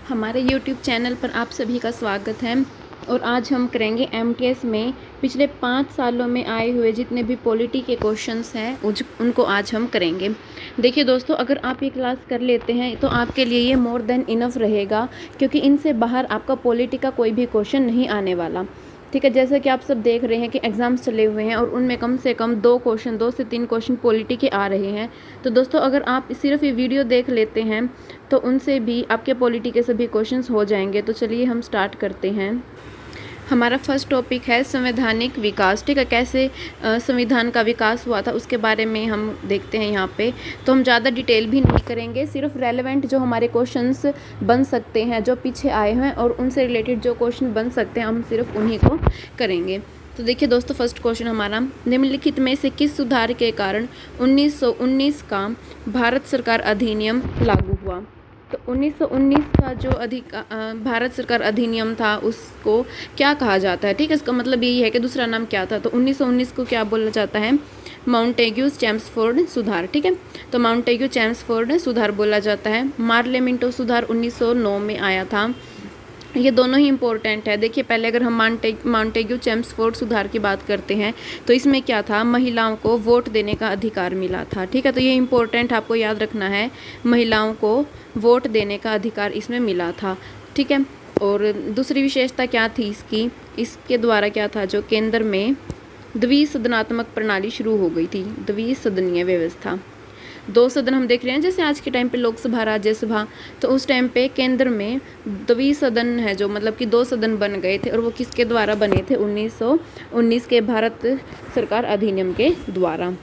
हमारे YouTube channel पर आप सभी का स्वागत है। और आज हम करेंगे एमटीएस में पिछले 5 सालों में आए हुए जितने भी पॉलिटी के क्वेश्चंस हैं उनको आज हम करेंगे। देखिए दोस्तों, अगर आप ये क्लास कर लेते हैं तो आपके लिए ये मोर देन इनफ रहेगा, क्योंकि इनसे बाहर आपका पॉलिटी का कोई भी क्वेश्चन नहीं आने वाला। ठीक है, जैसे कि आप सब देख रहे हैं कि एग्ज़ाम्स चले हुए हैं और उनमें कम से कम 2 से 3 क्वेश्चन पॉलिटी के आ रहे हैं। तो दोस्तों, अगर आप सिर्फ ये वीडियो देख लेते हैं तो उनसे भी आपके पॉलिटी के सभी क्वेश्चंस हो जाएंगे। तो चलिए हम स्टार्ट करते हैं। हमारा फर्स्ट टॉपिक है संवैधानिक विकास। ठीक है, कैसे संविधान का विकास हुआ था उसके बारे में हम देखते हैं यहाँ पे। तो हम ज़्यादा डिटेल भी नहीं करेंगे, सिर्फ रेलेवेंट जो हमारे क्वेश्चंस बन सकते हैं, जो पीछे आए हैं और उनसे रिलेटेड जो क्वेश्चन बन सकते हैं, हम सिर्फ उन्हीं को करेंगे। तो देखिए दोस्तों, फर्स्ट क्वेश्चन हमारा, निम्नलिखित में से किस सुधार के कारण 1919 का भारत सरकार अधिनियम लागू हुआ? तो 1919 का जो भारत सरकार अधिनियम था उसको क्या कहा जाता है? ठीक है, इसका मतलब यही है कि दूसरा नाम क्या था। तो 1919 को क्या बोला जाता है? माउंटेग्यू चैम्सफोर्ड सुधार। ठीक है, तो माउंटेग्यू चैम्सफोर्ड सुधार बोला जाता है। मार्लेमिंटो सुधार 1909 में आया था। ये दोनों ही इम्पोर्टेंट है। देखिए, पहले अगर हम माउंटेग्यू चैम्सफोर्ड सुधार की बात करते हैं तो इसमें क्या था? महिलाओं को वोट देने का अधिकार मिला था। ठीक है, तो ये इम्पोर्टेंट आपको याद रखना है, महिलाओं को वोट देने का अधिकार इसमें मिला था। ठीक है, और दूसरी विशेषता क्या थी इसके द्वारा क्या था? जो केंद्र में द्विसदनात्मक प्रणाली शुरू हो गई थी, द्विसदनीय व्यवस्था। 2 सदन हम देख रहे हैं, जैसे आज के टाइम पे लोकसभा राज्यसभा, तो उस टाइम पे केंद्र में द्विसदन है, जो मतलब कि 2 सदन बन गए थे। और वो किसके द्वारा बने थे? 1919 के भारत सरकार अधिनियम के द्वारा।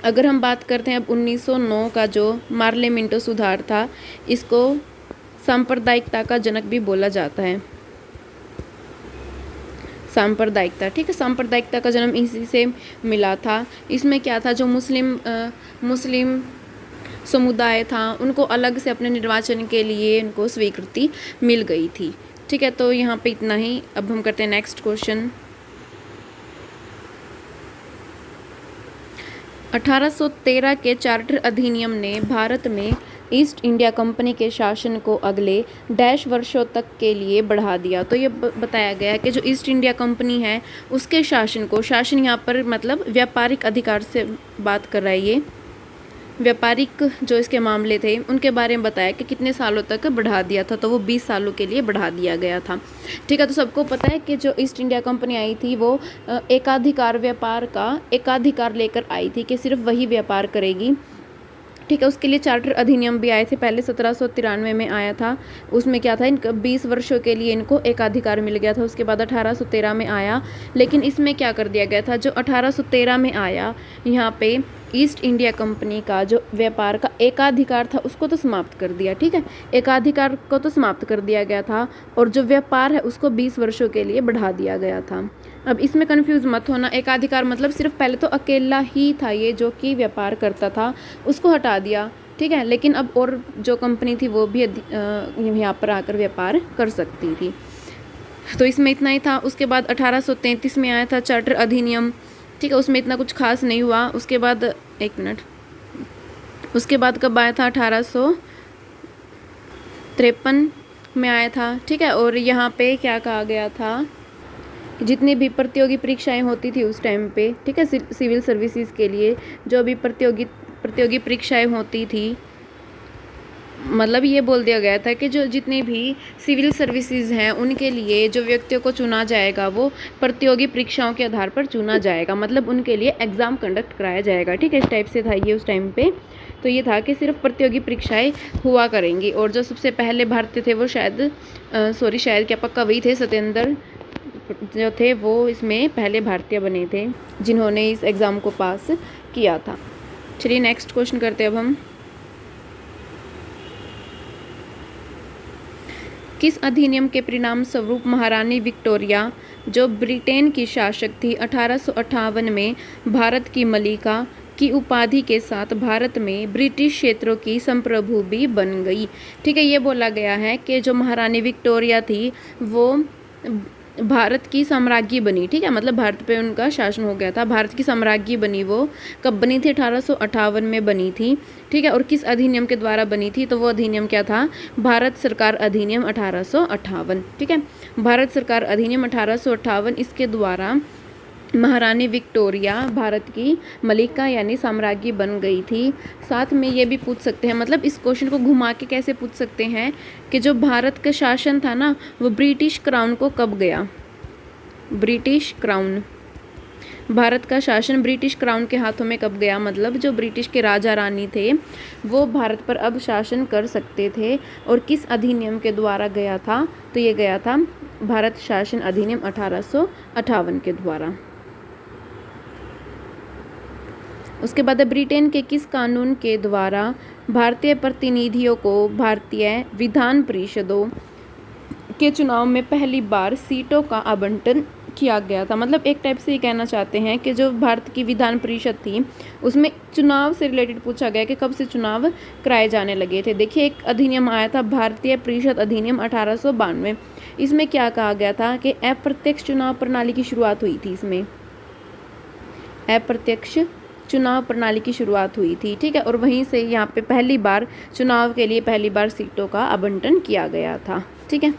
अगर हम बात करते हैं अब 1909 का जो मार्लेमिंटो सुधार था, इसको सांप्रदायिकता का जनक भी बोला जाता है। सांप्रदायिकता, ठीक है, सांप्रदायिकता का जन्म इसी से मिला था। इसमें क्या था? जो मुस्लिम समुदाय था उनको अलग से अपने निर्वाचन के लिए उनको स्वीकृति मिल गई थी। ठीक है, तो यहाँ पे इतना ही। अब हम करते हैं नेक्स्ट क्वेश्चन। 1813 के चार्टर अधिनियम ने भारत में ईस्ट इंडिया कंपनी के शासन को अगले डैश वर्षों तक के लिए बढ़ा दिया। तो ये बताया गया है कि जो ईस्ट इंडिया कंपनी है उसके शासन यहाँ पर मतलब व्यापारिक अधिकार से बात कर रहा है। ये व्यापारिक जो इसके मामले थे उनके बारे में बताया कि कितने सालों तक बढ़ा दिया था। तो वो 20 सालों के लिए बढ़ा दिया गया था। ठीक है, तो सबको पता है कि जो ईस्ट इंडिया कंपनी आई थी वो एकाधिकार व्यापार का एकाधिकार लेकर आई थी कि सिर्फ वही व्यापार करेगी। ठीक है, उसके लिए चार्टर अधिनियम भी आए थे। पहले 1793 में आया था। उसमें क्या था? इनका 20 वर्षों के लिए इनको एकाधिकार मिल गया था। उसके बाद 1813 में आया, लेकिन इसमें क्या कर दिया गया था? जो 1813 में आया, यहाँ पे ईस्ट इंडिया कंपनी का जो व्यापार का एकाधिकार था उसको तो समाप्त कर दिया। ठीक है, एकाधिकार को तो समाप्त कर दिया गया था और जो व्यापार है उसको 20 वर्षों के लिए बढ़ा दिया गया था। अब इसमें कंफ्यूज मत होना, एकाधिकार मतलब सिर्फ पहले तो अकेला ही था ये जो कि व्यापार करता था, उसको हटा दिया। ठीक है, लेकिन अब और जो कंपनी थी वो भी यहाँ पर आकर व्यापार कर सकती थी। तो इसमें इतना ही था। उसके बाद 1833 में आया था चार्टर अधिनियम। ठीक है, उसमें इतना कुछ खास नहीं हुआ। उसके बाद उसके बाद कब आया था? 1853 में आया था। ठीक है, और यहाँ पे क्या कहा गया था? जितनी भी प्रतियोगी परीक्षाएं होती थी उस टाइम पे, ठीक है, सिविल सर्विसेज के लिए जो भी प्रतियोगी परीक्षाएं होती थी, मतलब ये बोल दिया गया था कि जो जितनी भी सिविल सर्विसेज हैं उनके लिए जो व्यक्तियों को चुना जाएगा वो प्रतियोगी परीक्षाओं के आधार पर चुना जाएगा, मतलब उनके लिए एग्ज़ाम कंडक्ट कराया जाएगा। ठीक है, इस टाइप से था ये उस टाइम पे। तो ये था कि सिर्फ प्रतियोगी परीक्षाएं हुआ करेंगी। और जो सबसे पहले भारतीय थे वो शायद क्या पक्का वही थे, सत्येंद्र जो थे वो इसमें पहले भारतीय बने थे जिन्होंने इस एग्ज़ाम को पास किया था। चलिए नेक्स्ट क्वेश्चन करते हैं अब हम। किस अधिनियम के परिणाम स्वरूप महारानी विक्टोरिया, जो ब्रिटेन की शासक थी, 1858 में भारत की मलिका की उपाधि के साथ भारत में ब्रिटिश क्षेत्रों की संप्रभु भी बन गई? ठीक है, ये बोला गया है कि जो महारानी विक्टोरिया थी वो भारत की साम्राज्ञी बनी, ठीक है, मतलब भारत पे उनका शासन हो गया था। भारत की साम्राज्ञी बनी, वो कब बनी थी? 1858 में बनी थी, ठीक है। और किस अधिनियम के द्वारा बनी थी? तो वो अधिनियम क्या था? भारत सरकार अधिनियम 1858, ठीक है। भारत सरकार अधिनियम 1858, इसके द्वारा महारानी विक्टोरिया भारत की मलिका यानी साम्राज्ञी बन गई थी। साथ में ये भी पूछ सकते हैं, मतलब इस क्वेश्चन को घुमा के कैसे पूछ सकते हैं कि जो भारत का शासन था ना, वो ब्रिटिश क्राउन को कब गया? ब्रिटिश क्राउन, भारत का शासन ब्रिटिश क्राउन के हाथों में कब गया? मतलब जो ब्रिटिश के राजा रानी थे वो भारत पर अब शासन कर सकते थे। और किस अधिनियम के द्वारा गया था? तो ये गया था भारत शासन अधिनियम 1858 के द्वारा। उसके बाद ब्रिटेन के किस कानून के द्वारा भारतीय प्रतिनिधियों को भारतीय विधान परिषदों के चुनाव में पहली बार सीटों का आवंटन किया गया था? मतलब एक टाइप से ये कहना चाहते हैं कि जो भारत की विधान परिषद थी उसमें चुनाव से रिलेटेड पूछा गया कि कब से चुनाव कराए जाने लगे थे। देखिए एक अधिनियम आया था भारतीय परिषद अधिनियम 1892। इसमें क्या कहा गया था कि अप्रत्यक्ष चुनाव प्रणाली की शुरुआत हुई थी। इसमें अप्रत्यक्ष चुनाव प्रणाली की शुरुआत हुई थी, ठीक है। और वहीं से यहाँ पे पहली बार चुनाव के लिए पहली बार सीटों का आवंटन किया गया था, ठीक है।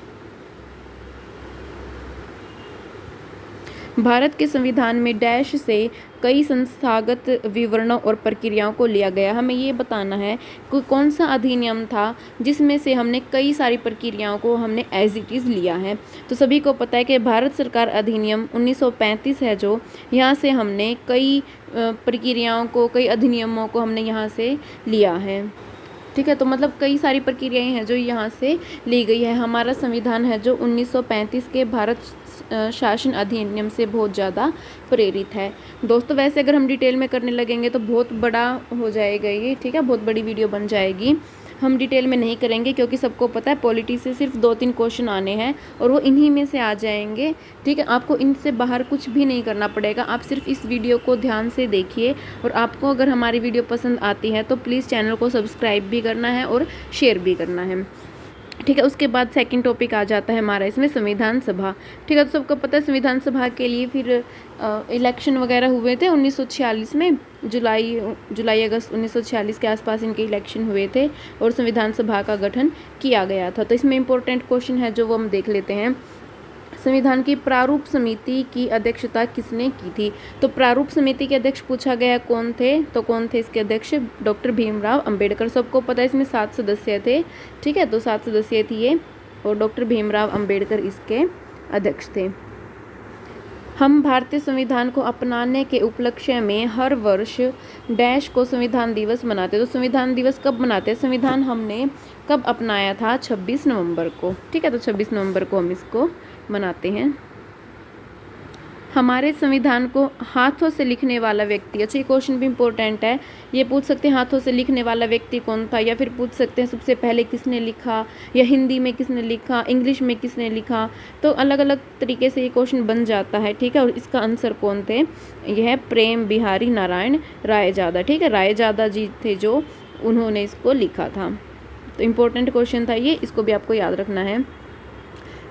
भारत के संविधान में डैश से कई संस्थागत विवरणों और प्रक्रियाओं को लिया गया। हमें ये बताना है कि कौन सा अधिनियम था जिसमें से हमने कई सारी प्रक्रियाओं को हमने एज इट इज़ लिया है। तो सभी को पता है कि भारत सरकार अधिनियम 1935 है, जो यहाँ से हमने कई प्रक्रियाओं को, कई अधिनियमों को हमने यहाँ से लिया है, ठीक है। तो मतलब कई सारी प्रक्रियाएं हैं जो यहाँ से ली गई है। हमारा संविधान है जो 1935 के भारत शासन अधिनियम से बहुत ज़्यादा प्रेरित है। दोस्तों वैसे अगर हम डिटेल में करने लगेंगे तो बहुत बड़ा हो जाएगा ये, ठीक है, बहुत बड़ी वीडियो बन जाएगी। हम डिटेल में नहीं करेंगे क्योंकि सबको पता है पॉलिटी से सिर्फ 2-3 क्वेश्चन आने हैं और वो इन्हीं में से आ जाएंगे, ठीक है। आपको इनसे बाहर कुछ भी नहीं करना पड़ेगा, आप सिर्फ इस वीडियो को ध्यान से देखिए। और आपको अगर हमारी वीडियो पसंद आती है तो प्लीज़ चैनल को सब्सक्राइब भी करना है और शेयर भी करना है, ठीक है। उसके बाद सेकंड टॉपिक आ जाता है हमारा इसमें संविधान सभा, ठीक है। तो सबको पता है संविधान सभा के लिए फिर इलेक्शन वगैरह हुए थे 1946 में, जुलाई अगस्त 1946 के आसपास इनके इलेक्शन हुए थे और संविधान सभा का गठन किया गया था। तो इसमें इंपॉर्टेंट क्वेश्चन है जो वो हम देख लेते हैं। संविधान की प्रारूप समिति की अध्यक्षता किसने की थी? तो प्रारूप समिति के अध्यक्ष पूछा गया कौन थे? तो कौन थे इसके अध्यक्ष? डॉक्टर भीमराव अंबेडकर। सबको पता है इसमें 7 सदस्य थे, ठीक है। तो 7 सदस्य थी ये और डॉक्टर भीमराव अंबेडकर इसके अध्यक्ष थे। हम भारतीय संविधान को अपनाने के उपलक्ष्य में हर वर्ष डैश को संविधान दिवस मनाते हैं। तो संविधान दिवस कब मनाते हैं? संविधान हमने कब अपनाया था? 26 नवंबर को, ठीक है। तो 26 नवंबर को हम इसको मनाते हैं। हमारे संविधान को हाथों से लिखने वाला व्यक्ति, अच्छा ये क्वेश्चन भी इम्पोर्टेंट है, ये पूछ सकते हैं हाथों से लिखने वाला व्यक्ति कौन था, या फिर पूछ सकते हैं सबसे पहले किसने लिखा, या हिंदी में किसने लिखा, इंग्लिश में किसने लिखा। तो अलग अलग तरीके से ये क्वेश्चन बन जाता है, ठीक है। और इसका आंसर कौन थे? यह है प्रेम बिहारी नारायण रायजादा, ठीक है। रायजादा जी थे जो उन्होंने इसको लिखा था। तो इम्पोर्टेंट क्वेश्चन था ये, इसको भी आपको याद रखना है।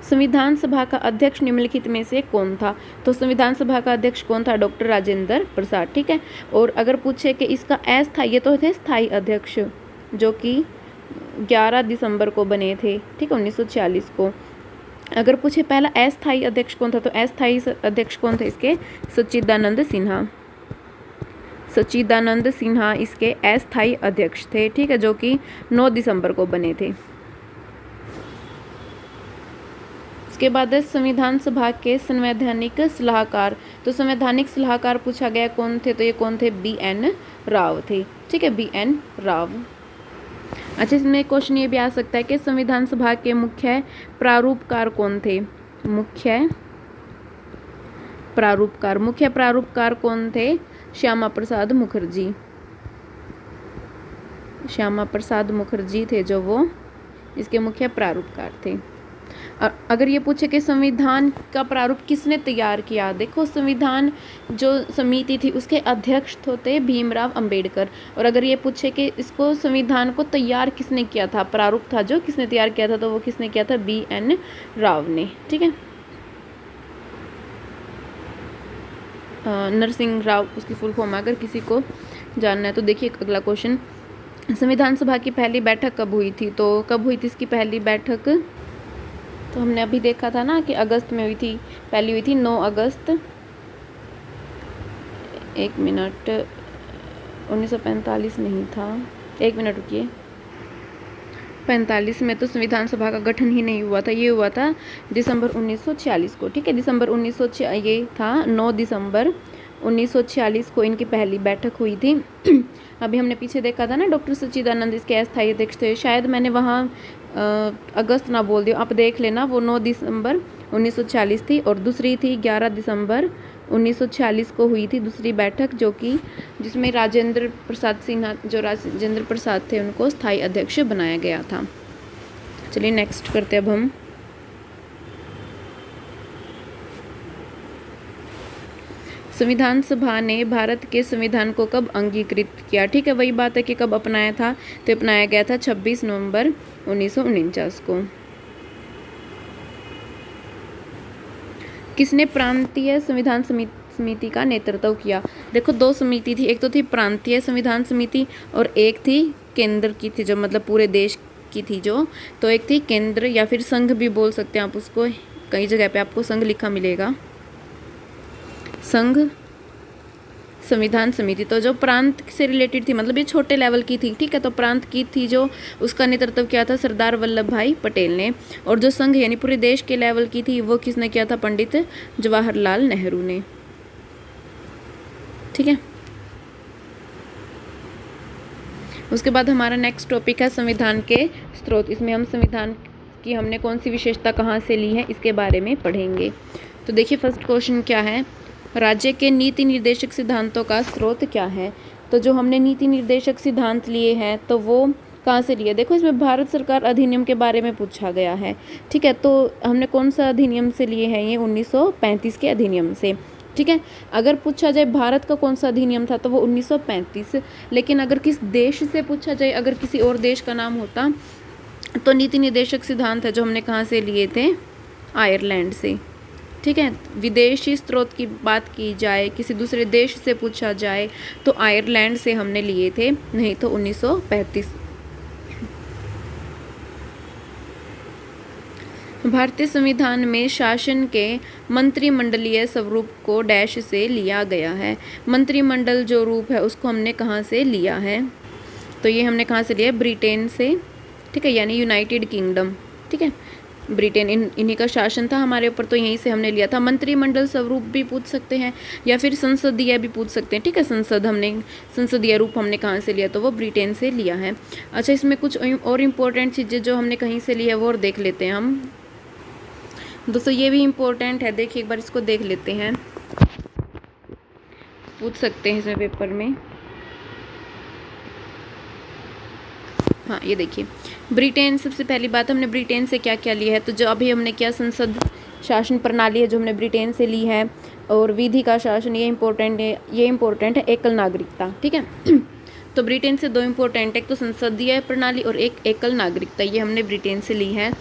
संविधान सभा का अध्यक्ष निम्नलिखित में से कौन था? तो संविधान सभा का अध्यक्ष कौन था? डॉक्टर राजेंद्र प्रसाद, ठीक है। और अगर पूछे कि इसका अस्थायी, ये तो थे स्थायी अध्यक्ष जो कि 11 दिसंबर को बने थे, ठीक है, 1946 को। अगर पूछे पहला अस्थायी अध्यक्ष कौन था, तो अस्थायी अध्यक्ष कौन थे इसके? सच्चिदानंद सिन्हा। सच्चिदानंद सिन्हा इसके अस्थायी अध्यक्ष थे, ठीक है, जो कि 9 दिसंबर को बने थे। उसके बाद संविधान सभा के संवैधानिक सलाहकार, तो संवैधानिक सलाहकार पूछा गया कौन थे? तो ये कौन थे? BN राव थे, ठीक है, BN राव। अच्छा इसमें क्वेश्चन ये भी आ सकता है कि संविधान सभा के मुख्य प्रारूपकार कौन थे? मुख्य प्रारूपकार कौन थे? श्यामा प्रसाद मुखर्जी। श्यामा प्रसाद मुखर्जी थे जो वो इसके मुख्य प्रारूपकार थे। अगर ये पूछे कि संविधान का प्रारूप किसने तैयार किया, देखो संविधान जो समिति थी उसके अध्यक्ष थे भीमराव अंबेडकर। और अगर ये पूछे कि इसको संविधान को तैयार किसने किया था, प्रारूप था जो किसने तैयार किया था, तो वो किसने किया था? BN राव ने, ठीक है। नरसिंह राव उसकी फुल फॉर्म अगर किसी को जानना है तो देखिए अगला क्वेश्चन, संविधान सभा की पहली बैठक कब हुई थी? तो कब हुई थी इसकी पहली बैठक? तो हमने अभी देखा था ना कि अगस्त में हुई थी, पहली हुई थी 9 अगस्त 1945 नहीं था, 1 मिनट रुकिए, 45 में तो संविधान सभा का गठन ही नहीं हुआ था, ये हुआ था दिसंबर 1946 को। ठीक है, दिसंबर 1946 ये था 9 दिसंबर 1946 को इनकी पहली बैठक हुई थी। अभी हमने पीछे देखा था ना, डॉक्टर सच्चिदानंद इसके अस्थायी अध्यक्ष थे, शायद मैंने वहाँ अगस्त ना बोल दिया, आप देख लेना, वो 9 दिसंबर 1946 थी और दूसरी थी 11 दिसंबर 1946 को हुई थी दूसरी बैठक, जो कि जिसमें राजेंद्र प्रसाद सिन्हा, जो राजेंद्र प्रसाद थे, उनको स्थायी अध्यक्ष बनाया गया था। चलिए नेक्स्ट करते अब हम, संविधान सभा ने भारत के संविधान को कब अंगीकृत किया? ठीक है, वही बात है कि कब अपनाया था, तो अपनाया गया था 26 नवंबर 1949 को। किसने प्रांतीय संविधान समिति का नेतृत्व किया? देखो 2 समिति थी, एक तो थी प्रांतीय संविधान समिति और एक थी केंद्र की थी, जो मतलब पूरे देश की थी जो, तो एक थी केंद्र या फिर संघ भी बोल सकते हैं आप उसको, कई जगह पे आपको संघ लिखा मिलेगा, संघ संविधान समिति। तो जो प्रांत से रिलेटेड थी, मतलब ये छोटे लेवल की थी, ठीक है, तो प्रांत की थी जो, उसका नेतृत्व किया था सरदार वल्लभ भाई पटेल ने, और जो संघ यानी पूरे देश के लेवल की थी वो किसने किया था? पंडित जवाहरलाल नेहरू ने। ठीक है, उसके बाद हमारा नेक्स्ट टॉपिक है संविधान के स्रोत। इसमें हम संविधान की हमने कौन सी विशेषता कहाँ से ली है इसके बारे में पढ़ेंगे। तो देखिए फर्स्ट क्वेश्चन क्या है, राज्य के नीति निर्देशक सिद्धांतों का स्रोत क्या है? तो जो हमने नीति निर्देशक सिद्धांत लिए हैं तो वो कहाँ से लिए? देखो इसमें भारत सरकार अधिनियम के बारे में पूछा गया है। ठीक है, तो हमने कौन सा अधिनियम से लिए हैं? ये 1935 के अधिनियम से। ठीक है, अगर पूछा जाए भारत का कौन सा अधिनियम था तो वो 1935, लेकिन अगर किस देश से पूछा जाए, अगर किसी और देश का नाम होता तो नीति निर्देशक सिद्धांत है जो हमने कहाँ से लिए थे? आयरलैंड से। ठीक है, विदेशी स्रोत की बात की जाए, किसी दूसरे देश से पूछा जाए तो आयरलैंड से हमने लिए थे, नहीं तो 1935। भारतीय संविधान में शासन के मंत्रिमंडलीय स्वरूप को डैश से लिया गया है। मंत्रिमंडल जो रूप है उसको हमने कहाँ से लिया है? तो ये हमने कहाँ से लिया है? ब्रिटेन से। ठीक है, यानी यूनाइटेड किंगडम। ठीक है, ब्रिटेन इन्हीं का शासन था हमारे ऊपर, तो यहीं से हमने लिया था। मंत्रिमंडल स्वरूप भी पूछ सकते हैं या फिर संसदीय भी पूछ सकते हैं। ठीक है, संसदीय रूप हमने कहाँ से लिया? तो वो ब्रिटेन से लिया है। अच्छा, इसमें कुछ और इम्पोर्टेंट चीज़ें जो हमने कहीं से ली है वो और देख लेते हैं हम। दोस्तों ये भी इम्पोर्टेंट है, देखिए एक बार इसको देख लेते हैं, पूछ सकते हैं इसमें पेपर में। हाँ, ये देखिए ब्रिटेन, सबसे पहली बात हमने ब्रिटेन से क्या क्या लिया है? तो जो अभी हमने क्या संसद शासन प्रणाली है जो हमने ब्रिटेन से ली है, और विधि का शासन, ये इम्पोर्टेंट है, एकल नागरिकता। ठीक है, तो ब्रिटेन से 2 इम्पोर्टेंट, एक तो संसदीय प्रणाली और एक एकल नागरिकता, ये हमने ब्रिटेन से ली है।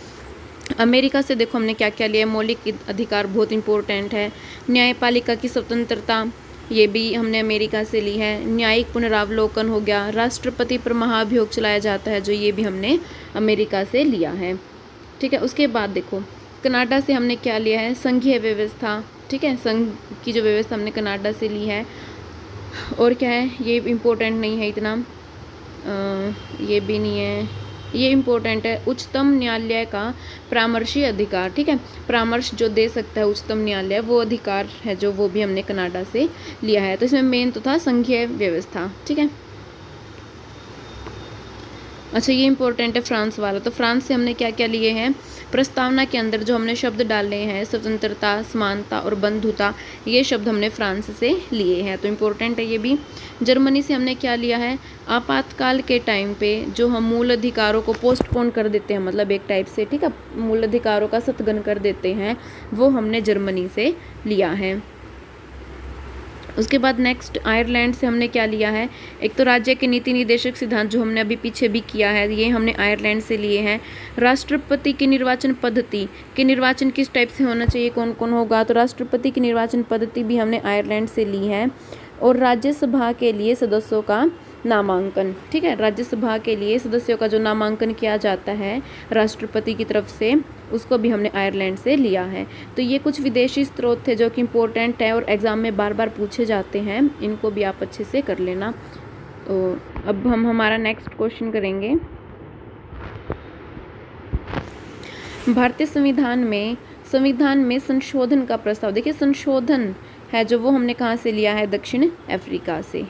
अमेरिका से देखो हमने क्या क्या लिया है? मौलिक अधिकार बहुत इंपॉर्टेंट है। न्यायपालिका की स्वतंत्रता, ये भी हमने अमेरिका से ली है। न्यायिक पुनरावलोकन हो गया। राष्ट्रपति पर महाभियोग चलाया जाता है जो, ये भी हमने अमेरिका से लिया है। ठीक है, उसके बाद देखो कनाडा से हमने क्या लिया है? संघीय व्यवस्था। ठीक है, संघ की जो व्यवस्था हमने कनाडा से ली है। और क्या है, ये इम्पोर्टेंट नहीं है इतना, ये भी नहीं है, ये इम्पोर्टेंट है, उच्चतम न्यायालय का परामर्शी अधिकार। ठीक है, परामर्श जो दे सकता है उच्चतम न्यायालय, वो अधिकार है जो, वो भी हमने कनाडा से लिया है। तो इसमें मेन तो था संघीय व्यवस्था। ठीक है, अच्छा ये इंपॉर्टेंट है फ्रांस वाला। तो फ्रांस से हमने क्या क्या लिए हैं? प्रस्तावना के अंदर जो हमने शब्द डाले हैं, स्वतंत्रता, समानता और बंधुता, ये शब्द हमने फ्रांस से लिए हैं, तो इम्पोर्टेंट है ये भी। जर्मनी से हमने क्या लिया है? आपातकाल के टाइम पे जो हम मूल अधिकारों को पोस्टपोन कर देते हैं, मतलब एक टाइप से, ठीक है, मूल अधिकारों का सत्गन कर देते हैं, वो हमने जर्मनी से लिया है। उसके बाद नेक्स्ट आयरलैंड से हमने क्या लिया है, एक तो राज्य के नीति निर्देशक सिद्धांत जो हमने अभी पीछे भी किया है, ये हमने आयरलैंड से लिए हैं। राष्ट्रपति की निर्वाचन पद्धति के निर्वाचन किस टाइप से होना चाहिए, कौन कौन होगा, तो राष्ट्रपति की निर्वाचन पद्धति भी हमने आयरलैंड से ली है। और राज्यसभा के लिए सदस्यों का नामांकन, ठीक है, राज्यसभा के लिए सदस्यों का जो नामांकन किया जाता है राष्ट्रपति की तरफ से, उसको भी हमने आयरलैंड से लिया है। तो ये कुछ विदेशी स्रोत थे जो कि इम्पोर्टेंट है और एग्ज़ाम में बार बार पूछे जाते हैं, इनको भी आप अच्छे से कर लेना। तो अब हम हमारा नेक्स्ट क्वेश्चन करेंगे। भारतीय संविधान में संशोधन का प्रस्ताव, देखिए संशोधन है जो वो हमने कहाँ से लिया है, दक्षिण अफ्रीका से।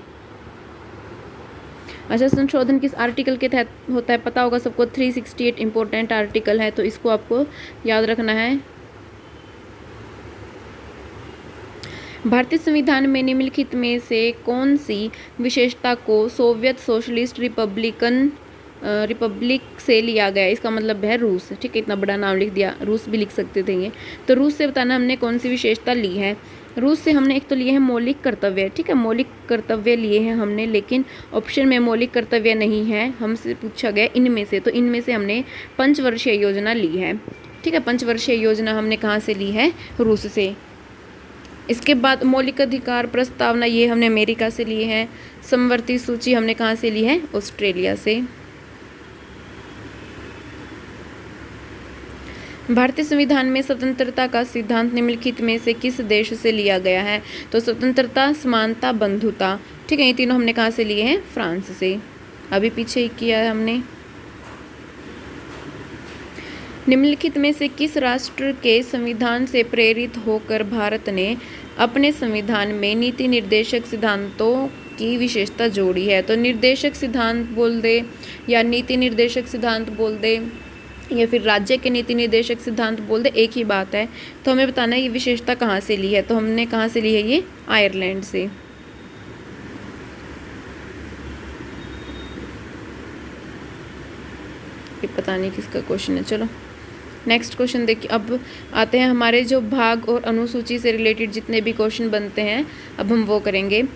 अच्छा, संशोधन किस आर्टिकल के तहत होता है पता होगा सबको, 368 इम्पोर्टेंट आर्टिकल है, तो इसको आपको याद रखना है। भारतीय संविधान में निम्नलिखित में से कौन सी विशेषता को सोवियत सोशलिस्ट रिपब्लिक से लिया गया, इसका मतलब है रूस, ठीक है, इतना बड़ा नाम लिख दिया, रूस भी लिख सकते थे ये। तो रूस से बताना हमने कौन सी विशेषता ली है। रूस से हमने एक तो लिए हैं मौलिक कर्तव्य, ठीक है, मौलिक कर्तव्य लिए हैं हमने, लेकिन ऑप्शन में मौलिक कर्तव्य नहीं है, हमसे पूछा गया इनमें से, तो इनमें से हमने पंचवर्षीय योजना ली है, ठीक है, पंचवर्षीय योजना हमने कहाँ से ली है, रूस से। इसके बाद मौलिक अधिकार प्रस्तावना, ये हमने अमेरिका से लिए हैं। समवर्ती सूची हमने कहाँ से ली है, ऑस्ट्रेलिया से। भारतीय संविधान में स्वतंत्रता का सिद्धांत निम्नलिखित में से किस देश से लिया गया है, तो स्वतंत्रता, समानता, बंधुता, ठीक है, ये तीनों हमने कहाँ से लिए हैं, फ्रांस से, अभी पीछे ही किया है हमने। निम्नलिखित में से किस राष्ट्र के संविधान से प्रेरित होकर भारत ने अपने संविधान में नीति निर्देशक सिद्धांतों की विशेषता जोड़ी है, तो निर्देशक सिद्धांत बोल दे या नीति निर्देशक सिद्धांत बोल दे या फिर राज्य के नीति निर्देशक सिद्धांत बोल दे, एक ही बात है। तो हमें बताना है ये विशेषता कहाँ से ली है, तो हमने कहाँ से ली है, ये आयरलैंड से। ये पता नहीं किसका क्वेश्चन है, चलो नेक्स्ट क्वेश्चन देखिए। अब आते हैं हमारे जो भाग और अनुसूची से रिलेटेड जितने भी क्वेश्चन बनते हैं, अब हम वो करेंगे।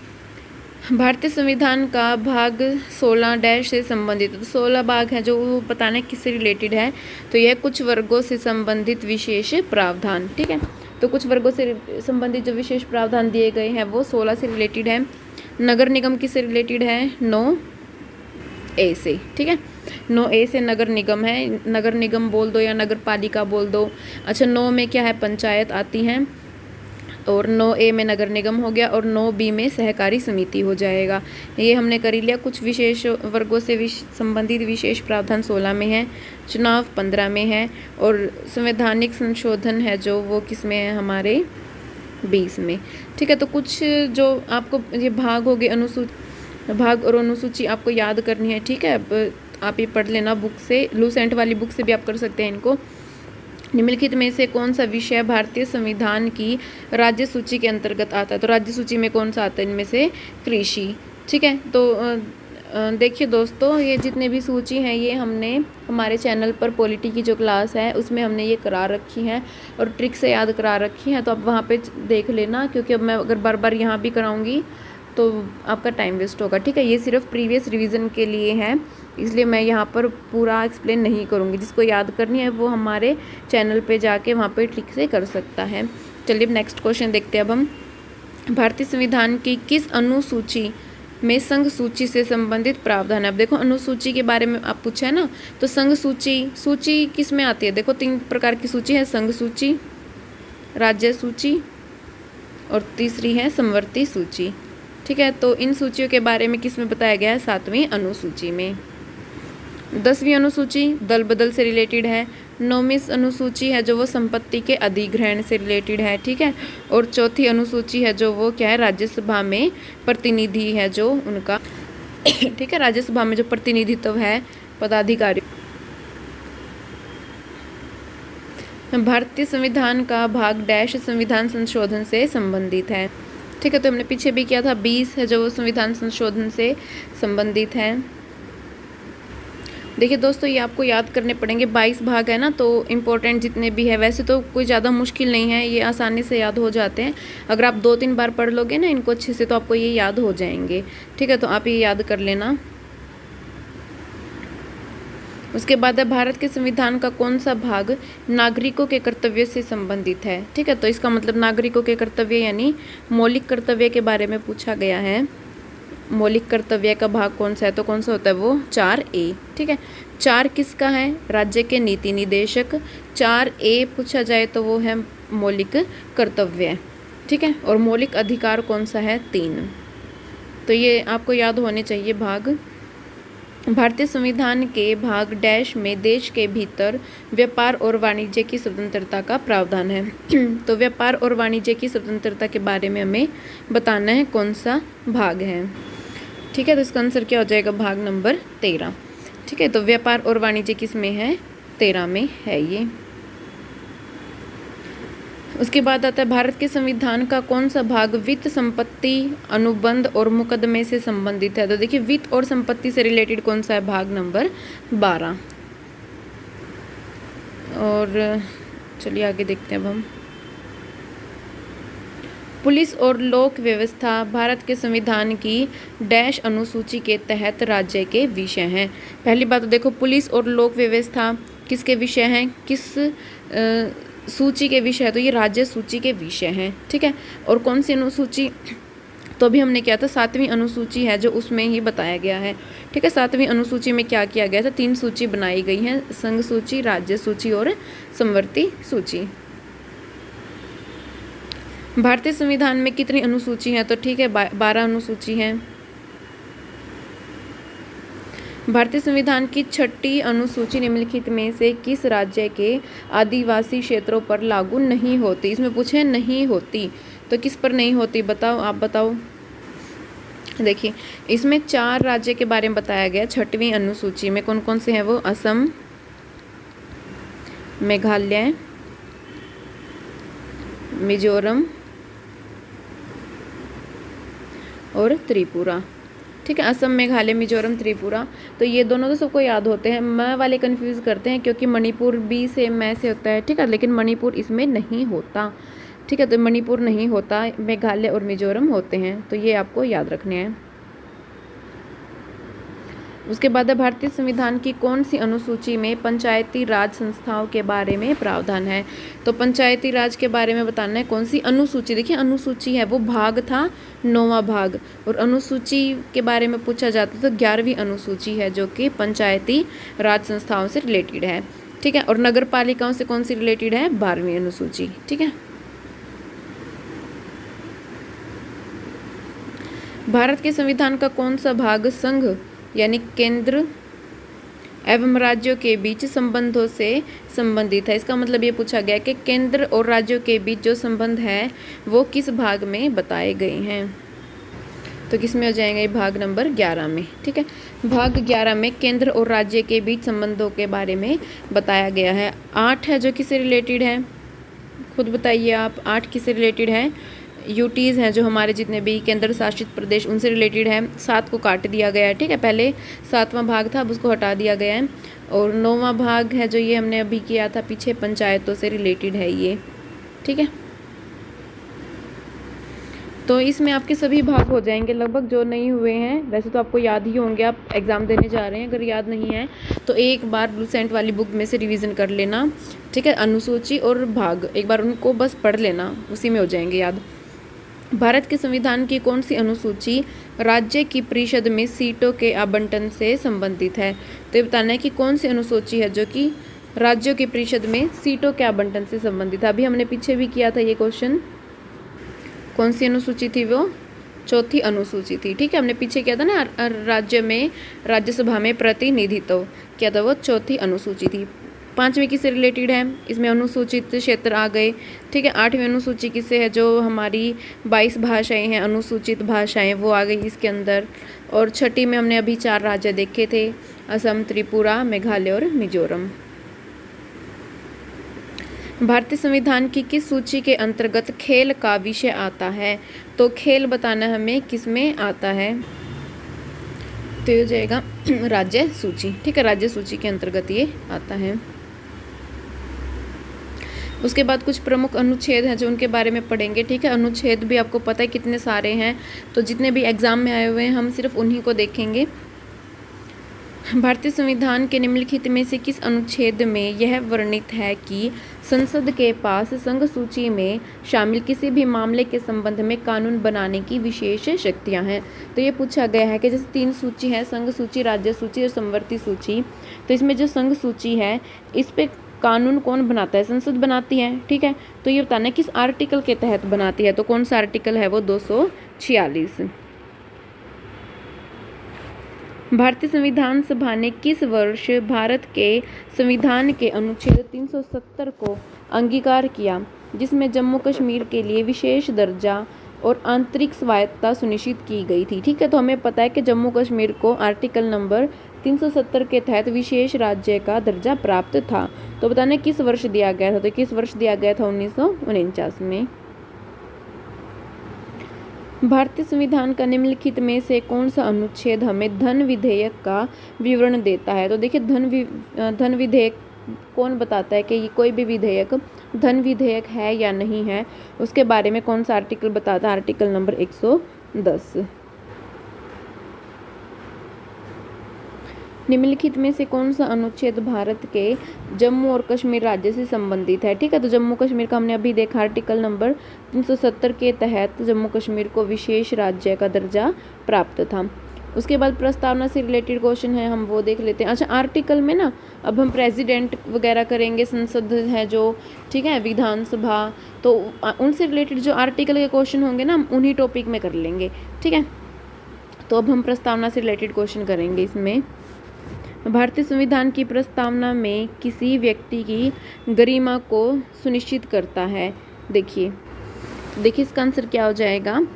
भारतीय संविधान का भाग 16 से संबंधित, तो 16 भाग हैं जो वो बताना है किससे रिलेटेड है, तो यह कुछ वर्गों से संबंधित विशेष प्रावधान, ठीक है, तो कुछ वर्गों से संबंधित जो विशेष प्रावधान दिए गए हैं वो 16 से रिलेटेड है। नगर निगम किससे रिलेटेड है, 9A से, ठीक है, 9A से नगर निगम है, नगर निगम बोल दो या नगर पालिका बोल दो। अच्छा, 9 में क्या है, पंचायत आती हैं, और 9A में नगर निगम हो गया, और 9B में सहकारी समिति हो जाएगा। ये हमने कर ही लिया। कुछ विशेष वर्गों से संबंधित विशेष प्रावधान 16 में है, चुनाव 15 में है, और संवैधानिक संशोधन है जो वो किस में है, हमारे 20 में, ठीक है। तो कुछ जो आपको ये भाग हो गए, भाग और अनुसूची आपको याद करनी है, ठीक है। अब आप ये पढ़ लेना बुक से, लूसेंट वाली बुक से भी आप कर सकते हैं इनको। निम्नलिखित में से कौन सा विषय भारतीय संविधान की राज्य सूची के अंतर्गत आता है, तो राज्य सूची में कौन सा आता है, इनमें से कृषि, ठीक है। तो देखिए दोस्तों, ये जितने भी सूची हैं ये हमने हमारे चैनल पर पॉलिटी की जो क्लास है उसमें हमने ये करा रखी हैं और ट्रिक से याद करा रखी हैं, तो आप वहाँ पे देख लेना, क्योंकि अब मैं अगर बार बार यहाँ भी कराऊँगी तो आपका टाइम वेस्ट होगा, ठीक है। ये सिर्फ प्रीवियस रिवीजन के लिए है, इसलिए मैं यहाँ पर पूरा एक्सप्लेन नहीं करूँगी। जिसको याद करनी है वो हमारे चैनल पे जाके वहाँ पे ठीक से कर सकता है। चलिए नेक्स्ट क्वेश्चन देखते हैं अब हम। भारतीय संविधान की किस अनुसूची में संघ सूची से संबंधित प्रावधान है। अब देखो, अनुसूची के बारे में आप पूछा है ना, तो संघ सूची किस में आती है, देखो 3 प्रकार की सूची है, संघ सूची, राज्य सूची और तीसरी है समवर्ती सूची, ठीक है। तो इन सूचियों के बारे में किस में बताया गया है, 7वीं अनुसूची में। 10वीं अनुसूची दल बदल से रिलेटेड है। 9वीं अनुसूची है जो वो संपत्ति के अधिग्रहण से रिलेटेड है, ठीक है। और 4थी अनुसूची है जो वो क्या है, राज्यसभा में प्रतिनिधि है जो उनका, ठीक है, राज्यसभा में जो प्रतिनिधित्व है पदाधिकारी। भारतीय संविधान का भाग डैश संविधान संशोधन से संबंधित है, ठीक है। तो हमने पीछे भी किया था, 20 है जो वो संविधान संशोधन से संबंधित है। देखिए दोस्तों, ये आपको याद करने पड़ेंगे, 22 भाग है ना, तो इम्पोर्टेंट जितने भी है, वैसे तो कोई ज़्यादा मुश्किल नहीं है, ये आसानी से याद हो जाते हैं। अगर आप 2-3 बार पढ़ लोगे ना इनको अच्छे से, तो आपको ये याद हो जाएंगे। ठीक है, तो आप ये याद कर लेना। उसके बाद है, भारत के संविधान का कौन सा भाग नागरिकों के कर्तव्य से संबंधित है। ठीक है, तो इसका मतलब नागरिकों के कर्तव्य यानी मौलिक कर्तव्य के बारे में पूछा गया है। मौलिक कर्तव्य का भाग कौन सा है, तो कौन सा होता है वो 4A। ठीक है, 4 किसका है, राज्य के नीति निदेशक। 4A पूछा जाए तो वो है मौलिक कर्तव्य। ठीक है, और मौलिक अधिकार कौन सा है, 3। तो ये आपको याद होने चाहिए भाग। भारतीय संविधान के भाग डैश में देश के भीतर व्यापार और वाणिज्य की स्वतंत्रता का प्रावधान है। तो व्यापार और वाणिज्य की स्वतंत्रता के बारे में हमें बताना है कौन सा भाग है। ठीक है, तो इसका आंसर क्या हो जाएगा, भाग नंबर 13। ठीक है, तो व्यापार और वाणिज्य किस में है, 13 में है ये। उसके बाद आता है, भारत के संविधान का कौन सा भाग वित्त, संपत्ति, अनुबंध और मुकदमे से संबंधित है। तो देखिए, वित्त और संपत्ति से रिलेटेड कौन सा है, भाग नंबर 12। और चलिए आगे देखते हैं अब हम। पुलिस और लोक व्यवस्था भारत के संविधान की डैश अनुसूची के तहत राज्य के विषय हैं। पहली बात तो देखो, पुलिस और लोक व्यवस्था किसके विषय हैं, किस सूची के विषय है, तो ये राज्य सूची के विषय हैं। ठीक है, और कौन सी अनुसूची, तो अभी हमने क्या था, 7वीं अनुसूची है जो उसमें ही बताया गया है। ठीक है, 7वीं अनुसूची में क्या किया गया था, 3 सूची बनाई गई हैं, संघ सूची, राज्य सूची और समवर्ती सूची। भारतीय संविधान में कितनी अनुसूची हैं, तो ठीक है 12 अनुसूची हैं। भारतीय संविधान की 6ठी अनुसूची निम्नलिखित में से किस राज्य के आदिवासी क्षेत्रों पर लागू नहीं होती। इसमें पूछे नहीं होती, तो किस पर नहीं होती, बताओ, आप बताओ। देखिए, इसमें 4 राज्य के बारे में बताया गया 6वीं अनुसूची में। कौन कौन से हैं वो, असम, मेघालय, मिजोरम और त्रिपुरा। ठीक है, असम, मेघालय, मिजोरम, त्रिपुरा। तो ये दोनों तो सबको याद होते हैं, म वाले कंफ्यूज करते हैं क्योंकि मणिपुर भी से मैं से होता है। ठीक है, लेकिन मणिपुर इसमें नहीं होता। ठीक है, तो मणिपुर नहीं होता, मेघालय और मिजोरम होते हैं, तो ये आपको याद रखने हैं। उसके बाद है, भारतीय संविधान की कौन सी अनुसूची में पंचायती राज संस्थाओं के बारे में प्रावधान है। तो पंचायती राज के बारे में बताना है कौन सी अनुसूची। देखिए, अनुसूची है वो भाग था 9वां भाग, और अनुसूची के बारे में पूछा जाता तो 11वीं अनुसूची है जो कि पंचायती राज संस्थाओं से रिलेटेड है। ठीक है, और नगर पालिकाओं से कौन सी रिलेटेड है, 12वीं अनुसूची। ठीक है, भारत के संविधान का कौन सा भाग संघ यानी केंद्र एवं राज्यों के बीच संबंधों से संबंधित है। इसका मतलब ये पूछा गया कि केंद्र और राज्यों के बीच जो संबंध है वो किस भाग में बताए गए हैं। तो किस में हो जाएगा, ये भाग नंबर 11 में। ठीक है, भाग 11 में केंद्र और राज्य के बीच संबंधों के बारे में बताया गया है। 8 है जो किससे रिलेटेड है, खुद बताइए आप, 8 किससे रिलेटेड है, यूटीज़ हैं जो हमारे जितने भी केंद्र शासित प्रदेश उनसे रिलेटेड है। 7 को काट दिया गया है। ठीक है, पहले 7वां भाग था, अब उसको हटा दिया गया है। और 9वां भाग है जो ये हमने अभी किया था पीछे, पंचायतों से रिलेटेड है ये। ठीक है, तो इसमें आपके सभी भाग हो जाएंगे लगभग, जो नहीं हुए हैं वैसे तो आपको याद ही होंगे, आप एग्ज़ाम देने जा रहे हैं। अगर याद नहीं है तो एक बार लूसेंट वाली बुक में से रिवीजन कर लेना। ठीक है, अनुसूची और भाग एक बार उनको बस पढ़ लेना, उसी में हो जाएंगे याद। भारत के संविधान की कौन सी अनुसूची राज्य की परिषद में सीटों के आवंटन से संबंधित है। तो ये बताना है कि कौन सी अनुसूची है जो कि राज्यों की परिषद में सीटों के आवंटन से संबंधित है। अभी हमने पीछे भी किया था ये क्वेश्चन, कौन सी अनुसूची थी वो, 4थी अनुसूची थी। ठीक है, हमने पीछे किया था ना, राज्य में राज्यसभा में प्रतिनिधित्व किया था, वो 4थी अनुसूची थी। 5वीं किससे रिलेटेड है, इसमें अनुसूचित क्षेत्र आ गए। ठीक है, 8वीं अनुसूची किससे है, जो हमारी 22 भाषाएं हैं, अनुसूचित भाषाएं, वो आ गई इसके अंदर। और 6ठी में हमने अभी 4 राज्य देखे थे, असम, त्रिपुरा, मेघालय और मिजोरम। भारतीय संविधान की किस सूची के अंतर्गत खेल का विषय आता है। तो खेल बताना हमें किस में आता है, तो तो ये हो जाएगा राज्य सूची। ठीक है, राज्य सूची के अंतर्गत ये आता है। उसके बाद कुछ प्रमुख अनुच्छेद हैं जो उनके बारे में पढ़ेंगे। ठीक है, अनुच्छेद भी आपको पता है कितने सारे हैं, तो जितने भी एग्जाम में आए हुए हैं हम सिर्फ उन्हीं को देखेंगे। भारतीय संविधान के निम्नलिखित में से किस अनुच्छेद में यह वर्णित है कि संसद के पास संघ सूची में शामिल किसी भी मामले के संबंध में कानून बनाने की विशेष शक्तियां हैं। तो ये पूछा गया है कि जैसे 3 सूची है, संघ सूची, राज्य सूची और समवर्ती सूची। तो इसमें जो संघ सूची है इस पे कानून कौन बनाता है? संसद बनाती है। ठीक है, तो ये बताना है किस आर्टिकल के तहत बनाती है, तो कौन सा आर्टिकल है वो 246। भारतीय संविधान सभा ने किस वर्ष भारत के संविधान के अनुच्छेद 370 को अंगीकार किया, जिसमें जम्मू कश्मीर के लिए विशेष दर्जा और आंतरिक स्वायत्तता सुनिश्चित की गई थी। ठीक है, तो हमें पता है कि जम्मू कश्मीर को आर्टिकल नंबर 370 के तहत विशेष राज्य का दर्जा प्राप्त था। तो बताना किस वर्ष दिया गया था, तो किस वर्ष दिया गया था? 1949 में। भारतीय संविधान का निम्नलिखित में से कौन सा अनुच्छेद हमें धन विधेयक का विवरण देता है? तो देखिए धन विधेयक कौन बताता है कि ये कोई भी विधेयक धन विधेयक है या नहीं है, उसके बारे में कौन सा आर्टिकल बताता है? Article number 110। निम्नलिखित में से कौन सा अनुच्छेद भारत के जम्मू और कश्मीर राज्य से संबंधित है? ठीक है, तो जम्मू कश्मीर का हमने अभी देखा, आर्टिकल नंबर 370 के तहत जम्मू कश्मीर को विशेष राज्य का दर्जा प्राप्त था। उसके बाद प्रस्तावना से रिलेटेड क्वेश्चन है, हम वो देख लेते हैं। अच्छा, आर्टिकल में ना अब हम प्रेसिडेंट वगैरह करेंगे, संसद है जो, ठीक है, विधानसभा, तो उनसे रिलेटेड जो आर्टिकल के क्वेश्चन होंगे ना हम उन्हीं टॉपिक में कर लेंगे। ठीक है, तो अब हम प्रस्तावना से रिलेटेड क्वेश्चन करेंगे। इसमें भारतीय संविधान की प्रस्तावना में किसी व्यक्ति की गरिमा को सुनिश्चित करता है। देखिए इसका आंसर क्या हो जाएगा?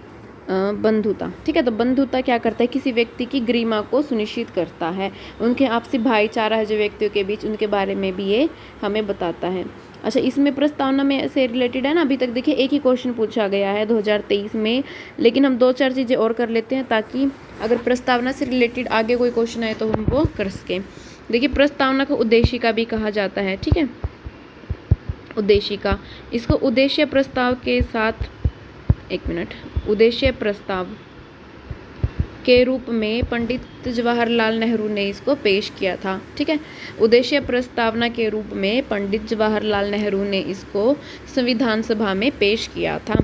बंधुता। ठीक है, तो बंधुता क्या करता है? किसी व्यक्ति की गरिमा को सुनिश्चित करता है, उनके आपसी भाईचारा है जो व्यक्तियों के बीच, उनके बारे में भी ये हमें बताता है। अच्छा, इसमें प्रस्तावना में से रिलेटेड है ना, अभी तक देखिए एक ही क्वेश्चन पूछा गया है 2023 में, लेकिन हम 2-4 चीज़ें और कर लेते हैं ताकि अगर प्रस्तावना से रिलेटेड आगे कोई क्वेश्चन आए तो हम वो कर सकें। देखिए प्रस्तावना को उद्देशिका भी कहा जाता है। ठीक है, उद्देशिका, इसको उद्देश्य प्रस्ताव के साथ, एक मिनट, उद्देश्य प्रस्ताव के रूप में पंडित जवाहरलाल नेहरू ने इसको पेश किया था। ठीक है, उद्देश्य प्रस्तावना के रूप में पंडित जवाहरलाल नेहरू ने इसको संविधान सभा में पेश किया था।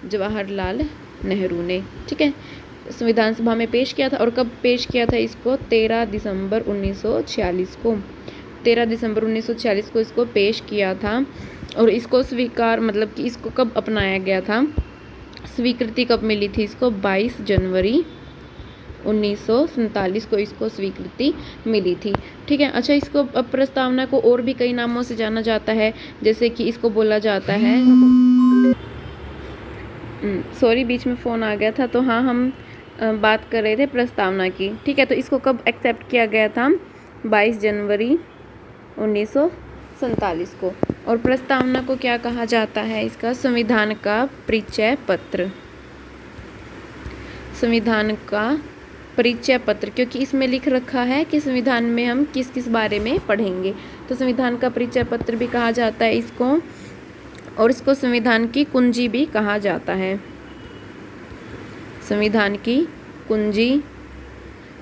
जवाहरलाल नेहरू ने, ठीक है, संविधान सभा में पेश किया था। और कब पेश किया था इसको? 13 दिसंबर 1946 को। 13 दिसंबर 1946 को इसको पेश किया था। और इसको स्वीकार, मतलब कि इसको कब अपनाया गया था? स्वीकृति कब मिली थी इसको? 22 जनवरी 1947 को इसको स्वीकृति मिली थी। ठीक है, अच्छा, इसको अब प्रस्तावना को और भी कई नामों से जाना जाता है, जैसे कि इसको बोला जाता है, सॉरी बीच में फ़ोन आ गया था, तो हाँ हम बात कर रहे थे प्रस्तावना की। ठीक है, तो इसको कब एक्सेप्ट किया गया था? 22 जनवरी 1947 को। और प्रस्तावना को क्या कहा जाता है? इसका संविधान का परिचय पत्र। संविधान का परिचय पत्र, क्योंकि इसमें लिख रखा है कि संविधान में हम किस किस बारे में पढ़ेंगे, तो संविधान का परिचय पत्र भी कहा जाता है इसको। और इसको संविधान की कुंजी भी कहा जाता है, संविधान की कुंजी।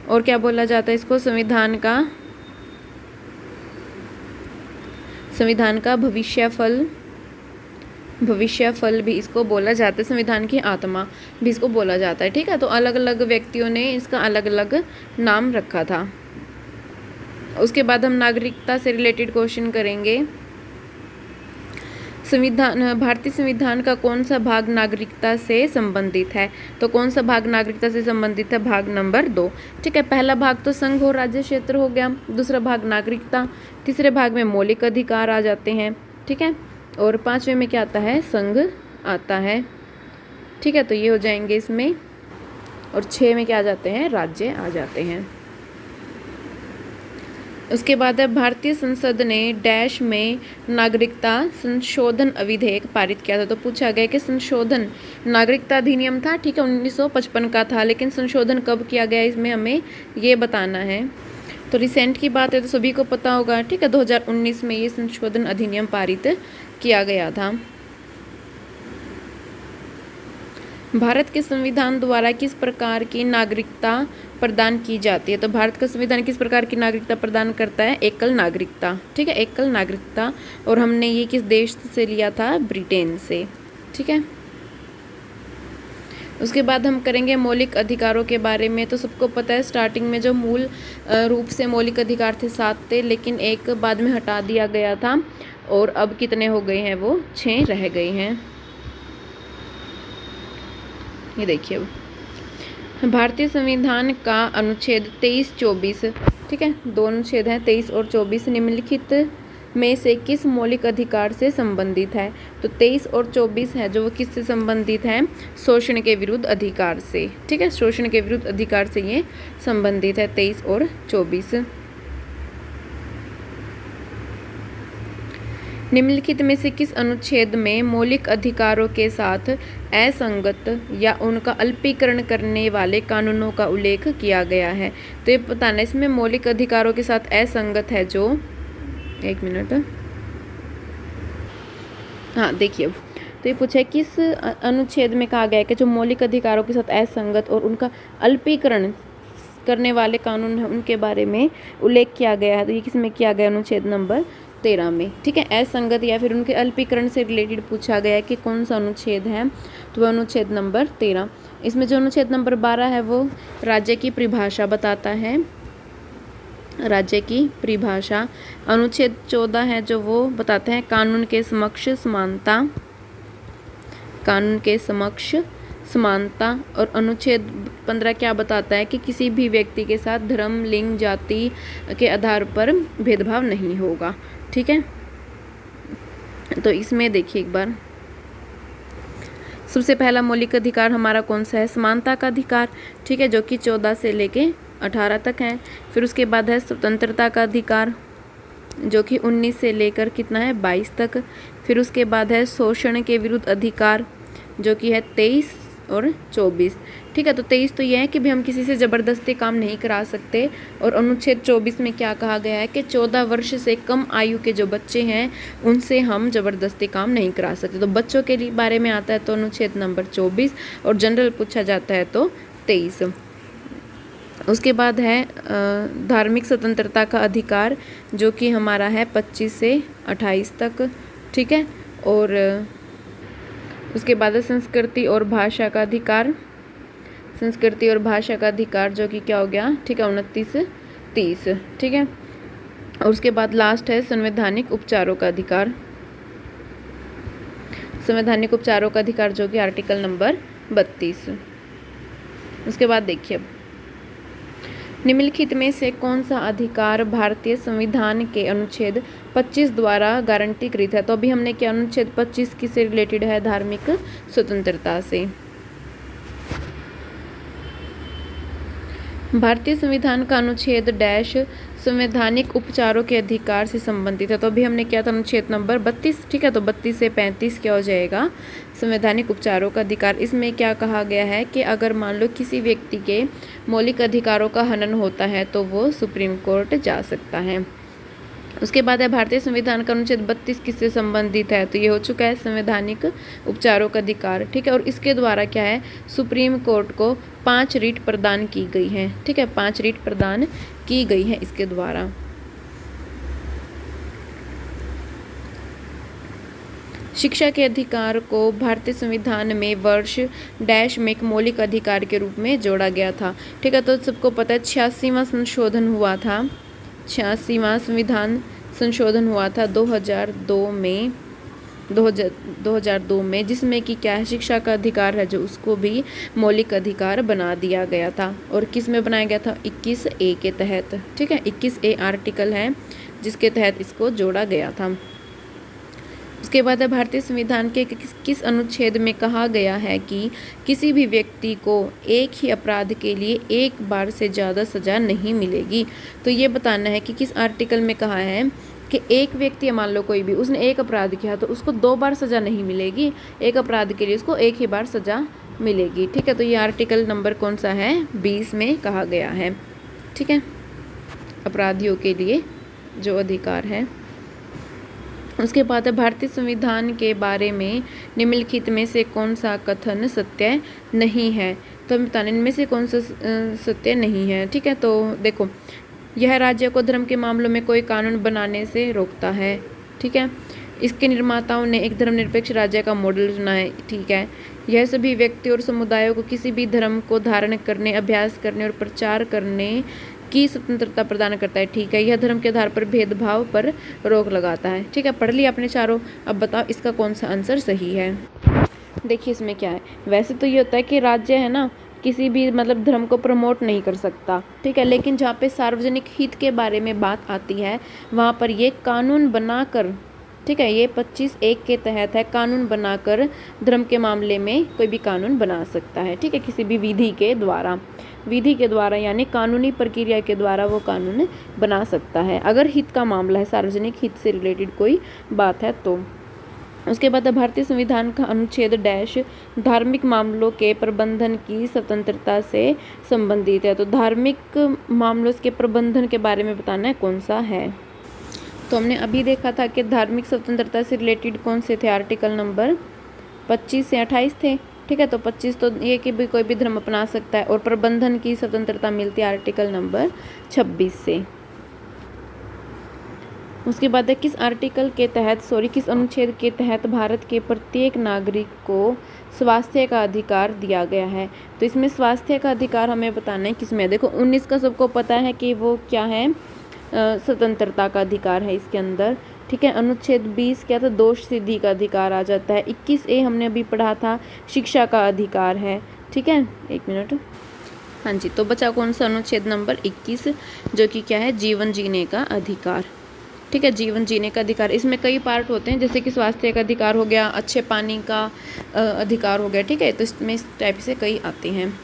और क्या बोला जाता है इसको? संविधान का भविष्य फल भी इसको बोला जाता है। संविधान की आत्मा भी इसको बोला जाता है। ठीक है, तो अलग अलग व्यक्तियों ने इसका अलग अलग नाम रखा था। उसके बाद हम नागरिकता से रिलेटेड क्वेश्चन करेंगे। भारतीय संविधान का कौन सा भाग नागरिकता से संबंधित है? तो कौन सा भाग नागरिकता से संबंधित है? भाग नंबर 2। ठीक है, पहला भाग तो संघ और राज्य क्षेत्र हो गया, दूसरा भाग नागरिकता, तीसरे भाग में मौलिक अधिकार आ जाते हैं। ठीक है, और 5वें में क्या आता है? संघ आता है। ठीक है, तो ये हो जाएंगे इसमें। और 6 में क्या आ जाते हैं? राज्य आ जाते हैं। उसके बाद है भारतीय संसद ने डैश में नागरिकता संशोधन विधेयक पारित किया था। तो पूछा गया कि संशोधन नागरिकता अधिनियम था, ठीक है, 1955 का था, लेकिन संशोधन कब किया गया इसमें हमें ये बताना है। तो रिसेंट की बात है तो सभी को पता होगा, ठीक है, 2019 में ये संशोधन अधिनियम पारित किया गया था। भारत के संविधान द्वारा किस प्रकार की नागरिकता प्रदान की जाती है? तो भारत का संविधान किस प्रकार की नागरिकता प्रदान करता है? एकल नागरिकता, ठीक है, एकल नागरिकता। और हमने ये किस देश से लिया था? ब्रिटेन से, ठीक है। उसके बाद हम करेंगे मौलिक अधिकारों के बारे में। तो सबको पता है स्टार्टिंग में जो मूल रूप से मौलिक अधिकार थे 7 थे, लेकिन एक बाद में हटा दिया गया था और अब कितने हो गए हैं? वो 6 रह गए हैं। ये देखिए भारतीय संविधान का अनुच्छेद 23-24, ठीक है, 2 अनुच्छेद हैं 23 और 24, निम्नलिखित में से किस मौलिक अधिकार से संबंधित है? तो 23 और 24 है जो वो किससे संबंधित हैं? शोषण के विरुद्ध अधिकार से, ठीक है, शोषण के विरुद्ध अधिकार से ये संबंधित है 23 और 24। निम्नलिखित में से किस अनुच्छेद में मौलिक अधिकारों के साथ असंगत या उनका अल्पीकरण करने वाले कानूनों का उल्लेख किया गया है? तो ये बताना इसमें मौलिक अधिकारों के साथ असंगत है जो, एक मिनट, हाँ देखिए, तो ये पूछा है किस अनुच्छेद में कहा गया है कि जो मौलिक अधिकारों के साथ असंगत और उनका अल्पीकरण करने वाले कानून हैं उनके बारे में उल्लेख किया गया है। तो ये किस में किया गया? अनुच्छेद नंबर 13 में, ठीक है। असंगत या फिर उनके अल्पीकरण से रिलेटेड पूछा गया है कि कौन सा अनुच्छेद है, तो वह अनुच्छेद नंबर 13। इसमें जो अनुच्छेद नंबर 12 है वो राज्य की परिभाषा बताता है, राज्य की परिभाषा। अनुच्छेद 14 है जो वो बताते हैं कानून के समक्ष समानता, कानून के समक्ष समानता। और अनुच्छेद 15 क्या बताता है कि किसी भी व्यक्ति के साथ धर्म, लिंग, जाति के आधार पर भेदभाव नहीं होगा, ठीक है। तो इसमें देखिए एक बार, सबसे पहला मौलिक अधिकार हमारा कौन सा है? समानता का अधिकार, ठीक है, जो कि 14 से लेके 18 तक है। फिर उसके बाद है स्वतंत्रता का अधिकार जो कि 19 से लेकर कितना है? 22 तक। फिर उसके बाद है शोषण के विरुद्ध अधिकार जो कि है 23 और 24, ठीक है। तो 23 तो यह है कि भी हम किसी से ज़बरदस्ती काम नहीं करा सकते। और अनुच्छेद 24 में क्या कहा गया है कि 14 वर्ष से कम आयु के जो बच्चे हैं उनसे हम ज़बरदस्ती काम नहीं करा सकते। तो बच्चों के लिए बारे में आता है तो अनुच्छेद नंबर 24, और जनरल पूछा जाता है तो 23। उसके बाद है धार्मिक स्वतंत्रता का अधिकार जो कि हमारा है 25 से 28 तक, ठीक है। और उसके बाद है संस्कृति और भाषा का अधिकार, संस्कृति और भाषा का अधिकार जो कि क्या हो गया? ठीक है, 29 से 30, ठीक है। और उसके बाद लास्ट है संवैधानिक उपचारों का अधिकार, संवैधानिक उपचारों का अधिकार जो कि आर्टिकल नंबर 32। उसके बाद देखिए निम्नलिखित में से कौन सा अधिकार भारतीय संविधान के अनुच्छेद 25 द्वारा गारंटीकृत है? तो अभी हमने क्या अनुच्छेद 25 किससे रिलेटेड है? धार्मिक स्वतंत्रता से। भारतीय संविधान का अनुच्छेद डैश संवैधानिक उपचारों के अधिकार से संबंधित है। तो अभी हमने क्या था? अनुच्छेद नंबर 32, ठीक है। तो 32 से 35 क्या हो जाएगा? संवैधानिक उपचारों का अधिकार। इसमें क्या कहा गया है कि अगर मान लो किसी व्यक्ति के मौलिक अधिकारों का हनन होता है तो वो सुप्रीम कोर्ट जा सकता है। उसके बाद है भारतीय संविधान का अनुच्छेद 32 किससे संबंधित है? तो ये हो चुका है संवैधानिक उपचारों का अधिकार, ठीक है। और इसके द्वारा क्या है? सुप्रीम कोर्ट को 5 रीट प्रदान की गई है, ठीक है, 5 रीट प्रदान की गई है इसके द्वारा। शिक्षा के अधिकार को भारतीय संविधान में वर्ष डैश में एक मौलिक अधिकार के रूप में जोड़ा गया था, ठीक है। तो सबको पता है 86वां संशोधन हुआ था, 86वां संविधान संशोधन हुआ था 2002 में, जिसमें कि क्या है? शिक्षा का अधिकार है जो उसको भी मौलिक अधिकार बना दिया गया था। और किस में बनाया गया था? 21A के तहत, ठीक है। 21A आर्टिकल है जिसके तहत इसको जोड़ा गया था। उसके बाद है भारतीय संविधान के किस अनुच्छेद में कहा गया है कि किसी भी व्यक्ति को एक ही अपराध के लिए एक बार से ज़्यादा सज़ा नहीं मिलेगी। तो ये बताना है कि किस आर्टिकल में कहा है कि एक व्यक्ति, मान लो कोई भी, उसने एक अपराध किया तो उसको 2 बार सज़ा नहीं मिलेगी, एक अपराध के लिए उसको एक ही बार सज़ा मिलेगी। ठीक है, तो ये आर्टिकल नंबर कौन सा है? 20 में कहा गया है। ठीक है, अपराधियों के लिए जो अधिकार है। उसके बाद है भारतीय संविधान के बारे में निम्नलिखित में से कौन सा कथन सत्य नहीं है। तो हम बताने इनमें से कौन सा सत्य नहीं है। ठीक है, तो देखो, यह राज्य को धर्म के मामलों में कोई कानून बनाने से रोकता है। ठीक है, इसके निर्माताओं ने एक धर्मनिरपेक्ष राज्य का मॉडल चुना है। ठीक है, यह सभी व्यक्ति और समुदायों को किसी भी धर्म को धारण करने, अभ्यास करने और प्रचार करने की स्वतंत्रता प्रदान करता है। ठीक है, यह धर्म के आधार पर भेदभाव पर रोक लगाता है। ठीक है, पढ़ लिया आपने चारों। अब बताओ इसका कौन सा आंसर सही है। देखिए इसमें क्या है, वैसे तो ये होता है कि राज्य है ना किसी भी मतलब धर्म को प्रमोट नहीं कर सकता। ठीक है, लेकिन जहाँ पे सार्वजनिक हित के बारे में बात आती है वहाँ पर ये कानून बनाकर, ठीक है, ये 25(1) के तहत है, कानून बनाकर धर्म के मामले में कोई भी कानून बना सकता है। ठीक है, किसी भी विधि के द्वारा यानी कानूनी प्रक्रिया के द्वारा वो कानून बना सकता है, अगर हित का मामला है, सार्वजनिक हित से रिलेटेड कोई बात है तो। उसके बाद भारतीय संविधान का अनुच्छेद डैश धार्मिक मामलों के प्रबंधन की स्वतंत्रता से संबंधित है। तो धार्मिक मामलों के प्रबंधन के बारे में बताना है कौन सा है। तो हमने अभी देखा था कि धार्मिक स्वतंत्रता से रिलेटेड कौन से थे, आर्टिकल नंबर 25 से 28 थे। ठीक है, तो 25 तो ये कि भी कोई भी धर्म अपना सकता है, और प्रबंधन की स्वतंत्रता मिलती है आर्टिकल नंबर 26 से। उसके बाद है किस अनुच्छेद के तहत भारत के प्रत्येक नागरिक को स्वास्थ्य का अधिकार दिया गया है। तो इसमें स्वास्थ्य का अधिकार हमें बताना है किसमें। देखो 19 का सबको पता है कि वो क्या है, स्वतंत्रता का अधिकार है इसके अंदर। ठीक है, अनुच्छेद 20 क्या था, दोष सिद्धि का अधिकार आ जाता है। 21A हमने अभी पढ़ा था, शिक्षा का अधिकार है। ठीक है, 1 मिनट, हाँ जी, तो बचा कौन सा, अनुच्छेद नंबर 21 जो कि क्या है, जीवन जीने का अधिकार। ठीक है, जीवन जीने का अधिकार, इसमें कई पार्ट होते हैं, जैसे कि स्वास्थ्य का अधिकार हो गया, अच्छे पानी का अधिकार हो गया। ठीक है, तो इसमें इस टाइप से कई आते हैं।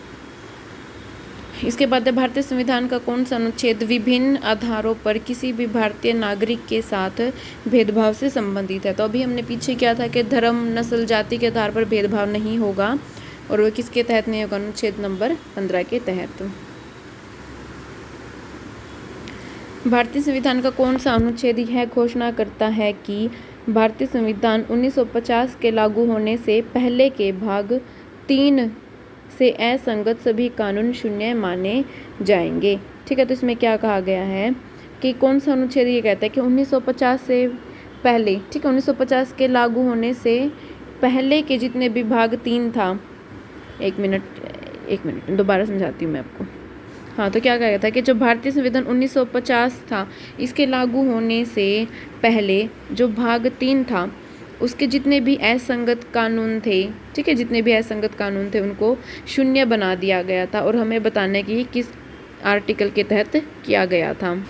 इसके बाद भारतीय संविधान का कौन सा अनुच्छेद विभिन्न आधारों पर किसी भी भारतीय नागरिक के साथ भेदभाव से संबंधित है। तो अभी हमने पीछे किया था कि धर्म, नस्ल, जाति के आधार पर भेदभाव नहीं होगा, और वो किसके तहत नहीं होगा, अनुच्छेद नंबर 15 के तहत। भारतीय संविधान का कौन सा अनुच्छेद यह घोषणा करता है कि भारतीय संविधान 1950 के लागू होने से पहले के भाग 3 से असंगत सभी कानून शून्य माने जाएंगे। ठीक है, तो इसमें क्या कहा गया है कि कौन सा अनुच्छेद ये कहता है कि 1950 से पहले, ठीक है, 1950 के लागू होने से पहले के जितने भी भाग 3 था, एक मिनट दोबारा समझाती हूँ मैं आपको। हाँ, तो क्या कहा गया था कि जो भारतीय संविधान 1950 था, इसके लागू होने से पहले जो भाग 3 था उसके जितने भी असंगत कानून थे, ठीक है, जितने भी असंगत कानून थे उनको शून्य बना दिया गया था, और हमें बताना है कि किस आर्टिकल के तहत किया गया था।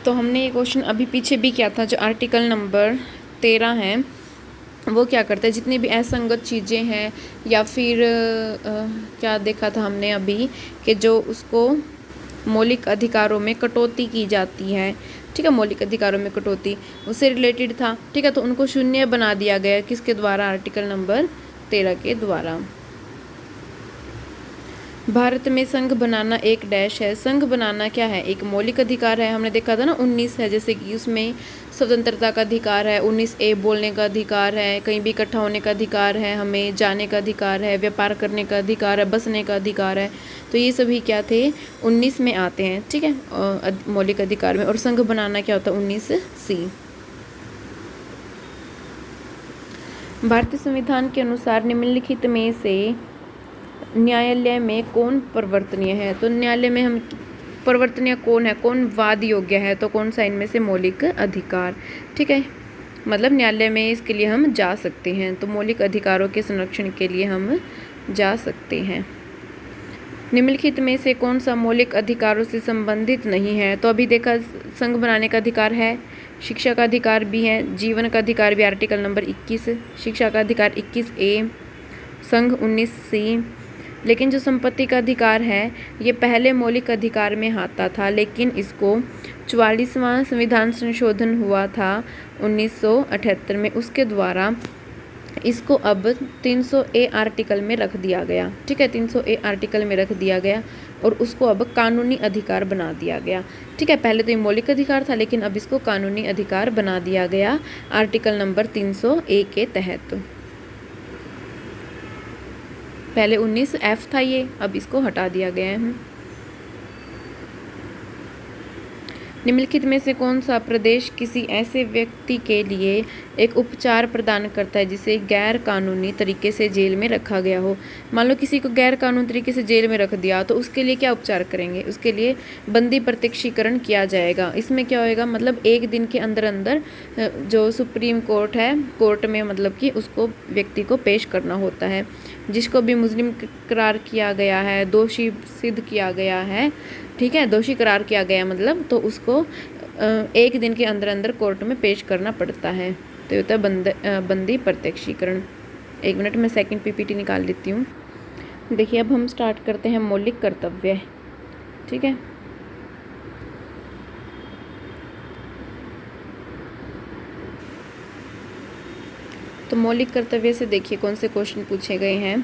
तो हमने ये क्वेश्चन अभी पीछे भी किया था, जो आर्टिकल नंबर 13 है, वो क्या करता है, जितनी भी असंगत चीज़ें हैं या फिर क्या देखा था हमने अभी कि जो उसको मौलिक अधिकारों में कटौती की जाती है, ठीक है, मौलिक अधिकारों में कटौती उससे रिलेटेड था। ठीक है, तो उनको शून्य बना दिया गया, किसके द्वारा, आर्टिकल नंबर 13 के द्वारा। भारत में संघ बनाना एक डैश है। संघ बनाना क्या है, एक मौलिक अधिकार है। हमने देखा था ना 19 है, जैसे कि उसमें स्वतंत्रता का अधिकार है, 19A बोलने का अधिकार है, कहीं भी इकट्ठा होने का अधिकार है, हमें जाने का अधिकार है, व्यापार करने का अधिकार है, बसने का अधिकार है। तो ये सभी क्या थे, 19 में आते हैं। ठीक है, मौलिक अधिकार में। और संघ बनाना क्या होता है, 19C। भारतीय संविधान के अनुसार निम्नलिखित में से न्यायालय में कौन परिवर्तनीय है। तो न्यायालय में हम परिवर्तनीय कौन है, कौन वाद योग्य है, तो कौन सा इनमें से मौलिक अधिकार। ठीक है, मतलब न्यायालय में इसके लिए हम जा सकते हैं, तो मौलिक अधिकारों के संरक्षण के लिए हम जा सकते हैं। निम्नलिखित में से कौन सा मौलिक अधिकारों से संबंधित नहीं है? तो अभी देखा, संघ बनाने का अधिकार है, शिक्षा का अधिकार भी है, जीवन का अधिकार भी आर्टिकल नंबर 21, शिक्षा का अधिकार 21A, संघ 19C। लेकिन जो संपत्ति का अधिकार है ये पहले मौलिक अधिकार में आता था, लेकिन इसको 44वां संविधान संशोधन हुआ था 1978 में, उसके द्वारा इसको अब 300A आर्टिकल में रख दिया गया। ठीक है, 300A आर्टिकल में रख दिया गया और उसको अब कानूनी अधिकार बना दिया गया। ठीक है, पहले तो ये मौलिक अधिकार था लेकिन अब इसको कानूनी अधिकार बना दिया गया आर्टिकल नंबर 300A के तहत। पहले 19F था ये, अब इसको हटा दिया गया है। निम्नलिखित में से कौन सा प्रदेश किसी ऐसे व्यक्ति के लिए एक उपचार प्रदान करता है जिसे गैर कानूनी तरीके से जेल में रखा गया हो? मान लो किसी को गैर कानूनी तरीके से जेल में रख दिया तो उसके लिए क्या उपचार करेंगे? उसके लिए बंदी प्रत्यक्षीकरण किया जाएगा। इसमें क्या होएगा, मतलब 1 दिन के अंदर अंदर जो सुप्रीम कोर्ट है, कोर्ट में मतलब कि उसको व्यक्ति को पेश करना होता है। जिसको भी मुजरिम करार किया गया है, दोषी सिद्ध किया गया है, ठीक है, दोषी करार किया गया मतलब, तो उसको 1 दिन के अंदर अंदर कोर्ट में पेश करना पड़ता है। तो ये होता है बंदी प्रत्यक्षीकरण। 1 मिनट में सेकंड PPT निकाल लेती हूँ। देखिए अब हम स्टार्ट करते हैं मौलिक कर्तव्य। ठीक है, तो मौलिक कर्तव्य से देखिए कौन से क्वेश्चन पूछे गए हैं।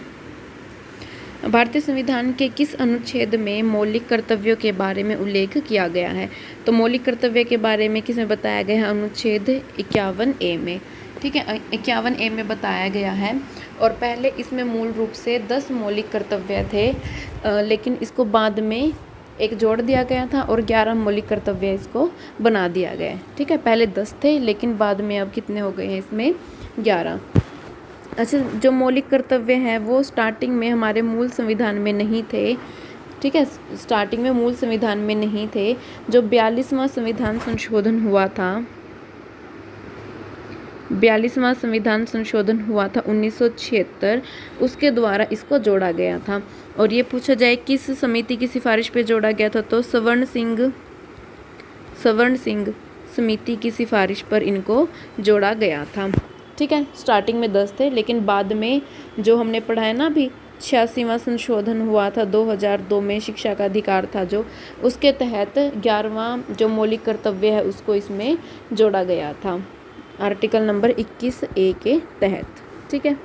भारतीय संविधान के किस अनुच्छेद में मौलिक कर्तव्यों के बारे में उल्लेख किया गया है? तो मौलिक कर्तव्य के बारे में किसमें बताया गया है? अनुच्छेद 51A में। ठीक है, 51A में बताया गया है। और पहले इसमें मूल रूप से 10 मौलिक कर्तव्य थे, लेकिन इसको बाद में एक जोड़ दिया गया था और 11 मौलिक कर्तव्य इसको बना दिया गया है। ठीक है, पहले 10 थे लेकिन बाद में अब कितने हो गए हैं इसमें? 11। अच्छा, जो मौलिक कर्तव्य हैं वो स्टार्टिंग में हमारे मूल संविधान में नहीं थे। ठीक है, स्टार्टिंग में मूल संविधान में नहीं थे। जो 42वां संविधान संशोधन हुआ था, 42वां संविधान संशोधन हुआ था 1976, उसके द्वारा इसको जोड़ा गया था। और ये पूछा जाए किस समिति की सिफारिश पे जोड़ा गया था, तो सवर्ण सिंह समिति की सिफारिश पर इनको जोड़ा गया था। ठीक है, स्टार्टिंग में 10 थे लेकिन बाद में जो हमने पढ़ा है ना अभी, 86वां संशोधन हुआ था 2002 में, शिक्षा का अधिकार था जो, उसके तहत 11वां जो मौलिक कर्तव्य है उसको इसमें जोड़ा गया था आर्टिकल नंबर 21A के तहत। ठीक है,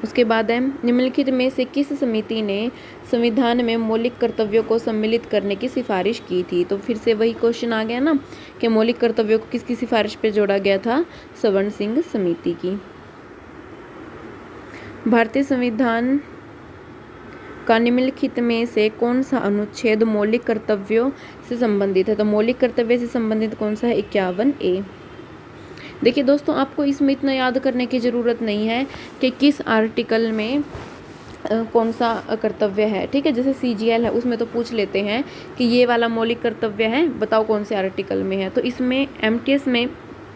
उसके बाद है निम्नलिखित में से किस समिति ने संविधान में मौलिक कर्तव्यों को सम्मिलित करने की सिफारिश की थी? तो फिर से वही क्वेश्चन आ गया ना कि मौलिक कर्तव्यों को किसकी सिफारिश पे जोड़ा गया था? सवर्ण सिंह समिति की। भारतीय संविधान का निम्नलिखित में से कौन सा अनुच्छेद मौलिक कर्तव्यों से संबंधित है? तो मौलिक कर्तव्य से संबंधित कौन सा है? 51A। देखिए दोस्तों, आपको इसमें इतना याद करने की ज़रूरत नहीं है कि किस आर्टिकल में कौन सा कर्तव्य है। ठीक है, जैसे CGL है उसमें तो पूछ लेते हैं कि ये वाला मौलिक कर्तव्य है, बताओ कौन से आर्टिकल में है। तो इसमें MTS में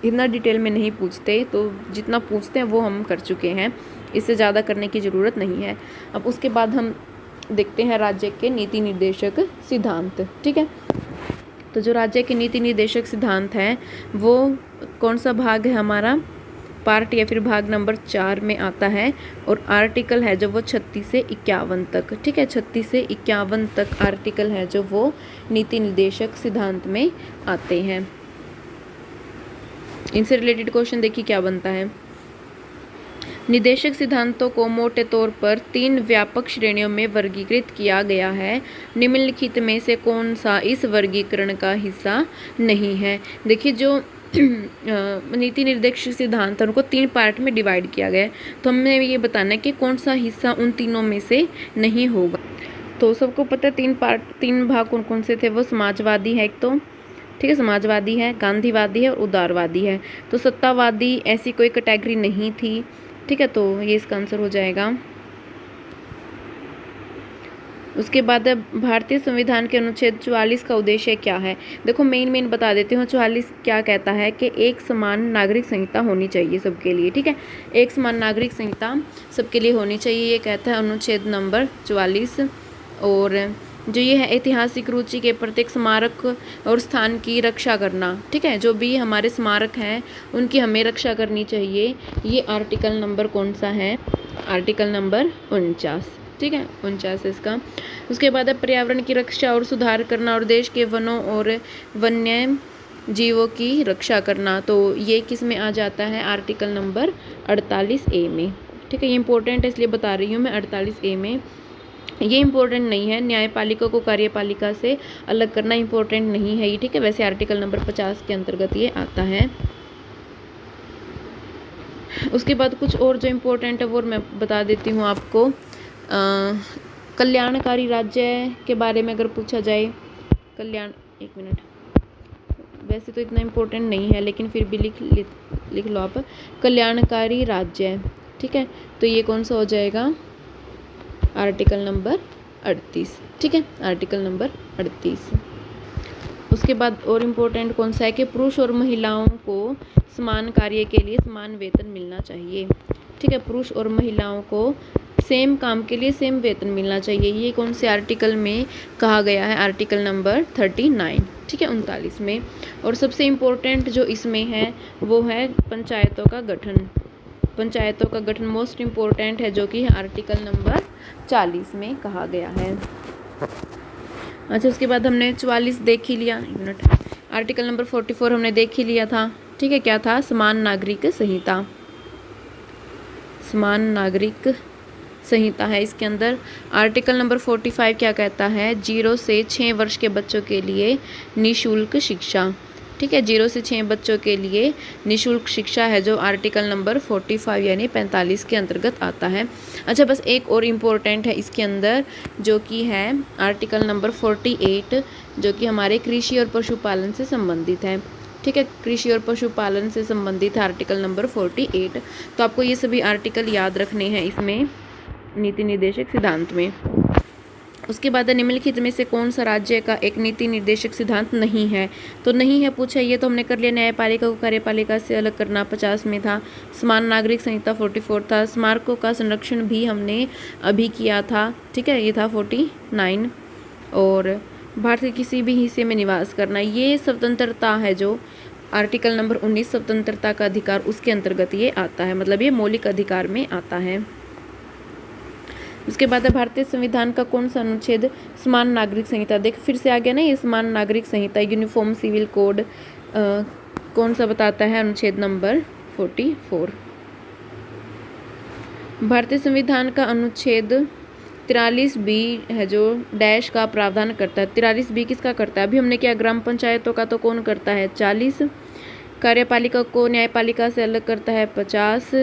इतना डिटेल में नहीं पूछते, तो जितना पूछते हैं वो हम कर चुके हैं, इससे ज़्यादा करने की ज़रूरत नहीं है। अब उसके बाद हम देखते हैं राज्य के नीति निर्देशक सिद्धांत। ठीक है, तो जो राज्य के नीति निर्देशक सिद्धांत हैं वो कौन सा भाग है हमारा? पार्ट या फिर भाग नंबर 4 में आता है। और आर्टिकल है जो वो 36 से 51 तक। ठीक है, 36 से 51 तक आर्टिकल है जो वो नीति निर्देशक सिद्धांत में आते हैं। इनसे रिलेटेड क्वेश्चन देखिए क्या बनता है। निर्देशक सिद्धांतों को मोटे तौर पर 3 व्यापक श्रेणियों में वर्गीकृत किया गया है। निम्नलिखित में से कौन सा इस वर्गीकरण का हिस्सा नहीं है? देखिए, जो नीति निर्देशक सिद्धांत उनको 3 पार्ट में डिवाइड किया गया है, तो हमें ये बताना है कि कौन सा हिस्सा उन तीनों में से नहीं होगा। तो सबको पता है 3 भाग कौन कौन से थे, वो समाजवादी है एक तो, ठीक है, समाजवादी है, गांधीवादी है और उदारवादी है। तो सत्तावादी ऐसी कोई कैटेगरी नहीं थी। ठीक है, तो ये इसका आंसर हो जाएगा। उसके बाद भारतीय संविधान के अनुच्छेद 44 का उद्देश्य क्या है। देखो मेन बता देती हूँ। 44 क्या कहता है कि एक समान नागरिक संहिता होनी चाहिए सबके लिए, ठीक है। एक समान नागरिक संहिता सबके लिए होनी चाहिए, ये कहता है अनुच्छेद नंबर 44। और जो ये है ऐतिहासिक रुचि के प्रत्येक स्मारक और स्थान की रक्षा करना, ठीक है। जो भी हमारे स्मारक हैं उनकी हमें रक्षा करनी चाहिए। ये आर्टिकल नंबर कौन सा है, आर्टिकल नंबर 49, ठीक है, 49 इसका। उसके बाद है पर्यावरण की रक्षा और सुधार करना और देश के वनों और वन्य जीवों की रक्षा करना, तो ये किस में आ जाता है, आर्टिकल नंबर 48A में, ठीक है। ये इंपॉर्टेंट है इसलिए बता रही हूँ मैं, 48A में। ये इंपॉर्टेंट नहीं है, न्यायपालिका को कार्यपालिका से अलग करना इंपॉर्टेंट नहीं है ये, ठीक है। वैसे आर्टिकल नंबर 50 के अंतर्गत ये आता है। उसके बाद कुछ और जो इम्पोर्टेंट है वो मैं बता देती हूँ आपको। कल्याणकारी राज्य के बारे में अगर पूछा जाए, एक मिनट, वैसे तो इतना इम्पोर्टेंट नहीं है लेकिन फिर भी लिख लो आप, कल्याणकारी राज्य, ठीक है। तो ये कौन सा हो जाएगा, आर्टिकल नंबर 38, ठीक है, आर्टिकल नंबर 38। उसके बाद और इम्पोर्टेंट कौन सा है कि पुरुष और महिलाओं को समान कार्य के लिए समान वेतन मिलना चाहिए, ठीक है। पुरुष और महिलाओं को सेम काम के लिए सेम वेतन मिलना चाहिए। ये कौन से आर्टिकल में कहा गया है, आर्टिकल नंबर 39, ठीक है, 39 में। और सबसे इम्पोर्टेंट जो इसमें है वो है पंचायतों का गठन। पंचायतों का गठन मोस्ट इम्पोर्टेंट है, जो कि आर्टिकल नंबर 40 में कहा गया है। अच्छा, उसके बाद हमने 44 देख ही लिया, एक मिनट, आर्टिकल नंबर 44 हमने देख ही लिया था, ठीक है। क्या था, समान नागरिक संहिता, समान नागरिक संहिता है। इसके अंदर आर्टिकल नंबर 45 क्या कहता है, 0 से 6 वर्ष के बच्चों के लिए निःशुल्क शिक्षा, ठीक है। 0 से 6 बच्चों के लिए निःशुल्क शिक्षा है, जो आर्टिकल नंबर 45 यानी 45 के अंतर्गत आता है। अच्छा, बस एक और इम्पोर्टेंट है इसके अंदर, जो कि है आर्टिकल नंबर 48, जो कि हमारे कृषि और पशुपालन से संबंधित है, ठीक है। कृषि और पशुपालन से संबंधित है आर्टिकल नंबर 48। तो आपको ये सभी आर्टिकल याद रखने हैं इसमें, नीति निर्देशक सिद्धांत में। उसके बाद निम्नलिखित में से कौन सा राज्य का एक नीति निर्देशक सिद्धांत नहीं है, तो नहीं है पूछा, ये तो हमने कर लिया। न्यायपालिका को कार्यपालिका से अलग करना 50 में था। समान नागरिक संहिता 44 था। स्मारकों का संरक्षण भी हमने अभी किया था, ठीक है, ये था 49। और भारत के किसी भी हिस्से में निवास करना, ये स्वतंत्रता है, जो आर्टिकल नंबर 19 स्वतंत्रता का अधिकार, उसके अंतर्गत ये आता है, मतलब ये मौलिक अधिकार में आता है। उसके बाद है भारतीय संविधान का कौन सा अनुच्छेद समान नागरिक संहिता, देख फिर से आ गया ना ये समान नागरिक संहिता, यूनिफॉर्म सिविल कोड कौन सा बताता है, अनुच्छेद नंबर 44। भारतीय संविधान का अनुच्छेद 43B है, जो डैश का प्रावधान करता है। 43B किसका करता है, अभी हमने क्या, ग्राम पंचायतों का तो कौन करता है, 40। कार्यपालिका को न्यायपालिका से अलग करता है 50,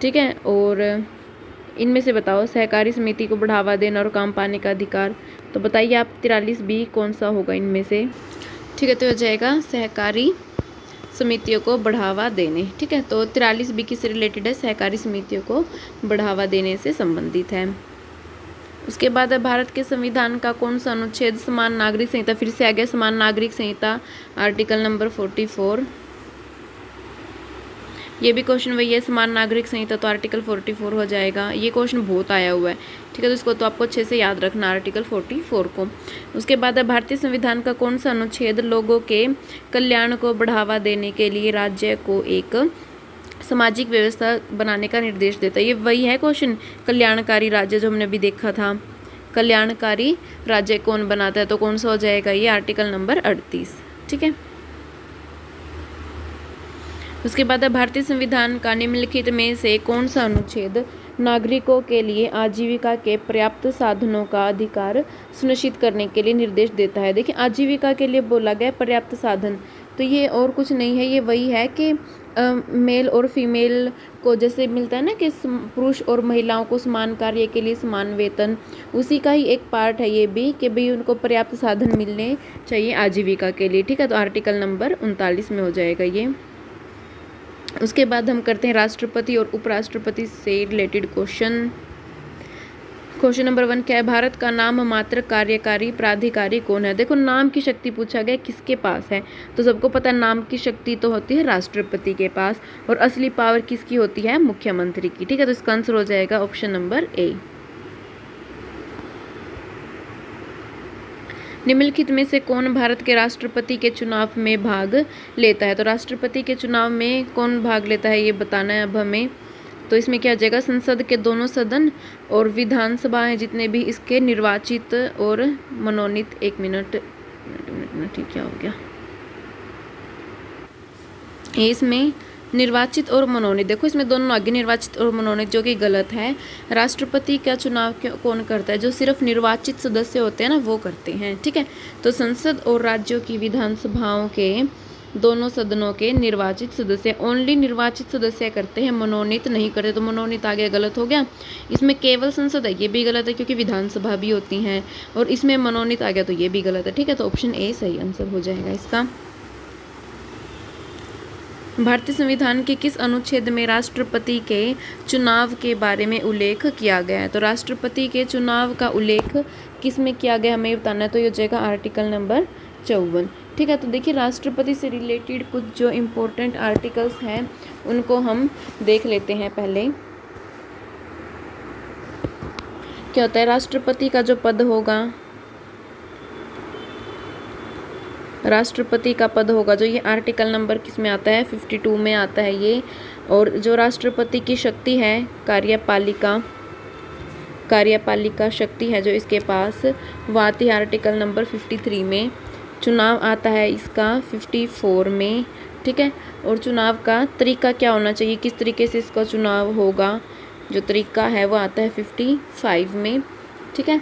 ठीक है। और इनमें से बताओ, सहकारी समिति को बढ़ावा देना और काम पाने का अधिकार, तो बताइए आप 43B कौन सा होगा इनमें से, ठीक है। तो हो जाएगा सहकारी समितियों को बढ़ावा देने, ठीक है। तो 43B किससे रिलेटेड है, सहकारी समितियों को बढ़ावा देने से संबंधित है। उसके बाद है भारत के संविधान का कौन सा अनुच्छेद समान नागरिक संहिता, फिर से आ गया समान नागरिक संहिता, आर्टिकल नंबर 44। ये भी क्वेश्चन वही है, समान नागरिक संहिता, तो आर्टिकल 44 हो जाएगा। ये क्वेश्चन बहुत आया हुआ है, ठीक है, तो इसको तो आपको अच्छे से याद रखना, आर्टिकल 44 को। उसके बाद है भारतीय संविधान का कौन सा अनुच्छेद लोगों के कल्याण को बढ़ावा देने के लिए राज्य को एक सामाजिक व्यवस्था बनाने का निर्देश देता है। ये वही है क्वेश्चन, कल्याणकारी राज्य, जो हमने अभी देखा था। कल्याणकारी राज्य कौन बनाता है, तो कौन सा हो जाएगा, ये आर्टिकल नंबर 38, ठीक है। उसके बाद भारतीय संविधान का निम्नलिखित में से कौन सा अनुच्छेद नागरिकों के लिए आजीविका के पर्याप्त साधनों का अधिकार सुनिश्चित करने के लिए निर्देश देता है। देखिए, आजीविका के लिए बोला गया पर्याप्त साधन, तो ये और कुछ नहीं है, ये वही है कि मेल और फीमेल को जैसे मिलता है ना कि पुरुष और महिलाओं को समान कार्य के लिए समान वेतन, उसी का ही एक पार्ट है ये भी, कि भाई उनको पर्याप्त साधन मिलने चाहिए आजीविका के लिए, ठीक है। तो आर्टिकल नंबर 39 में हो जाएगा ये। उसके बाद हम करते हैं राष्ट्रपति और उपराष्ट्रपति से रिलेटेड क्वेश्चन। क्वेश्चन नंबर 1 क्या है, भारत का नाम मात्र कार्यकारी प्राधिकारी कौन है। देखो नाम की शक्ति पूछा गया किसके पास है, तो सबको पता है नाम की शक्ति तो होती है राष्ट्रपति के पास, और असली पावर किसकी होती है, मुख्यमंत्री की। ठीक है, तो इसका आंसर हो जाएगा ऑप्शन नंबर ए। निम्नलिखित में से कौन भारत के राष्ट्रपति के चुनाव में भाग लेता है। तो राष्ट्रपति के चुनाव में कौन भाग लेता है ये बताना है अब हमें। तो इसमें क्या जगह, संसद के दोनों सदन और विधानसभा है जितने भी इसके निर्वाचित और मनोनीत। एक मिनट ठीक क्या हो गया, इसमें निर्वाचित और मनोनीत, देखो इसमें दोनों आगे निर्वाचित और मनोनीत, जो कि गलत है। राष्ट्रपति का चुनाव कौन करता है, जो सिर्फ निर्वाचित सदस्य होते हैं ना वो करते हैं। ठीक है, तो संसद और राज्यों की विधानसभाओं के दोनों सदनों के निर्वाचित सदस्य, ओनली निर्वाचित सदस्य करते हैं, मनोनीत नहीं करते। तो मनोनीत आ गया, गलत हो गया। इसमें केवल संसद है, ये भी गलत है क्योंकि विधानसभा भी होती हैं, और इसमें मनोनीत आ गया तो ये भी गलत है। ठीक है, तो ऑप्शन ए सही आंसर हो जाएगा इसका। भारतीय संविधान के किस अनुच्छेद में राष्ट्रपति के चुनाव के बारे में उल्लेख किया गया है। तो राष्ट्रपति के चुनाव का उल्लेख किस में किया गया हमें बताना है, तो ये हो जाएगा आर्टिकल नंबर 54। ठीक है, तो देखिए राष्ट्रपति से रिलेटेड कुछ जो इम्पोर्टेंट आर्टिकल्स हैं उनको हम देख लेते हैं। पहले क्या होता है, राष्ट्रपति का जो पद होगा, राष्ट्रपति का पद होगा जो, ये आर्टिकल नंबर किस में आता है, 52 में आता है ये। और जो राष्ट्रपति की शक्ति है, कार्यपालिका शक्ति है जो इसके पास, वो आती है आर्टिकल नंबर 53 में। चुनाव आता है इसका 54 में। ठीक है, और चुनाव का तरीका क्या होना चाहिए, किस तरीके से इसका चुनाव होगा, जो तरीका है वो आता है 55 में। ठीक है,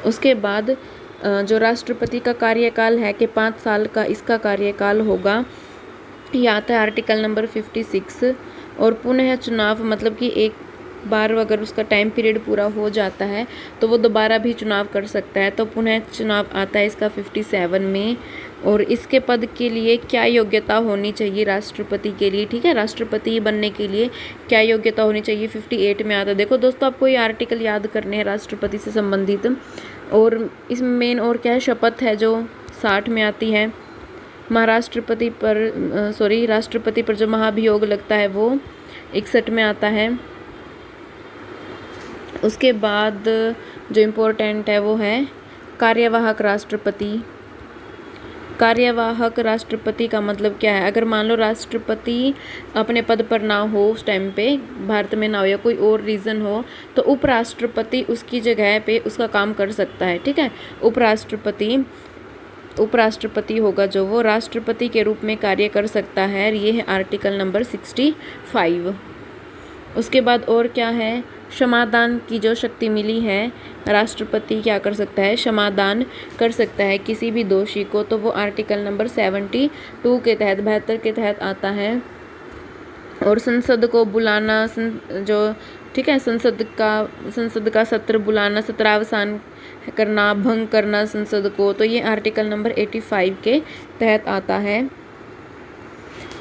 उसके बाद जो राष्ट्रपति का कार्यकाल है कि 5 साल का इसका कार्यकाल होगा, ये आता है आर्टिकल नंबर 56। और पुनः चुनाव मतलब कि एक बार अगर उसका टाइम पीरियड पूरा हो जाता है तो वो दोबारा भी चुनाव कर सकता है, तो पुनः चुनाव आता है इसका 57 में। और इसके पद के लिए क्या योग्यता होनी चाहिए राष्ट्रपति के लिए। ठीक है, राष्ट्रपति बनने के लिए क्या योग्यता होनी चाहिए, 58 में आता है। देखो दोस्तों आपको ये आर्टिकल याद करने हैं राष्ट्रपति से संबंधित। और इसमें मेन और क्या है, शपथ है जो 60 में आती है। राष्ट्रपति पर जो महाभियोग लगता है वो 61 में आता है। उसके बाद जो इम्पोर्टेंट है वो है कार्यवाहक राष्ट्रपति। कार्यवाहक राष्ट्रपति का मतलब क्या है, अगर मान लो राष्ट्रपति अपने पद पर ना हो उस टाइम पे, भारत में ना हो या कोई और रीज़न हो, तो उपराष्ट्रपति उसकी जगह पे उसका काम कर सकता है। ठीक है, उपराष्ट्रपति होगा जो वो राष्ट्रपति के रूप में कार्य कर सकता है। ये है आर्टिकल नंबर 65। उसके बाद और क्या है, क्षमादान की जो शक्ति मिली है, राष्ट्रपति क्या कर सकता है, क्षमादान कर सकता है किसी भी दोषी को, तो वो आर्टिकल नंबर 72 के तहत 72 के तहत आता है। और संसद को बुलाना, ठीक है, संसद का सत्र बुलाना, सत्रावसान करना, भंग करना संसद को, तो ये आर्टिकल नंबर 85 के तहत आता है।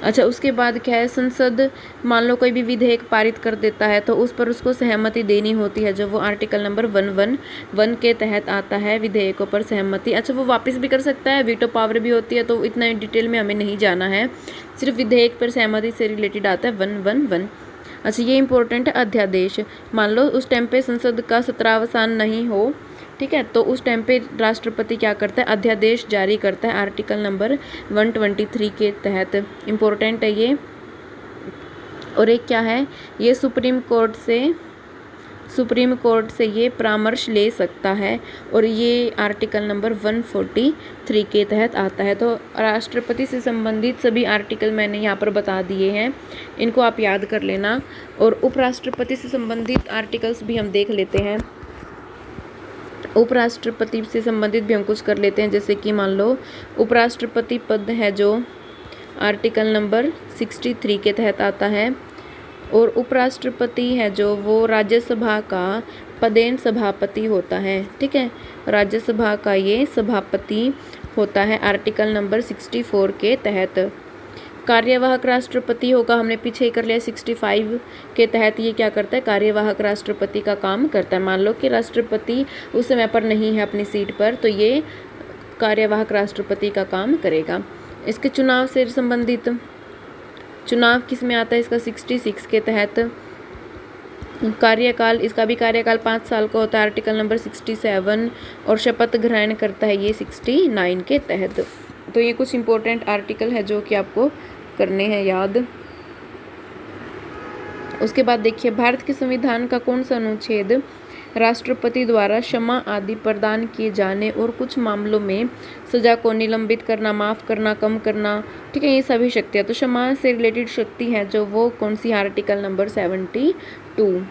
अच्छा, उसके बाद क्या है, संसद मान लो कोई भी विधेयक पारित कर देता है तो उस पर उसको सहमति देनी होती है, जो वो आर्टिकल नंबर 111 के तहत आता है, विधेयकों पर सहमति। अच्छा, वो वापस भी कर सकता है, वीटो पावर भी होती है, तो इतना डिटेल में हमें नहीं जाना है, सिर्फ विधेयक पर सहमति से रिलेटेड आता है 111। अच्छा, ये इंपॉर्टेंट है, अध्यादेश। मान लो उस टाइम पे संसद का सत्रावसान नहीं हो, ठीक है, तो उस टाइम पे राष्ट्रपति क्या करता है, अध्यादेश जारी करता है आर्टिकल नंबर 123 के तहत। इम्पोर्टेंट है ये। और एक क्या है, ये सुप्रीम कोर्ट से ये परामर्श ले सकता है, और ये आर्टिकल नंबर 143 के तहत आता है। तो राष्ट्रपति से संबंधित सभी आर्टिकल मैंने यहाँ पर बता दिए हैं, इनको आप याद कर लेना। और उपराष्ट्रपति से संबंधित आर्टिकल्स भी हम देख लेते हैं। उपराष्ट्रपति से संबंधित भी हम कुछ कर लेते हैं, जैसे कि मान लो उपराष्ट्रपति पद है जो आर्टिकल नंबर 63 के तहत आता है। और उपराष्ट्रपति है जो वो राज्यसभा का पदेन सभापति होता है। ठीक है, राज्यसभा का ये सभापति होता है आर्टिकल नंबर 64 के तहत। कार्यवाहक राष्ट्रपति होगा, हमने पीछे ही कर लिया 65 के तहत। ये क्या करता है, कार्यवाहक राष्ट्रपति का काम करता है। मान लो कि राष्ट्रपति उस समय पर नहीं है अपनी सीट पर, तो ये कार्यवाहक राष्ट्रपति का काम करेगा। इसके चुनाव से संबंधित चुनाव किस में आता है, इसका 66 के तहत। कार्यकाल, इसका भी कार्यकाल 5 साल का होता है, आर्टिकल नंबर 67। और शपथ ग्रहण करता है ये 69 के तहत। तो ये कुछ इंपॉर्टेंट आर्टिकल है जो कि आपको करने हैं याद। उसके बाद देखिए, भारत के संविधान का कौन सा अनुच्छेद राष्ट्रपति द्वारा क्षमा आदि प्रदान किए जाने और कुछ मामलों में सजा को निलंबित करना, माफ़ करना, कम करना, ठीक है, ये सभी शक्तियाँ, तो क्षमा से रिलेटेड शक्ति है जो वो कौन सी, आर्टिकल नंबर 72।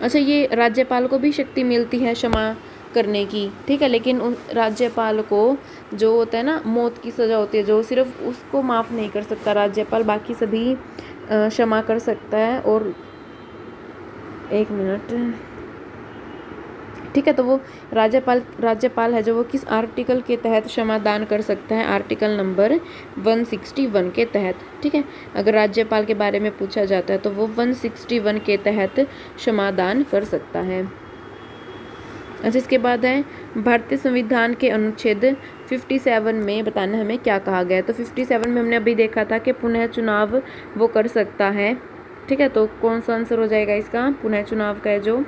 अच्छा, ये राज्यपाल को भी शक्ति मिलती है क्षमा करने की, ठीक है, लेकिन उन राज्यपाल को जो होता है ना, मौत की सज़ा होती है, जो सिर्फ उसको माफ़ नहीं कर सकता राज्यपाल, बाकी सभी क्षमा कर सकता है। और एक मिनट, ठीक है, तो वो राज्यपाल है जो वो किस आर्टिकल के तहत क्षमा दान कर सकता है, आर्टिकल नंबर 161 के तहत, ठीक है। अगर राज्यपाल के बारे में पूछा जाता है तो वो 161 के तहत क्षमा दान कर सकता है। अच्छा, इसके बाद है भारतीय संविधान के अनुच्छेद 57 में बताना हमें क्या कहा गया है। तो 57 में हमने अभी देखा था कि पुनः चुनाव वो कर सकता है, ठीक है। तो कौन सा आंसर हो जाएगा इसका, पुनः चुनाव का है जो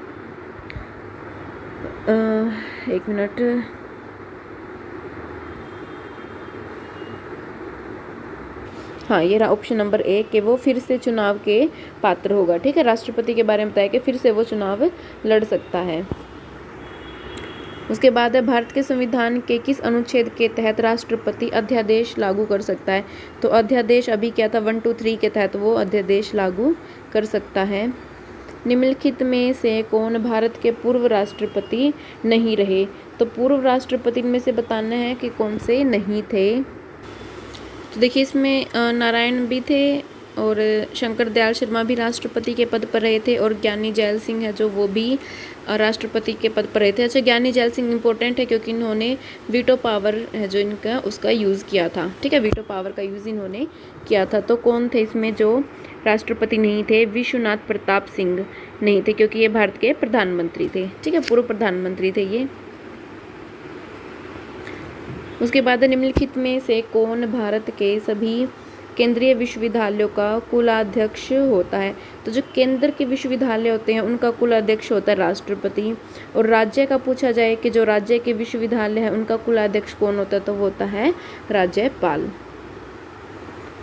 एक मिनट, हाँ, ये रहा ऑप्शन नंबर 1 कि वो फिर से चुनाव के पात्र होगा, ठीक है। राष्ट्रपति के बारे में बताया कि फिर से वो चुनाव लड़ सकता है। उसके बाद है भारत के संविधान के किस अनुच्छेद के तहत राष्ट्रपति अध्यादेश लागू कर सकता है। तो अध्यादेश अभी क्या था, 1, 2, 3 के तहत वो अध्यादेश लागू कर सकता है। निम्नलिखित में से कौन भारत के पूर्व राष्ट्रपति नहीं रहे। तो पूर्व राष्ट्रपति में से बताना है कि कौन से नहीं थे। तो देखिए, इसमें नारायण भी थे और शंकर दयाल शर्मा भी राष्ट्रपति के पद पर रहे थे, और ज्ञानी जैल सिंह है जो वो भी राष्ट्रपति के पद पर रहे थे। अच्छा, ज्ञानी जैल सिंह इंपॉर्टेंट है क्योंकि इन्होंने वीटो पावर है जो इनका, उसका यूज़ किया था, ठीक है, वीटो पावर का यूज़ इन्होंने किया था। तो कौन थे इसमें जो राष्ट्रपति नहीं थे, विश्वनाथ प्रताप सिंह नहीं थे क्योंकि ये भारत के प्रधानमंत्री थे, ठीक है, पूर्व प्रधानमंत्री थे ये। उसके बाद निम्नलिखित में से कौन भारत के सभी केंद्रीय विश्वविद्यालयों का कुलाध्यक्ष होता है। तो जो केंद्र के विश्वविद्यालय होते हैं उनका कुलाध्यक्ष होता है राष्ट्रपति। और राज्य का पूछा जाए कि जो राज्य के विश्वविद्यालय है उनका कुलाध्यक्ष कौन होता है, तो वो होता है राज्यपाल।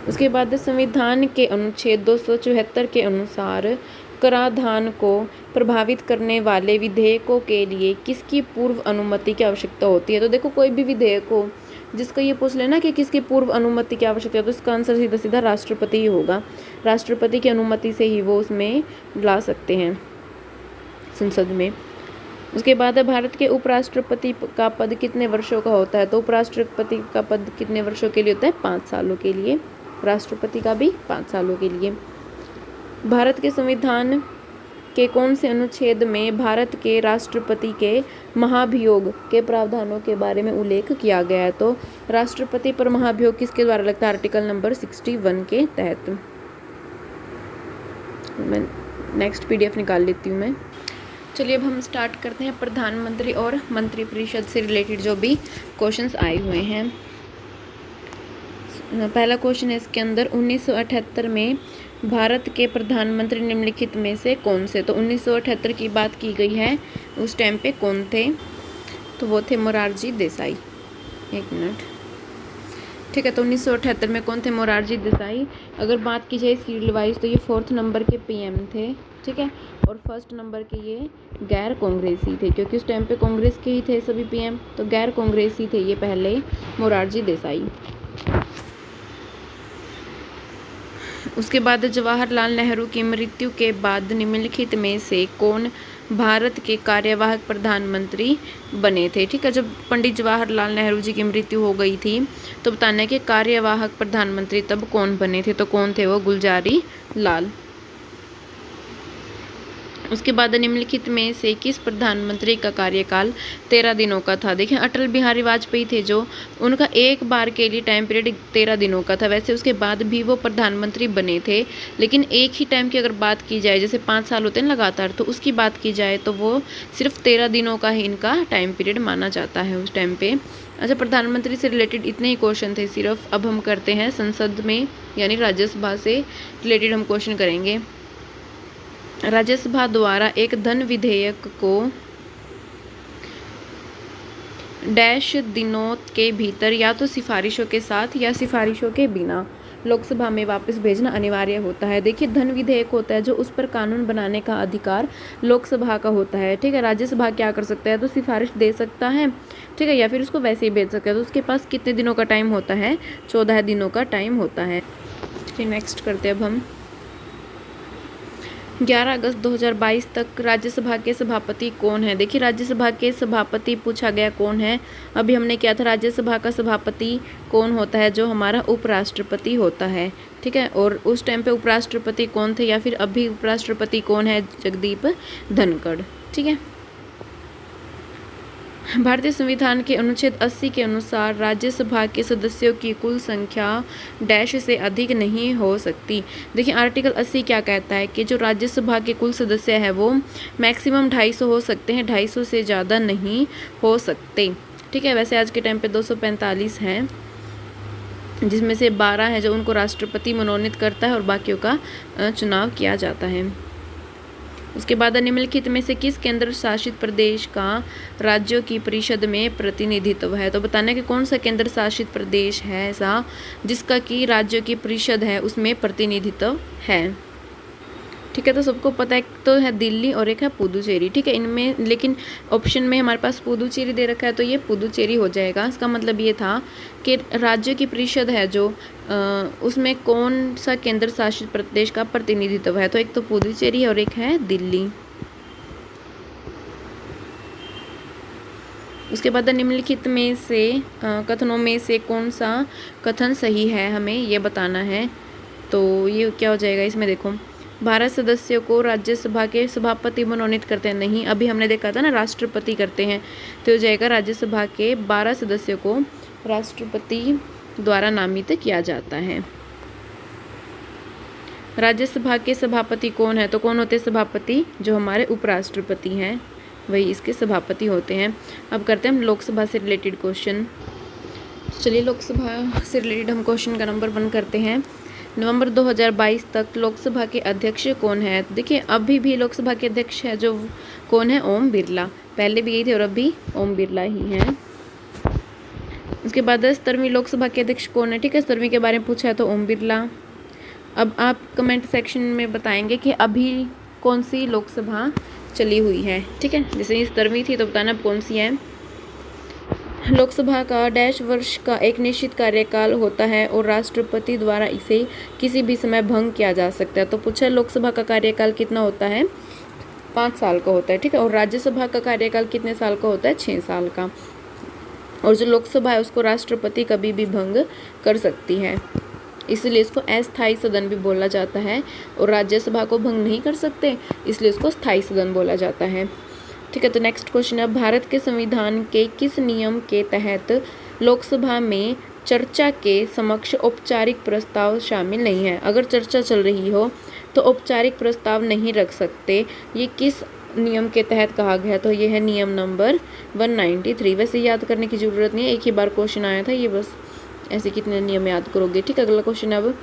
उसके बाद संविधान के अनुच्छेद 274 के अनुसार कराधान को प्रभावित करने वाले विधेयकों के लिए किसकी पूर्व अनुमति की आवश्यकता होती है। तो देखो, कोई भी विधेयक हो जिसको ये पूछ लेना कि किसकी पूर्व अनुमति की आवश्यकता है, तो इसका आंसर सीधा सीधा राष्ट्रपति ही होगा। राष्ट्रपति की अनुमति से ही वो उसमें ला सकते हैं संसद में। उसके बाद है भारत के उपराष्ट्रपति का पद कितने वर्षों का होता है। तो उपराष्ट्रपति का पद कितने वर्षों के लिए होता है, 5 सालों के लिए। राष्ट्रपति का भी 5 सालों के लिए। भारत के संविधान के कौन से अनुच्छेद में भारत के राष्ट्रपति के महाभियोग के प्रावधानों के बारे में उल्लेख किया गया है। तो राष्ट्रपति पर महाभियोग किसके द्वारा लगता है, आर्टिकल नंबर 61 के तहत। मैं नेक्स्ट PDF निकाल लेती हूँ मैं। चलिए अब हम स्टार्ट करते हैं प्रधानमंत्री और मंत्रिपरिषद से रिलेटेड जो भी क्वेश्चंस आए हुए हैं। पहला क्वेश्चन है इसके अंदर, 1978 में भारत के प्रधानमंत्री निम्नलिखित में से कौन से। तो 1978 की बात की गई है, उस टाइम पे कौन थे, तो वो थे मोरारजी देसाई। एक मिनट, ठीक है। तो 1978 में कौन थे, मोरारजी देसाई। अगर बात की जाए सीरियल वाइज तो ये 4th नंबर के PM थे, ठीक है, और 1st नंबर के ये गैर कांग्रेसी थे क्योंकि उस टाइम पे कांग्रेस के ही थे सभी PM, तो गैर कांग्रेसी थे ये पहले मोरारजी देसाई। उसके बाद जवाहरलाल नेहरू की मृत्यु के बाद निम्नलिखित में से कौन भारत के कार्यवाहक प्रधानमंत्री बने थे। ठीक है, जब पंडित जवाहरलाल नेहरू जी की मृत्यु हो गई थी तो बताना है कि कार्यवाहक प्रधानमंत्री तब कौन बने थे। तो कौन थे वो, गुलजारी लाल। उसके बाद निम्नलिखित में से किस प्रधानमंत्री का कार्यकाल 13 दिनों का था। देखिए अटल बिहारी वाजपेयी थे जो, उनका एक बार के लिए टाइम पीरियड 13 दिनों का था। वैसे उसके बाद भी वो प्रधानमंत्री बने थे, लेकिन एक ही टाइम की अगर बात की जाए, जैसे 5 साल होते हैं लगातार, तो उसकी बात की जाए तो वो सिर्फ 13 दिनों का ही इनका टाइम पीरियड माना जाता है उस टाइम पे। अच्छा, प्रधानमंत्री से रिलेटेड इतने ही क्वेश्चन थे सिर्फ। अब हम करते हैं संसद में, यानी राज्यसभा से रिलेटेड हम क्वेश्चन करेंगे। राज्यसभा द्वारा एक धन विधेयक को डैश दिनों के भीतर या तो सिफारिशों के साथ या सिफारिशों के बिना लोकसभा में वापस भेजना अनिवार्य होता है। देखिए धन विधेयक होता है जो, उस पर कानून बनाने का अधिकार लोकसभा का होता है, ठीक है। राज्यसभा क्या कर सकता है, तो सिफारिश दे सकता है, ठीक है, या फिर उसको वैसे ही भेज सकता है। तो उसके पास कितने दिनों का टाइम होता है, 14 दिनों का टाइम होता है। फिर नेक्स्ट करते हैं अब हम। 11 अगस्त 2022 तक राज्यसभा के सभापति कौन है। देखिए राज्यसभा के सभापति पूछा गया कौन है। अभी हमने क्या था, राज्यसभा का सभापति कौन होता है, जो हमारा उपराष्ट्रपति होता है, ठीक है। और उस टाइम पे उपराष्ट्रपति कौन थे, या फिर अभी उपराष्ट्रपति कौन है, जगदीप धनखड़, ठीक है। भारतीय संविधान के अनुच्छेद 80 के अनुसार राज्यसभा के सदस्यों की कुल संख्या डैश से अधिक नहीं हो सकती। देखिए आर्टिकल 80 क्या कहता है कि जो राज्यसभा के कुल सदस्य है वो मैक्सिमम 250 हो सकते हैं, 250 से ज़्यादा नहीं हो सकते, ठीक है। वैसे आज के टाइम पे 245 हैं, जिसमें से 12 है जो उनको राष्ट्रपति मनोनीत करता है और बाकियों का चुनाव किया जाता है। उसके बाद निम्नलिखित में से किस केंद्र शासित प्रदेश का राज्यों की परिषद में प्रतिनिधित्व है। तो बताना कि कौन सा केंद्र शासित प्रदेश है ऐसा जिसका कि राज्यों की परिषद है उसमें प्रतिनिधित्व है, ठीक है। तो सबको पता है, एक तो है दिल्ली और एक है पुदुचेरी, ठीक है। इनमें लेकिन ऑप्शन में हमारे पास पुदुचेरी दे रखा है, तो ये पुदुचेरी हो जाएगा। इसका मतलब ये था कि राज्यों की परिषद है जो उसमें कौन सा केंद्र शासित प्रदेश का प्रतिनिधित्व है, तो एक तो पुदुचेरी है और एक है दिल्ली। उसके बाद निम्नलिखित में से कथनों में से कौन सा कथन सही है, हमें ये बताना है। तो ये क्या हो जाएगा, इसमें देखो 12 सदस्यों को राज्यसभा के सभापति मनोनीत करते हैं, नहीं, अभी हमने देखा था ना राष्ट्रपति करते हैं, तो हो जाएगा राज्यसभा के 12 सदस्यों को राष्ट्रपति द्वारा नामित किया जाता है। राज्यसभा के सभापति कौन है, तो कौन होते हैं सभापति, जो हमारे उपराष्ट्रपति हैं वही इसके सभापति होते हैं। अब करते हैं हम लोकसभा से रिलेटेड क्वेश्चन। चलिए लोकसभा से रिलेटेड हम क्वेश्चन का नंबर 1 करते हैं। नवंबर 2022 तक लोकसभा के अध्यक्ष कौन है। देखिए अभी भी लोकसभा के अध्यक्ष है जो कौन है, ओम बिरला, पहले भी यही थे और अभी ओम बिरला ही हैं। उसके बाद 17वीं लोकसभा के अध्यक्ष कौन है, ठीक है, 17वीं के बारे में पूछा है तो ओम बिरला। अब आप कमेंट सेक्शन में बताएंगे कि अभी कौन सी लोकसभा चली हुई है, ठीक है। जैसे 17वीं थी तो बताना कौन सी है। लोकसभा का डैश वर्ष का एक निश्चित कार्यकाल होता है और राष्ट्रपति द्वारा इसे किसी भी समय भंग किया जा सकता है। तो पूछा लोकसभा का कार्यकाल कितना होता है, 5 साल का होता है, ठीक है। और राज्यसभा का कार्यकाल कितने साल का होता है, 6 साल का। और जो लोकसभा है उसको राष्ट्रपति कभी भी भंग कर सकती है, इसलिए इसको अस्थायी सदन भी बोला जाता है। और राज्यसभा को भंग नहीं कर सकते, इसलिए इसको स्थायी सदन बोला जाता है, ठीक है। तो नेक्स्ट क्वेश्चन है, भारत के संविधान के किस नियम के तहत लोकसभा में चर्चा के समक्ष औपचारिक प्रस्ताव शामिल नहीं है। अगर चर्चा चल रही हो तो औपचारिक प्रस्ताव नहीं रख सकते, ये किस नियम के तहत कहा गया, तो ये है नियम नंबर 193। वैसे याद करने की ज़रूरत नहीं है, एक ही बार क्वेश्चन आया था ये, बस ऐसे कितने नियम याद करोगे, ठीक है। अगला क्वेश्चन अब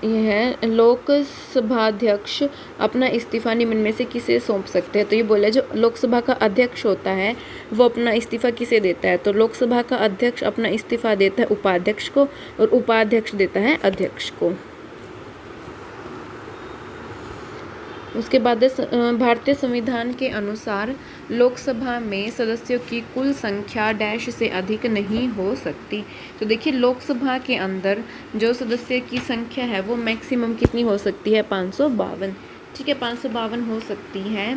यह है, लोकसभाध्यक्ष अपना इस्तीफा निम्न में से किसे सौंप सकते हैं। तो ये बोला जो लोकसभा का अध्यक्ष होता है वो अपना इस्तीफा किसे देता है, तो लोकसभा का अध्यक्ष अपना इस्तीफा देता है उपाध्यक्ष को और उपाध्यक्ष देता है अध्यक्ष को। उसके बाद भारतीय संविधान के अनुसार लोकसभा में सदस्यों की कुल संख्या डैश से अधिक नहीं हो सकती। तो देखिए लोकसभा के अंदर जो सदस्य की संख्या है वो मैक्सिमम कितनी हो सकती है, 552, ठीक है, 552 हो सकती है,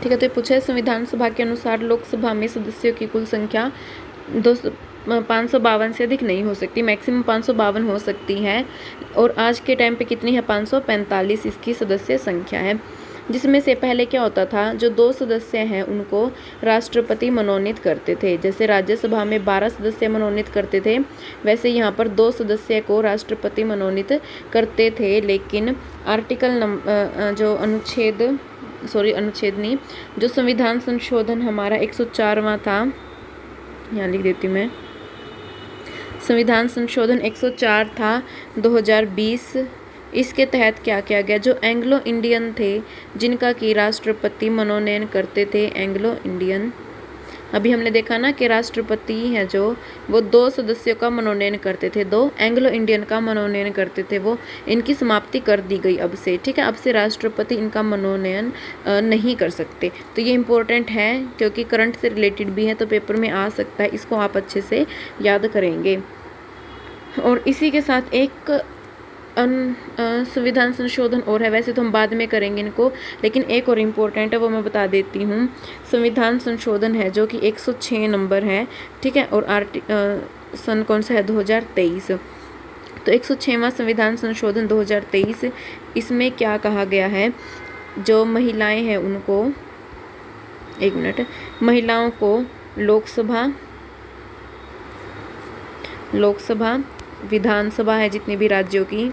ठीक है। तो ये पूछा है संविधान सभा के अनुसार लोकसभा में सदस्यों की कुल संख्या 552 से अधिक नहीं हो सकती, मैक्सिमम 552 हो सकती है। और आज के टाइम पे कितनी है, 545 इसकी सदस्य संख्या है। जिसमें से पहले क्या होता था, जो 2 सदस्य हैं उनको राष्ट्रपति मनोनीत करते थे। जैसे राज्यसभा में 12 सदस्य मनोनीत करते थे, वैसे यहाँ पर 2 सदस्य को राष्ट्रपति मनोनीत करते थे। लेकिन अनुच्छेद नहीं, जो संविधान संशोधन हमारा 104वां था, यहाँ लिख देती हूँ मैं, संविधान संशोधन 104 था 2020। इसके तहत क्या किया गया, जो एंग्लो इंडियन थे जिनका कि राष्ट्रपति मनोनयन करते थे, एंग्लो इंडियन, अभी हमने देखा ना कि राष्ट्रपति है जो वो 2 सदस्यों का मनोनयन करते थे, 2 एंग्लो इंडियन का मनोनयन करते थे, वो इनकी समाप्ति कर दी गई अब से, ठीक है। अब से राष्ट्रपति इनका मनोनयन नहीं कर सकते। तो ये इम्पोर्टेंट है क्योंकि करंट से रिलेटेड भी है, तो पेपर में आ सकता है, इसको आप अच्छे से याद करेंगे। और इसी के साथ एक संविधान संशोधन और है, वैसे तो हम बाद में करेंगे इनको, लेकिन एक और इम्पोर्टेंट है वो मैं बता देती हूँ। संविधान संशोधन है जो कि 106 नंबर है, ठीक है। और सन कौन सा है, 2023। तो 106वां संविधान संशोधन 2023, इसमें क्या कहा गया है, जो महिलाएं हैं उनको, एक मिनट, महिलाओं को लोकसभा, विधानसभा है जितनी भी राज्यों की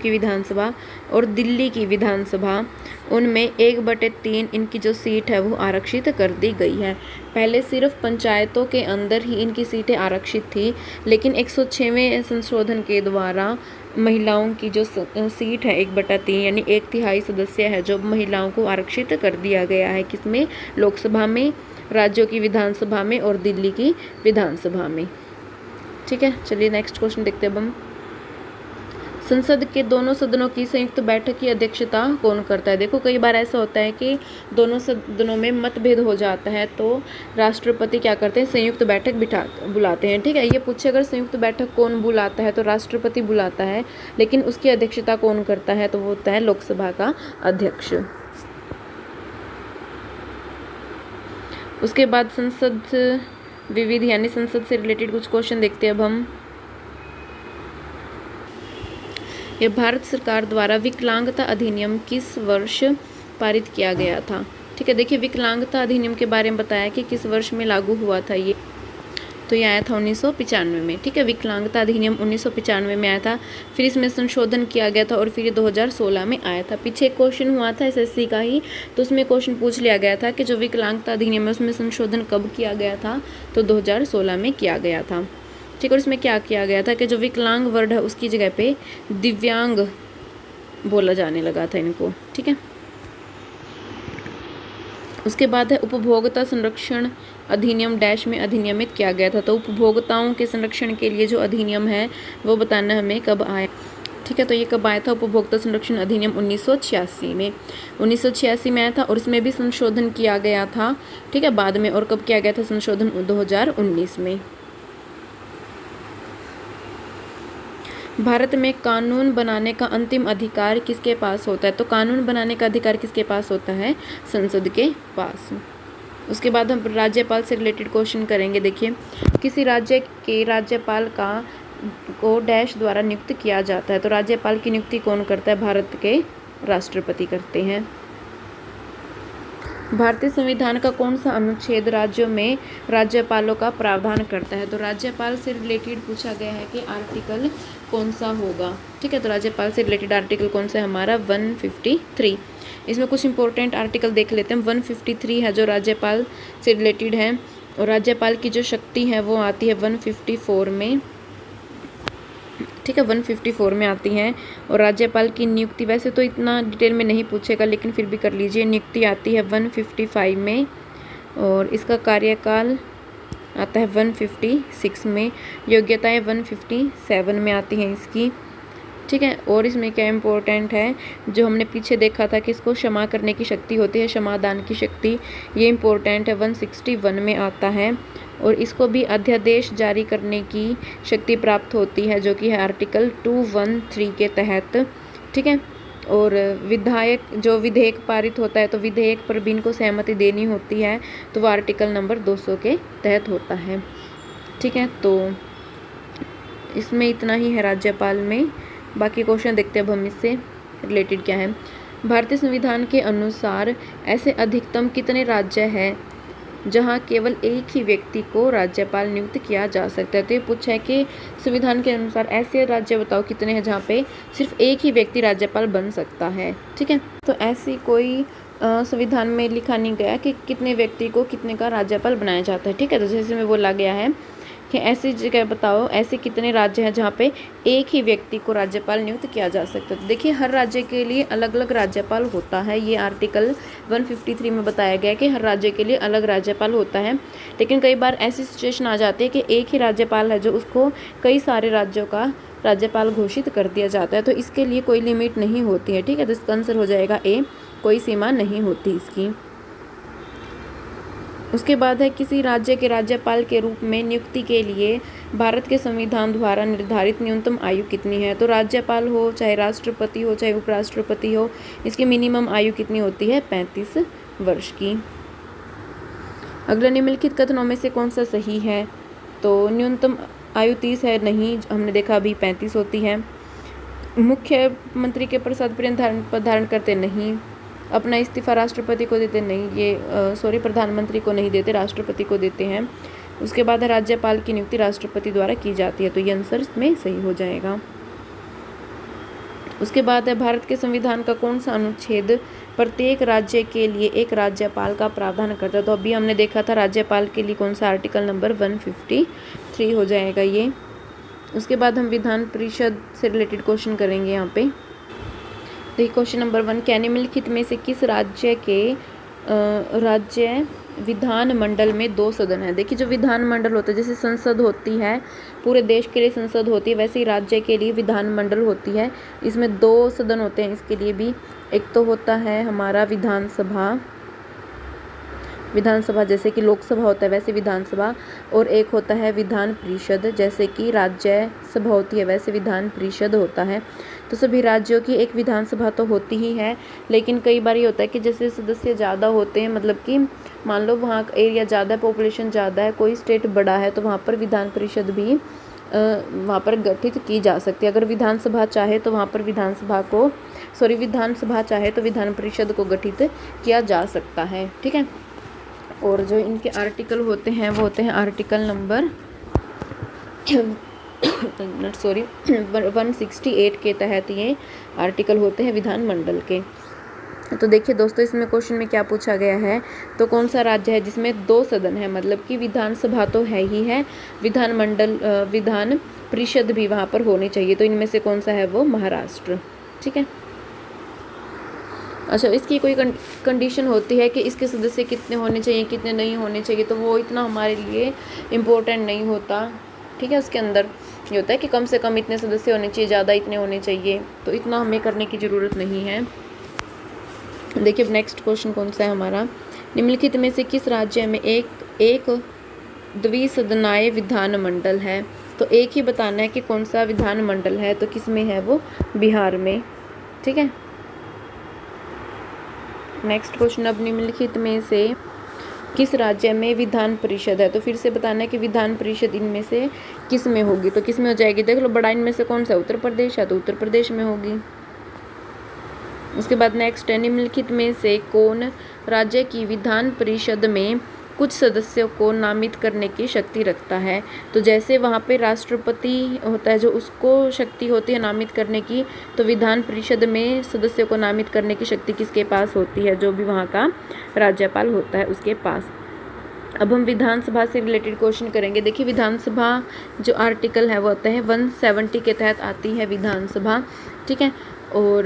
विधानसभा और दिल्ली की विधानसभा, उनमें 1/3 इनकी जो सीट है वो आरक्षित कर दी गई है। पहले सिर्फ पंचायतों के अंदर ही इनकी सीटें आरक्षित थी, लेकिन 106वें संशोधन के द्वारा महिलाओं की जो सीट है 1/3 यानी 1/3 सदस्य है जो महिलाओं को आरक्षित कर दिया गया है। किसमें, लोकसभा में, राज्यों की विधानसभा में और दिल्ली की विधानसभा में, ठीक है। चलिए नेक्स्ट क्वेश्चन देखते हैं अब हम। संसद के दोनों सदनों की संयुक्त बैठक की अध्यक्षता कौन करता है। देखो कई बार ऐसा होता है कि दोनों सदनों में मतभेद हो जाता है, तो राष्ट्रपति क्या करते हैं, संयुक्त बैठक बुलाते हैं, ठीक है। ये पूछे अगर संयुक्त बैठक कौन बुलाता है, तो राष्ट्रपति बुलाता है, लेकिन उसकी अध्यक्षता कौन करता है, तो वो होता है लोकसभा का अध्यक्ष। उसके बाद संसद विविध यानी संसद से रिलेटेड कुछ क्वेश्चन देखते हैं अब हम। यह भारत सरकार द्वारा विकलांगता अधिनियम किस वर्ष पारित किया गया था, ठीक है। देखिए विकलांगता अधिनियम के बारे में बताया कि किस वर्ष में लागू हुआ था ये, तो ये आया था 1995 में, ठीक है। विकलांगता अधिनियम 1995 में आया था, फिर इसमें संशोधन किया गया था और फिर ये 2016 में आया था। पीछे एक क्वेश्चन हुआ था एसएससी का ही, तो उसमें क्वेश्चन पूछ लिया गया था कि जो विकलांगता अधिनियम है उसमें संशोधन कब किया गया था, तो 2016 में किया गया था, ठीक है। और इसमें क्या किया गया था कि जो विकलांग वर्ड है उसकी जगह पे दिव्यांग बोला जाने लगा था इनको, ठीक है। उसके बाद है उपभोक्ता संरक्षण अधिनियम डैश में अधिनियमित किया गया था, तो उपभोक्ताओं के संरक्षण के लिए जो अधिनियम है वो बताना हमें कब आया, ठीक है। तो ये कब आया था, उपभोक्ता संरक्षण अधिनियम 1986 में, 1986 में आया था और इसमें भी संशोधन किया गया था, ठीक है, बाद में। और कब किया गया था संशोधन, 2019 में। भारत में कानून बनाने का अंतिम अधिकार किसके पास होता है, तो कानून बनाने का अधिकार किसके पास होता है, संसद के पास। उसके बाद हम राज्यपाल से रिलेटेड क्वेश्चन करेंगे। देखिए किसी राज्य के राज्यपाल को डैश द्वारा नियुक्त किया जाता है, तो राज्यपाल की नियुक्ति कौन करता है, भारत के राष्ट्रपति करते हैं। भारतीय संविधान का कौन सा अनुच्छेद राज्यों में राज्यपालों का प्रावधान करता है, तो राज्यपाल से रिलेटेड पूछा गया है कि आर्टिकल कौन सा होगा, ठीक है। तो राज्यपाल से रिलेटेड आर्टिकल कौन सा है हमारा, 153। इसमें कुछ इंपॉर्टेंट आर्टिकल देख लेते हैं। 153 है जो राज्यपाल से रिलेटेड है, और राज्यपाल की जो शक्ति है वो आती है 154 में, ठीक है, 154 में आती हैं। और राज्यपाल की नियुक्ति वैसे तो इतना डिटेल में नहीं पूछेगा, लेकिन फिर भी कर लीजिए, नियुक्ति आती है 155 में और इसका कार्यकाल आता है 156 में, योग्यताएं 157 में आती हैं इसकी, ठीक है। और इसमें क्या इम्पोर्टेंट है, जो हमने पीछे देखा था कि इसको क्षमा करने की शक्ति होती है, क्षमादान की शक्ति, ये इम्पोर्टेंट है, 161 में आता है। और इसको भी अध्यादेश जारी करने की शक्ति प्राप्त होती है, जो कि है आर्टिकल 213 के तहत, ठीक है। और विधेयक पारित होता है, तो विधेयक पर भी इनको सहमति देनी होती है, तो वो आर्टिकल नंबर 200 के तहत होता है। ठीक है, तो इसमें इतना ही है राज्यपाल में। बाकी क्वेश्चन देखते हैं अब हम इससे रिलेटेड क्या है। भारतीय संविधान के अनुसार ऐसे अधिकतम कितने राज्य हैं जहां केवल एक ही व्यक्ति को राज्यपाल नियुक्त किया जा सकता है। तो ये पूछा है कि संविधान के अनुसार ऐसे राज्य बताओ कितने हैं जहां पे सिर्फ एक ही व्यक्ति राज्यपाल बन सकता है। ठीक है, तो ऐसी कोई संविधान में लिखा नहीं गया कि कितने व्यक्ति को कितने का राज्यपाल बनाया जाता है। ठीक है, तो जैसे में बोला गया है कि ऐसी जगह बताओ ऐसे कितने राज्य हैं जहाँ पे एक ही व्यक्ति को राज्यपाल नियुक्त किया जा सकता है। तो देखिए हर राज्य के लिए अलग अलग राज्यपाल होता है। ये आर्टिकल 153 में बताया गया है कि हर राज्य के लिए अलग राज्यपाल होता है। लेकिन कई बार ऐसी सिचुएशन आ जाती है कि एक ही राज्यपाल है जो उसको कई सारे राज्यों का राज्यपाल घोषित कर दिया जाता है। तो इसके लिए कोई लिमिट नहीं होती है। ठीक है, तो इसका आंसर हो जाएगा ए, कोई सीमा नहीं होती इसकी। उसके बाद है किसी राज्य के राज्यपाल के रूप में नियुक्ति के लिए भारत के संविधान द्वारा निर्धारित न्यूनतम आयु कितनी है। तो राज्यपाल हो, चाहे राष्ट्रपति हो, चाहे उपराष्ट्रपति हो, इसकी मिनिमम आयु कितनी होती है? 35 वर्ष की। अगला निम्नलिखित कथनों में से कौन सा सही है? तो न्यूनतम आयु 30 है, नहीं, हमने देखा अभी 35 होती है। मुख्यमंत्री के प्रसाद पद धारण करते, नहीं। अपना इस्तीफा राष्ट्रपति को देते, नहीं, ये प्रधानमंत्री को नहीं देते, राष्ट्रपति को देते हैं। उसके बाद राज्यपाल की नियुक्ति राष्ट्रपति द्वारा की जाती है, तो ये आंसर इसमें सही हो जाएगा। उसके बाद है भारत के संविधान का कौन सा अनुच्छेद प्रत्येक राज्य के लिए एक राज्यपाल का प्रावधान करता है। तो अभी हमने देखा था राज्यपाल के लिए कौन सा, आर्टिकल नंबर 153 हो जाएगा ये। उसके बाद हम विधान परिषद से रिलेटेड क्वेश्चन करेंगे यहाँ पे। देखिए क्वेश्चन नंबर 1, क्या निम्नलिखित में से किस राज्य के राज्य विधानमंडल में 2 सदन है। देखिए जो विधानमंडल होता है, जैसे संसद होती है, पूरे देश के लिए संसद होती है, वैसे ही राज्य के लिए विधानमंडल होती है। इसमें 2 सदन होते हैं इसके लिए भी। एक तो होता है हमारा विधानसभा जैसे कि लोकसभा होता है वैसे विधानसभा, और एक होता है विधान परिषद, जैसे कि राज्यसभा होती है वैसे विधान परिषद होता है। तो सभी राज्यों की एक विधानसभा तो होती ही है, लेकिन कई बार ये होता है कि जैसे सदस्य ज़्यादा होते हैं, मतलब कि मान लो वहाँ का एरिया ज़्यादा है, पॉपुलेशन ज़्यादा है, कोई स्टेट बड़ा है, तो वहाँ पर विधान परिषद भी वहाँ पर गठित की जा सकती है। अगर विधानसभा चाहे तो वहाँ पर विधानसभा चाहे तो विधान परिषद को गठित किया जा सकता है। ठीक है, और जो इनके आर्टिकल होते हैं वो होते हैं आर्टिकल नंबर 168 के तहत ये आर्टिकल होते हैं विधानमंडल के। तो देखिए दोस्तों इसमें क्वेश्चन में क्या पूछा गया है, तो कौन सा राज्य है जिसमें 2 सदन है, मतलब कि विधानसभा तो है ही है, विधान परिषद भी वहाँ पर होनी चाहिए। तो इनमें से कौन सा है? वो महाराष्ट्र। ठीक है, अच्छा इसकी कोई कंडीशन होती है कि इसके सदस्य कितने होने चाहिए, कितने नहीं होने चाहिए, तो वो इतना हमारे लिए इम्पोर्टेंट नहीं होता। ठीक है, उसके अंदर ये होता है कि कम से कम इतने सदस्य होने चाहिए, ज़्यादा इतने होने चाहिए, तो इतना हमें करने की ज़रूरत नहीं है। देखिए नेक्स्ट क्वेश्चन कौन सा है हमारा, निम्नलिखित में से किस राज्य में एक द्विसदनाय विधानमंडल है। तो एक ही बताना है कि कौन सा विधानमंडल है, तो किस में है वो? बिहार में। ठीक है, नेक्स्ट क्वेश्चन, अब निम्नलिखित में से किस राज्य में विधान परिषद है। तो फिर से बताना है कि विधान परिषद इनमें से किस में होगी, तो किस में हो जाएगी? देख लो बड़ा इनमें से कौन सा? उत्तर प्रदेश है, तो उत्तर प्रदेश में होगी। उसके बाद नेक्स्ट है, निम्नलिखित में से कौन राज्य की विधान परिषद में कुछ सदस्यों को नामित करने की शक्ति रखता है। तो जैसे वहाँ पे राष्ट्रपति होता है जो उसको शक्ति होती है नामित करने की, तो विधान परिषद में सदस्यों को नामित करने की शक्ति किसके पास होती है? जो भी वहाँ का राज्यपाल होता है उसके पास। अब हम विधानसभा से रिलेटेड क्वेश्चन करेंगे। देखिए विधानसभा जो आर्टिकल है वो होता है 170 के तहत आती है विधानसभा। ठीक है, और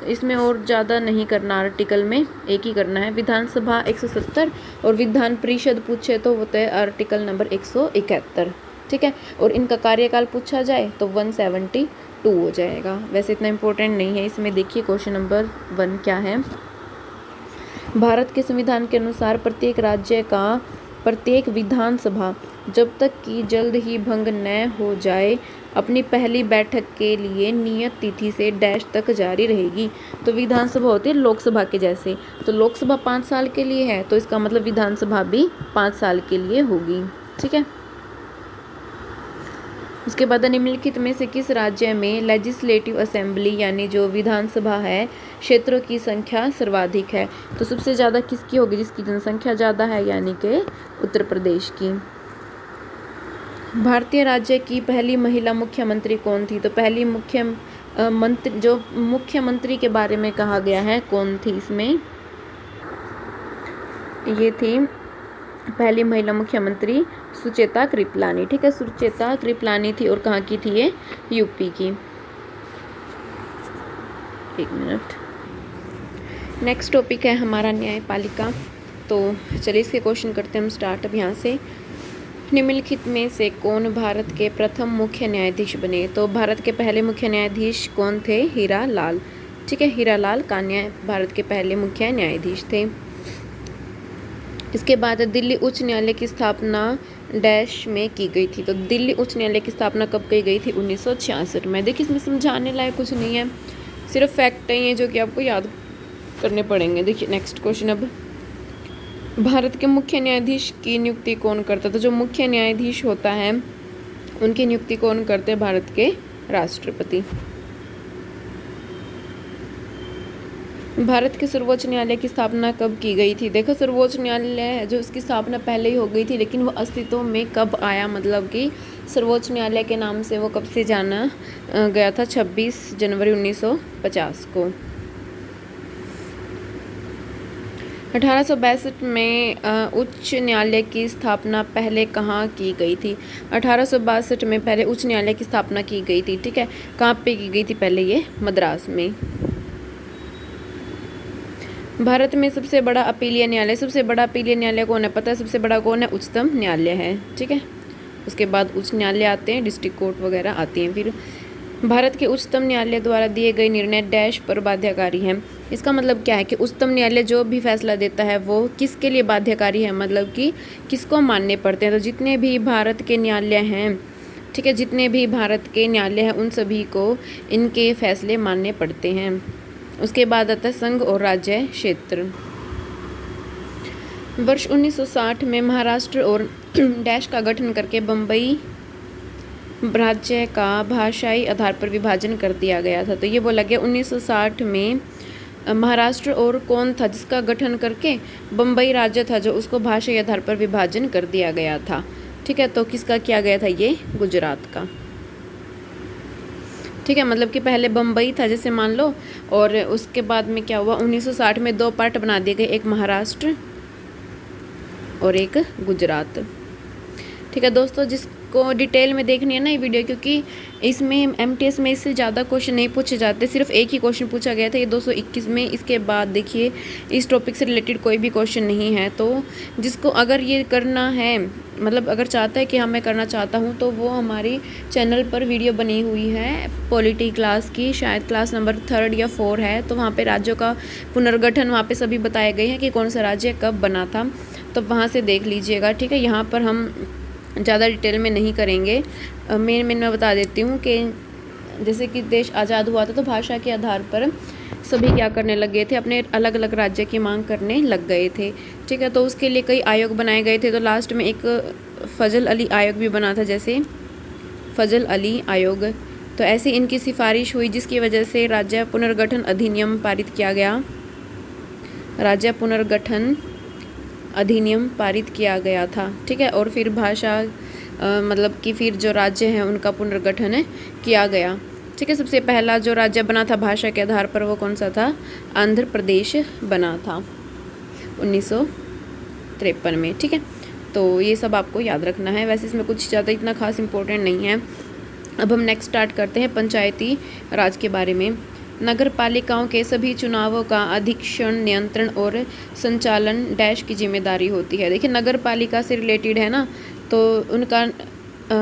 इसमें और ज़्यादा नहीं करना, आर्टिकल में एक ही करना है। विधानसभा 170 और विधान परिषद पूछे तो होता है आर्टिकल नंबर 171। ठीक है, और इनका कार्यकाल पूछा जाए तो 172 हो जाएगा। वैसे इतना इम्पोर्टेंट नहीं है इसमें। देखिए क्वेश्चन नंबर 1 क्या है, भारत के संविधान के अनुसार प्रत्येक राज्य का प्रत्येक विधानसभा जब तक कि जल्द ही भंग न हो जाए अपनी पहली बैठक के लिए नियत तिथि से डैश तक जारी रहेगी। तो विधानसभा होती है लोकसभा के जैसे, तो लोकसभा 5 साल के लिए है, तो इसका मतलब विधानसभा भी 5 साल के लिए होगी। ठीक है, उसके बाद निम्नलिखित में से किस राज्य में लेजिस्लेटिव असेंबली यानी जो विधानसभा है क्षेत्रों की संख्या सर्वाधिक है? तो सबसे ज़्यादा किसकी होगी? जिसकी जनसंख्या ज़्यादा है, यानी कि उत्तर प्रदेश की। भारतीय राज्य की पहली महिला मुख्यमंत्री कौन थी? तो पहली मुख्यमंत्री जो मुख्यमंत्री के बारे में कहा गया है कौन थी इसमें? ये थी पहली महिला मुख्यमंत्री सुचेता कृपलानी। ठीक है, सुचेता कृपलानी थी और कहाँ की थी ये? यूपी की। एक मिनट। नेक्स्ट टॉपिक है हमारा न्यायपालिका। तो चलिए इसके क्वेश्चन करते हैं हम स्टार्ट अब यहाँ से। निम्नलिखित में से कौन भारत के प्रथम मुख्य न्यायाधीश बने? तो भारत के पहले मुख्य न्यायाधीश कौन थे? हीरा लाल। ठीक है, हीरा लाल कान्या भारत के पहले मुख्य न्यायाधीश थे। इसके बाद दिल्ली उच्च न्यायालय की स्थापना डैश में की गई थी। तो दिल्ली उच्च न्यायालय की स्थापना कब की गई थी? 1966 में। देखिए इसमें समझाने लायक कुछ नहीं है, सिर्फ फैक्ट है ये जो कि आपको याद करने पड़ेंगे। देखिए नेक्स्ट क्वेश्चन अब, भारत के मुख्य न्यायाधीश की नियुक्ति कौन करता है? तो जो मुख्य न्यायाधीश होता है उनकी नियुक्ति कौन करते हैं? भारत के राष्ट्रपति। भारत के सर्वोच्च न्यायालय की स्थापना कब की गई थी? देखो सर्वोच्च न्यायालय जो उसकी स्थापना पहले ही हो गई थी, लेकिन वो अस्तित्व में कब आया, मतलब कि सर्वोच्च न्यायालय के नाम से वो कब से जाना गया था? 26 जनवरी 1950 को। 1862 में उच्च न्यायालय की स्थापना पहले कहाँ की गई थी? 1862 में पहले उच्च न्यायालय की स्थापना की गई थी। ठीक है, कहाँ पे की गई थी? पहले ये मद्रास में। भारत में सबसे बड़ा अपीलीय न्यायालय, सबसे बड़ा अपीलीय न्यायालय कौन है? पता है सबसे बड़ा कौन है? उच्चतम न्यायालय है। ठीक है, उसके बाद उच्च न्यायालय आते हैं, डिस्ट्रिक्ट कोर्ट वगैरह आती हैं। फिर भारत के उच्चतम न्यायालय द्वारा दिए गए निर्णय डैश पर बाध्यकारी हैं। इसका मतलब क्या है कि उच्चतम न्यायालय जो भी फैसला देता है वो किसके लिए बाध्यकारी है, मतलब कि किसको मानने पड़ते हैं? तो जितने भी भारत के न्यायालय हैं, ठीक है, जितने भी भारत के न्यायालय हैं उन सभी को इनके फैसले मानने पड़ते हैं। उसके बाद आता है संघ और राज्य क्षेत्र। वर्ष 1960 में महाराष्ट्र और डैश का गठन करके बम्बई राज्य का भाषाई आधार पर विभाजन कर दिया गया था। तो ये बोला गया 1960 में महाराष्ट्र और कौन था जिसका गठन करके बम्बई राज्य था जो उसको भाषाई आधार पर विभाजन कर दिया गया था। ठीक है, तो किसका किया गया था? ये गुजरात का। ठीक है, मतलब कि पहले बम्बई था जैसे मान लो, और उसके बाद में क्या हुआ? 1960 में 2 पार्ट बना दिए गए, एक महाराष्ट्र और एक गुजरात। ठीक है दोस्तों, जिसको डिटेल में देखनी है ना ये वीडियो, क्योंकि इसमें एमटीएस में इससे ज़्यादा क्वेश्चन नहीं पूछे जाते, सिर्फ एक ही क्वेश्चन पूछा गया था ये 221 में। इसके बाद देखिए इस टॉपिक से रिलेटेड कोई भी क्वेश्चन नहीं है। तो जिसको अगर ये करना है, मतलब अगर चाहता है कि हाँ मैं करना चाहता हूँ, तो वो हमारी चैनल पर वीडियो बनी हुई है पॉलिटी क्लास की, शायद क्लास नंबर 3 या 4 है। तो वहाँ पर राज्यों का पुनर्गठन वहाँ पर सभी बताए गए हैं कि कौन सा राज्य कब बना था, तो वहाँ से देख लीजिएगा। ठीक है, यहाँ पर हम ज़्यादा डिटेल में नहीं करेंगे। मैं बता देती हूँ कि जैसे कि देश आज़ाद हुआ था तो भाषा के आधार पर सभी क्या करने लग गए थे, अपने अलग अलग राज्य की मांग करने लग गए थे। ठीक है, तो उसके लिए कई आयोग बनाए गए थे। तो लास्ट में एक फजल अली आयोग भी बना था, जैसे फजल अली आयोग। तो ऐसे इनकी सिफारिश हुई जिसकी वजह से राज्य पुनर्गठन अधिनियम पारित किया गया। राज्य पुनर्गठन अधिनियम पारित किया गया था। ठीक है, और फिर भाषा मतलब कि फिर जो राज्य हैं उनका पुनर्गठन किया गया। ठीक है, सबसे पहला जो राज्य बना था भाषा के आधार पर वो कौन सा था? आंध्र प्रदेश बना था 1953 में। ठीक है, तो ये सब आपको याद रखना है। वैसे इसमें कुछ ज़्यादा इतना खास इम्पोर्टेंट नहीं है। अब हम नेक्स्ट स्टार्ट करते हैं पंचायती राज के बारे में। नगर पालिकाओं के सभी चुनावों का अधीक्षण, नियंत्रण और संचालन डैश की जिम्मेदारी होती है। देखिए नगर पालिका से रिलेटेड है ना, तो उनका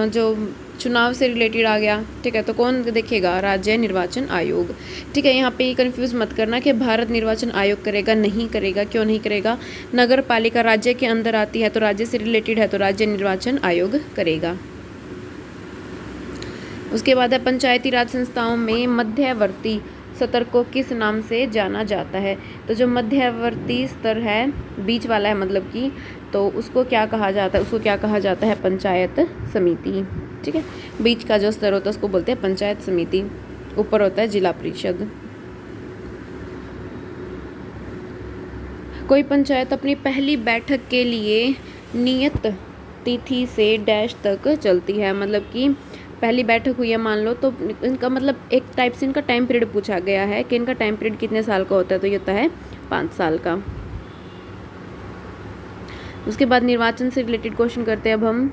जो चुनाव से रिलेटेड आ गया। ठीक है, तो कौन देखेगा? राज्य निर्वाचन आयोग। ठीक है, यहाँ पे कंफ्यूज मत करना कि भारत निर्वाचन आयोग करेगा, नहीं करेगा। क्यों नहीं करेगा? नगर पालिका राज्य के अंदर आती है, तो राज्य से रिलेटेड है, तो राज्य निर्वाचन आयोग करेगा। उसके बाद है पंचायती राज संस्थाओं में मध्यवर्ती स्तर को किस नाम से जाना जाता है? तो जो मध्यवर्ती स्तर है, बीच वाला है मतलब कि, तो उसको क्या कहा जाता है? उसको क्या कहा जाता है? पंचायत समिति। ठीक है। बीच का जो स्तर होता है उसको बोलते हैं पंचायत समिति, ऊपर होता है जिला परिषद। कोई पंचायत अपनी पहली बैठक के लिए नियत तिथि से डैश तक चलती है, मतलब कि पहली बैठक हुई है मान लो, तो इनका मतलब एक टाइप से इनका टाइम पीरियड पूछा गया है कि इनका टाइम पीरियड कितने साल का होता है, तो ये होता है 5 साल का। उसके बाद निर्वाचन से रिलेटेड क्वेश्चन करते हैं अब हम।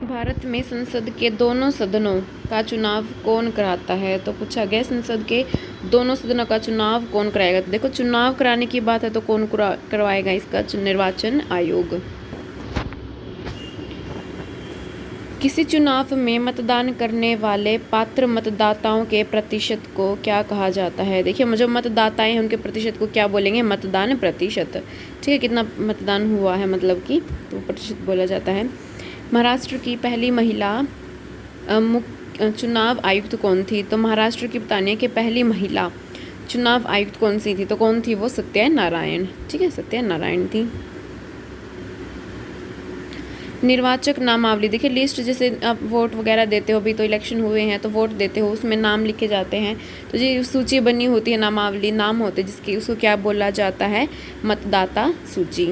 भारत में संसद के दोनों सदनों का चुनाव कौन कराता है, तो पूछा गया संसद के दोनों सदनों का चुनाव कौन कराएगा। तो देखो चुनाव कराने की बात है तो कौन करवाएगा इसका, निर्वाचन आयोग। किसी चुनाव में मतदान करने वाले पात्र मतदाताओं के प्रतिशत को क्या कहा जाता है। देखिए जो मतदाताएं हैं उनके प्रतिशत को क्या बोलेंगे, मतदान प्रतिशत। ठीक है, कितना मतदान हुआ है मतलब कि, तो प्रतिशत बोला जाता है। महाराष्ट्र की पहली महिला चुनाव आयुक्त कौन थी, तो महाराष्ट्र की बताने की पहली महिला चुनाव आयुक्त कौन सी थी, तो कौन थी वो, सत्यनारायण। ठीक है, सत्यनारायण थी। निर्वाचक नामावली, देखिए लिस्ट, जैसे आप वोट वगैरह देते हो, अभी तो इलेक्शन हुए हैं तो वोट देते हो, उसमें नाम लिखे जाते हैं, तो ये सूची बनी होती है, नामावली नाम होते हैं जिसकी, उसको क्या बोला जाता है, मतदाता सूची।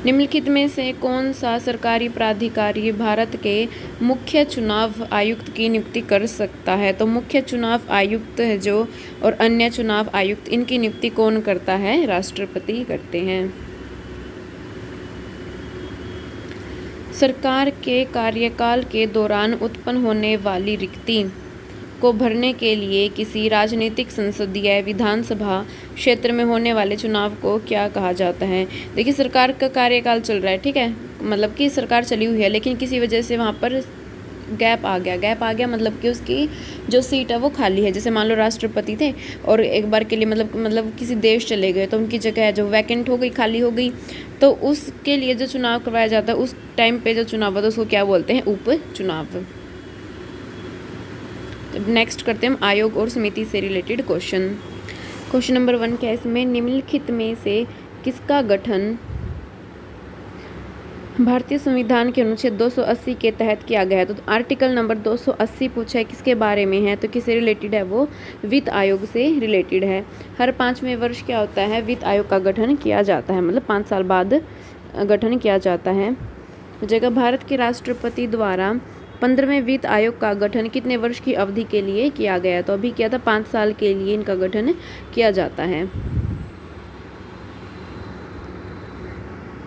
निम्नलिखित में से कौन सा सरकारी प्राधिकारी भारत के मुख्य चुनाव आयुक्त की नियुक्ति कर सकता है, तो मुख्य चुनाव आयुक्त है जो और अन्य चुनाव आयुक्त, इनकी नियुक्ति कौन करता है, राष्ट्रपति करते हैं। सरकार के कार्यकाल के दौरान उत्पन्न होने वाली रिक्ति को भरने के लिए किसी राजनीतिक संसदीय विधानसभा क्षेत्र में होने वाले चुनाव को क्या कहा जाता है। देखिए सरकार का कार्यकाल चल रहा है, ठीक है, मतलब कि सरकार चली हुई है, लेकिन किसी वजह से वहाँ पर गैप आ गया मतलब कि उसकी जो सीट है वो खाली है। जैसे मान लो राष्ट्रपति थे और एक बार के लिए मतलब किसी देश चले गए, तो उनकी जगह जो वैकेंट हो गई, खाली हो गई, तो उसके लिए जो चुनाव करवाया जाता है, उस टाइम पे जो चुनाव होता है उसको क्या बोलते हैं, उप चुनाव। नेक्स्ट करते हैं हम आयोग और समिति से रिलेटेड क्वेश्चन नंबर 1 क्या है इसमें, निम्नलिखित में से किसका गठन भारतीय संविधान के अनुच्छेद 280 के तहत किया गया है। तो आर्टिकल नंबर 280 पूछा है किसके बारे में है, तो किससे रिलेटेड है, वो वित्त आयोग से रिलेटेड है। हर 5वें वर्ष क्या होता है, वित्त आयोग का गठन किया जाता है, मतलब 5 साल बाद गठन किया जाता है। जगह भारत के राष्ट्रपति द्वारा 15वें वित्त आयोग का गठन कितने वर्ष की अवधि के लिए किया गया, तो अभी किया था 5 साल के लिए इनका गठन किया जाता है।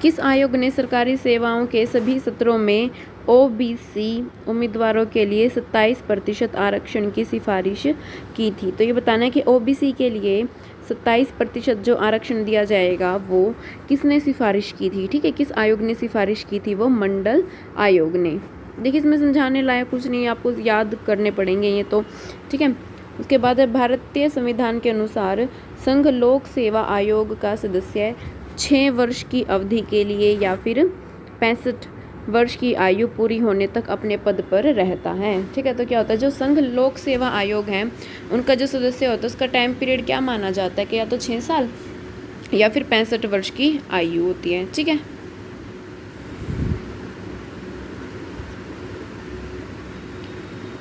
किस आयोग ने सरकारी सेवाओं के सभी सत्रों में ओबीसी उम्मीदवारों के लिए 27% आरक्षण की सिफारिश की थी। तो ये बताना है कि ओबीसी के लिए 27% जो आरक्षण दिया जाएगा वो किसने सिफारिश की थी। ठीक है, किस आयोग ने सिफारिश की थी, वो मंडल आयोग ने। देखिए इसमें समझाने लायक कुछ नहीं, आपको याद करने पड़ेंगे ये तो। ठीक है, उसके बाद है भारतीय संविधान के अनुसार संघ लोक सेवा आयोग का सदस्य 6 वर्ष की अवधि के लिए या फिर 65 वर्ष की आयु पूरी होने तक अपने पद पर रहता है। ठीक है, तो क्या होता है, जो संघ लोक सेवा आयोग है उनका जो सदस्य होता है उसका टाइम पीरियड क्या माना जाता है कि या तो 6 साल या फिर 65 वर्ष की आयु होती है। ठीक है,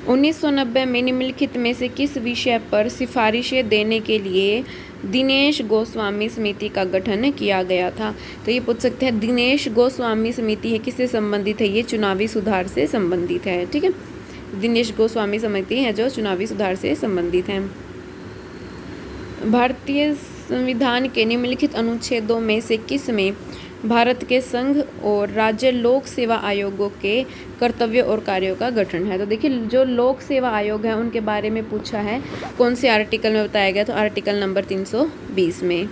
उन्नीस 1990 में निम्नलिखित में से किस विषय पर सिफारिशें देने के लिए दिनेश गोस्वामी समिति का गठन किया गया था। तो ये पूछ सकते हैं दिनेश गोस्वामी समिति है किससे संबंधित है, ये चुनावी सुधार से संबंधित है। ठीक है, दिनेश गोस्वामी समिति है जो चुनावी सुधार से संबंधित है। भारतीय संविधान के निम्नलिखित अनुच्छेदों में से किस में भारत के संघ और राज्य लोक सेवा आयोगों के कर्तव्य और कार्यों का गठन है। तो देखिए जो लोक सेवा आयोग है उनके बारे में पूछा है, कौन से आर्टिकल में बताया गया, तो आर्टिकल नंबर 320 में।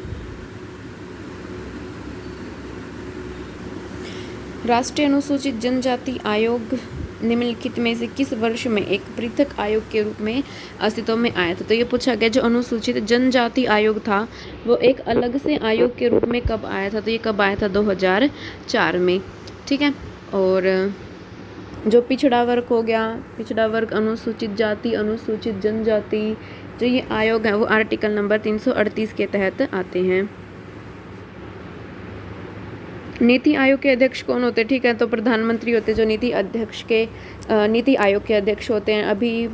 राष्ट्रीय अनुसूचित जनजाति आयोग निम्नलिखित में से किस वर्ष में एक पृथक आयोग के रूप में अस्तित्व में आया था। तो ये पूछा गया जो अनुसूचित जनजाति आयोग था वो एक अलग से आयोग के रूप में कब आया था, तो ये कब आया था, 2004 में। ठीक है, और जो पिछड़ा वर्ग हो गया, पिछड़ा वर्ग, अनुसूचित जाति, अनुसूचित जनजाति, जो ये आयोग है वो आर्टिकल नंबर 338 के तहत आते हैं। नीति आयोग के अध्यक्ष कौन होते हैं? ठीक है, तो प्रधानमंत्री होते हैं जो नीति आयोग के अध्यक्ष होते हैं। अभी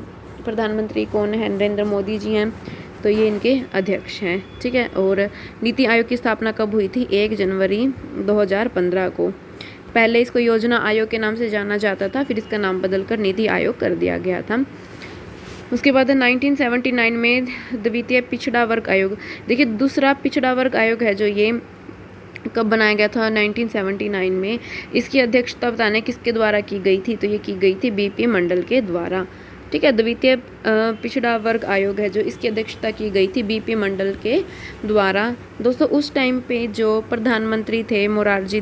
प्रधानमंत्री कौन है? नरेंद्र मोदी जी हैं, तो ये इनके अध्यक्ष हैं। ठीक है, और नीति आयोग की स्थापना कब हुई थी? 1 जनवरी 2015 को। पहले इसको योजना आयोग के नाम से जाना जाता था, फिर इसका नाम बदलकर नीति आयोग कर दिया गया था। उसके बाद 1979 में द्वितीय पिछड़ा वर्ग आयोग। देखिए, दूसरा पिछड़ा वर्ग आयोग है जो ये कब बनाया गया था? 1979 में। इसकी अध्यक्षता बताने किसके द्वारा की गई थी? तो ये की गई थी बीपी मंडल के द्वारा। ठीक है, द्वितीय पिछड़ा वर्ग आयोग है जो इसकी अध्यक्षता की गई थी बीपी मंडल के द्वारा। दोस्तों, उस टाइम पे जो प्रधानमंत्री थे मोरारजी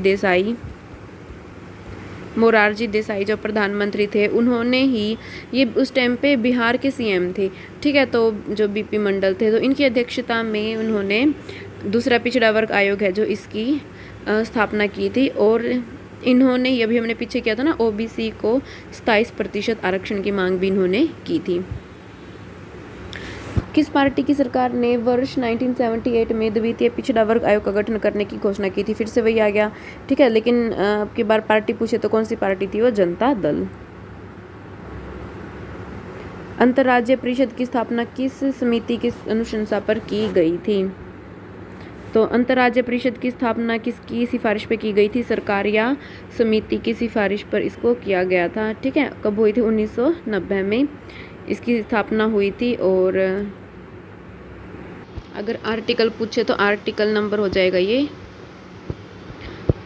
देसाई जो प्रधानमंत्री थे, उन्होंने ही ये उस टाइम पे बिहार के सीएम थे। ठीक है, तो जो बीपी मंडल थे, तो इनकी अध्यक्षता में उन्होंने दूसरा पिछड़ा वर्ग आयोग है जो इसकी स्थापना की थी। और इन्होंने, ये भी हमने पीछे किया था ना, ओबीसी को 27% आरक्षण की मांग भी इन्होंने की थी। किस पार्टी की सरकार ने वर्ष 1978 में द्वितीय पिछड़ा वर्ग आयोग का गठन करने की घोषणा की थी? फिर से वही आ गया। ठीक है, लेकिन अब की बार पार्टी पूछे तो कौन सी पार्टी थी? वो जनता दल। अंतर्राज्यीय परिषद की स्थापना किस समिति की अनुशंसा पर की गई थी? तो अंतर्राज्यीय परिषद की स्थापना किसकी सिफारिश पे की गई थी? सरकार या समिति की सिफारिश पर इसको किया गया था। ठीक है, कब हुई थी? 1990 में इसकी स्थापना हुई थी। और अगर आर्टिकल पूछे तो आर्टिकल नंबर हो जाएगा ये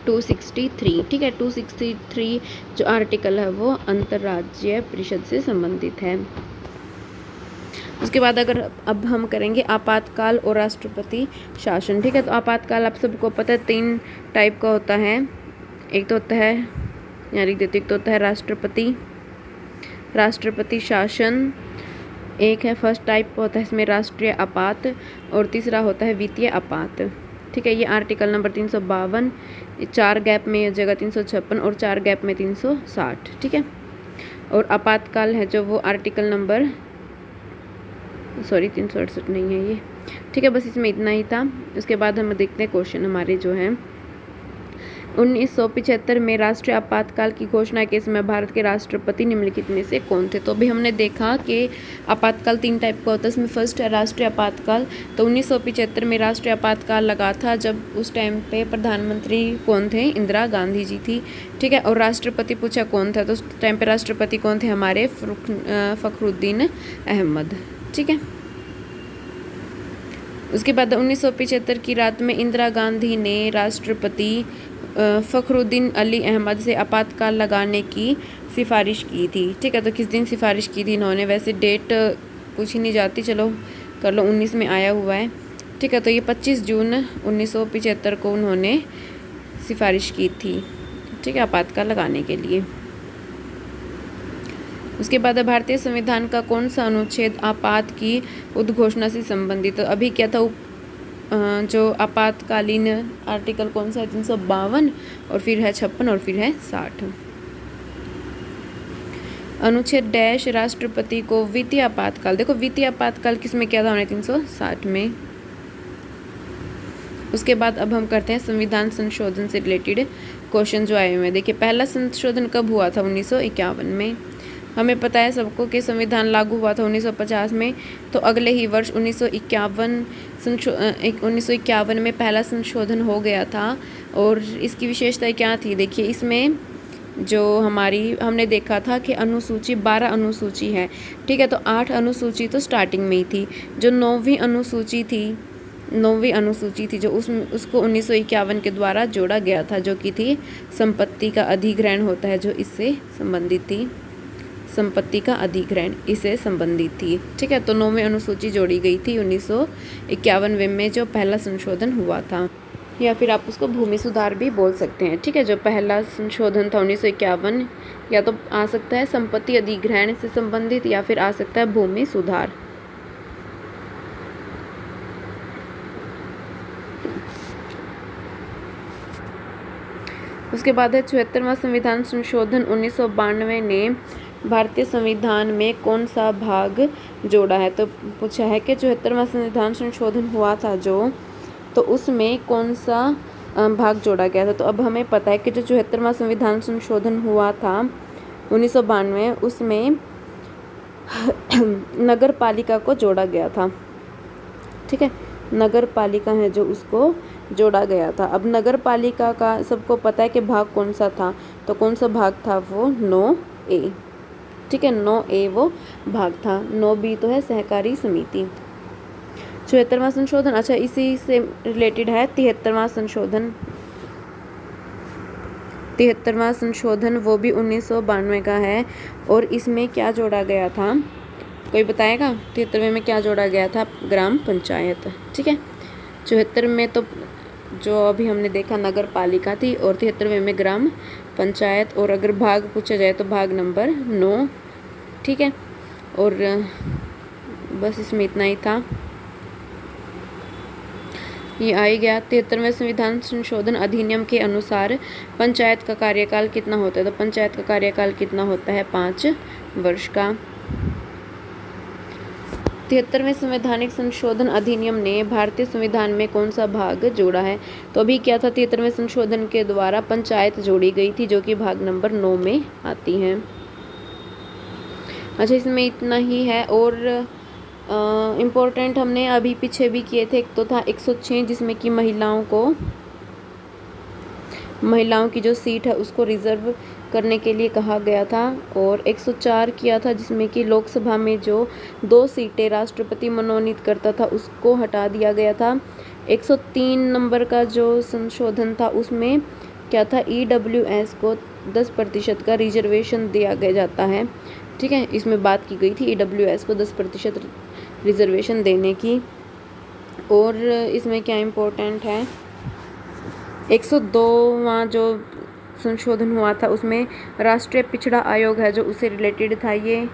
263। ठीक है, 263 जो आर्टिकल है वो अंतर्राज्यीय परिषद से संबंधित है। उसके बाद अगर अब हम करेंगे आपातकाल और राष्ट्रपति शासन। ठीक है, तो आपातकाल आप सबको पता है 3 टाइप का होता है। एक तो होता है, यहाँ लिख देती, एक तो होता है राष्ट्रपति शासन। एक है फर्स्ट टाइप होता है इसमें राष्ट्रीय आपात, और तीसरा होता है वित्तीय आपात। ठीक है, ये आर्टिकल नंबर 352, 4 गैप में जगह 356 और 4 गैप में 360। ठीक है, और आपातकाल है जो वो आर्टिकल नंबर 368 नहीं है ये। ठीक है, बस इसमें इतना ही था। उसके बाद हम देखते हैं क्वेश्चन हमारे जो हैं। 1975 में राष्ट्रीय आपातकाल की घोषणा के समय भारत के राष्ट्रपति निम्नलिखित में से कौन थे? तो अभी हमने देखा कि आपातकाल 3 टाइप का होता है। इसमें फर्स्ट है राष्ट्रीय आपातकाल। तो 1975 में राष्ट्रीय आपातकाल लगा था, जब उस टाइम पे प्रधानमंत्री कौन थे? इंदिरा गांधी जी थी। ठीक है, और राष्ट्रपति पूछा कौन था, तो उस टाइम पे राष्ट्रपति कौन थे? हमारे फखरुद्दीन अहमद। ठीक है, उसके बाद 1975 की रात में इंदिरा गांधी ने राष्ट्रपति फखरुद्दीन अली अहमद से आपातकाल लगाने की सिफारिश की थी। ठीक है, तो किस दिन सिफारिश की थी इन्होंने? वैसे डेट पूछी नहीं जाती, चलो कर लो, 19 में आया हुआ है। ठीक है, तो ये 25 जून 1975 को उन्होंने सिफारिश की थी। ठीक है, आपातकाल लगाने के लिए। उसके बाद भारतीय संविधान का कौन सा अनुच्छेद आपात की उद्घोषणा से संबंधित? तो अभी क्या था, जो आपातकालीन आर्टिकल कौन सा है? 352, और फिर है 56, और फिर है 60। अनुच्छेद डैश राष्ट्रपति को वित्तीय आपातकाल। देखो, वित्तीय आपातकाल किस में किया था हमने? 360 में। उसके बाद अब हम करते हैं संविधान संशोधन से रिलेटेड क्वेश्चन जो आए हुए हैं। देखिए, पहला संशोधन कब हुआ था? 1951 में। हमें पता है सबको कि संविधान लागू हुआ था 1950 में, तो अगले ही वर्ष 1951 में पहला संशोधन हो गया था। और इसकी विशेषता क्या थी? देखिए, इसमें जो हमने देखा था कि अनुसूची 12 अनुसूची है। ठीक है, तो 8 अनुसूची तो स्टार्टिंग में ही थी। जो 9वीं अनुसूची थी जो उसको 1951 के द्वारा जोड़ा गया था, जो कि थी संपत्ति का अधिग्रहण होता है, जो इससे संबंधित थी। संपत्ति का अधिग्रहण इससे संबंधित थी। ठीक है, तो 9वीं अनुसूची जोड़ी गई थी 1951 में, जो पहला संशोधन हुआ था, या फिर आप उसको भूमि सुधार भी बोल सकते हैं। ठीक है, जो पहला संशोधन था 1951, या तो आ सकता है संपत्ति अधिग्रहण से संबंधित, या फिर आ सकता है भूमि सुधार। उसके बाद है 74वां संविधान संशोधन 1992 ने भारतीय संविधान में कौन सा भाग जोड़ा है? तो पूछा है कि 74वां संविधान संशोधन हुआ था जो, तो उसमें कौन सा भाग जोड़ा गया था। तो अब हमें पता है कि जो 74वां संविधान संशोधन हुआ था 1992, उसमें नगर पालिका को जोड़ा गया था। ठीक है, नगर पालिका है जो उसको जोड़ा गया था। अब नगर पालिका का सबको पता है कि भाग कौन सा था, तो कौन सा भाग था वो 9A। ठीक है, 9A वो भाग था। 9B तो है सहकारी समिति। 74वां संशोधन, अच्छा इसी से रिलेटेड है 73वां संशोधन। 73वां संशोधन वो भी 1992 का है, और इसमें क्या जोड़ा गया था, कोई बताएगा? 73वें में क्या जोड़ा गया था? ग्राम पंचायत। ठीक है, 74 में तो जो अभी हमने देखा नगर पालिका थी, और 73वें में ग्राम पंचायत। और अगर भाग पूछा जाए तो भाग नंबर 9। ठीक है, और बस इसमें इतना ही था। ये आ ही गया। 73वें संविधान संशोधन अधिनियम के अनुसार पंचायत का कार्यकाल कितना होता है? तो पंचायत का कार्यकाल कितना होता है? 5 वर्ष का। 73वें संवैधानिक संशोधन अधिनियम ने भारतीय संविधान में कौन सा भाग जोड़ा है? तो अभी क्या था, 73वें संशोधन के द्वारा पंचायत जोड़ी गई थी, जो कि भाग नंबर 9 में आती है। अच्छा, इसमें इतना ही है। और इम्पोर्टेंट हमने अभी पीछे भी किए थे। एक तो था 106, जिसमें कि महिलाओं की जो सीट है उसको रिजर्व करने के लिए कहा गया था। और 104 किया था, जिसमें कि लोकसभा में जो 2 सीटें राष्ट्रपति मनोनीत करता था उसको हटा दिया गया था। 103 नंबर का जो संशोधन था उसमें क्या था, EWS को 10% का रिजर्वेशन दिया गया जाता है। ठीक है, इसमें बात की गई थी EWS को 10% रिजर्वेशन देने की। और इसमें क्या इम्पोर्टेंट है, 102वां जो संशोधन हुआ था उसमें राष्ट्रीय पिछड़ा आयोग है जो उससे रिलेटेड था ये।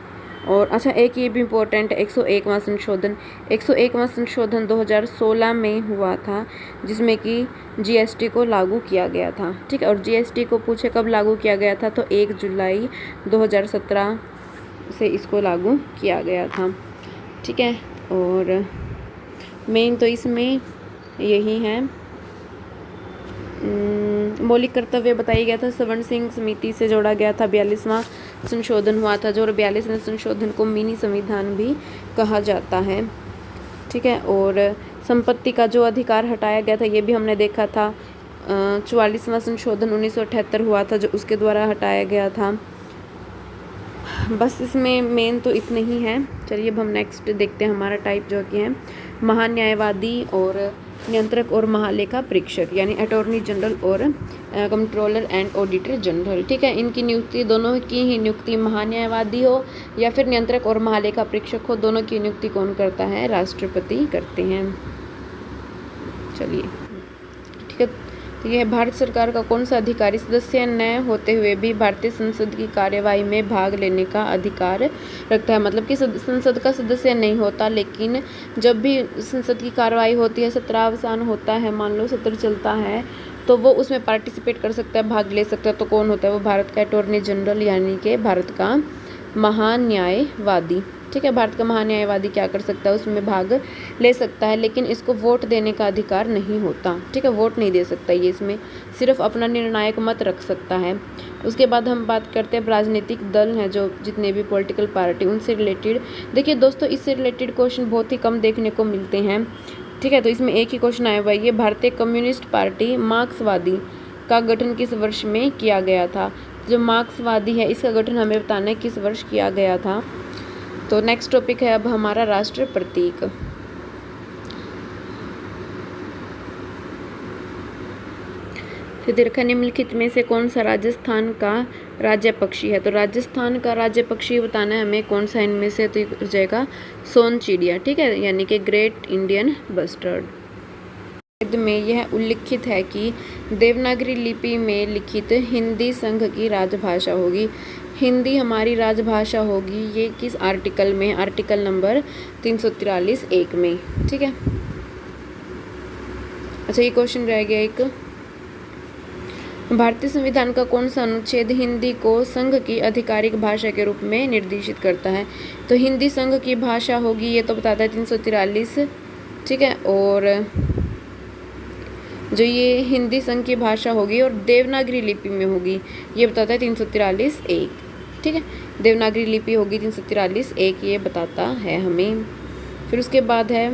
और अच्छा, एक ये भी इम्पोर्टेंट है 101वां संशोधन। 101वां संशोधन 2016 में हुआ था, जिसमें कि GST को लागू किया गया था। ठीक है, और GST को पूछे कब लागू किया गया था, तो 1 जुलाई 2017 से इसको लागू किया गया था। ठीक है, और मेन तो इसमें यही है। मौलिक कर्तव्य बताया गया था, सवर्ण सिंह समिति से जोड़ा गया था। 42वां संशोधन हुआ था, जो 42वें संशोधन को मिनी संविधान भी कहा जाता है। ठीक है, और संपत्ति का जो अधिकार हटाया गया था ये भी हमने देखा था। 44वां संशोधन 1978 हुआ था, जो उसके द्वारा हटाया गया था। बस इसमें मेन तो इतने ही हैं। चलिए अब हम नेक्स्ट देखते हैं। हमारा टाइप जो कि है महान्यायवादी और नियंत्रक और महालेखा परीक्षक, यानी अटॉर्नी जनरल और कंट्रोलर एंड ऑडिटर जनरल। ठीक है, इनकी नियुक्ति, दोनों की ही नियुक्ति, महान्यायवादी हो या फिर नियंत्रक और महालेखा परीक्षक हो, दोनों की नियुक्ति कौन करता है? राष्ट्रपति करते हैं। चलिए ठीक है, तो यह भारत सरकार का कौन सा अधिकारी सदस्य न होते हुए भी भारतीय संसद की कार्यवाही में भाग लेने का अधिकार रखता है? मतलब कि संसद का सदस्य नहीं होता, लेकिन जब भी संसद की कार्यवाही होती है, सत्रावसान होता है, मान लो सत्र चलता है, तो वो उसमें पार्टिसिपेट कर सकता है, भाग ले सकता है। तो कौन होता है वो? भारत का अटॉर्नी जनरल, यानी कि भारत का महान्यायवादी। ठीक है, भारत का महान्यायवादी क्या कर सकता है? उसमें भाग ले सकता है, लेकिन इसको वोट देने का अधिकार नहीं होता। ठीक है, वोट नहीं दे सकता ये, इसमें सिर्फ अपना निर्णायक मत रख सकता है। उसके बाद हम बात करते हैं राजनीतिक दल हैं जो जितने भी पॉलिटिकल पार्टी, उनसे रिलेटेड। देखिए दोस्तों, इससे रिलेटेड क्वेश्चन बहुत ही कम देखने को मिलते हैं। ठीक है, तो इसमें एक ही क्वेश्चन आया हुआ है, ये भारतीय कम्युनिस्ट पार्टी मार्क्सवादी का गठन किस वर्ष में किया गया था? जो मार्क्सवादी है इसका गठन हमें बताना है किस वर्ष किया गया था। तो नेक्स्ट टॉपिक है अब हमारा राष्ट्र प्रतीक। फिर देखा, निम्नलिखित में से कौन सा राजस्थान का राज्य पक्षी है? तो राजस्थान का राज्य पक्षी बताना है हमें कौन सा इनमें से, तो हो जाएगा सोन चिड़िया। ठीक है, यानी कि ग्रेट इंडियन बस्टर्ड। में यह उल्लिखित है कि देवनागरी लिपि में लिखित हिंदी संघ की राजभाषा होगी। हिंदी हमारी राजभाषा होगी, ये किस आर्टिकल में? आर्टिकल नंबर 343(1) में। ठीक है, अच्छा ये क्वेश्चन रह गया एक, भारतीय संविधान का कौन सा अनुच्छेद हिंदी को संघ की आधिकारिक भाषा के रूप में निर्देशित करता है? तो हिंदी संघ की भाषा होगी, ये तो बताता है 343। ठीक है, और जो ये हिंदी संघ की भाषा होगी और देवनागरी लिपि में होगी, ये बताता है 343(1). ठीक है, देवनागरी लिपि होगी 343(1), ये बताता है हमें। फिर उसके बाद है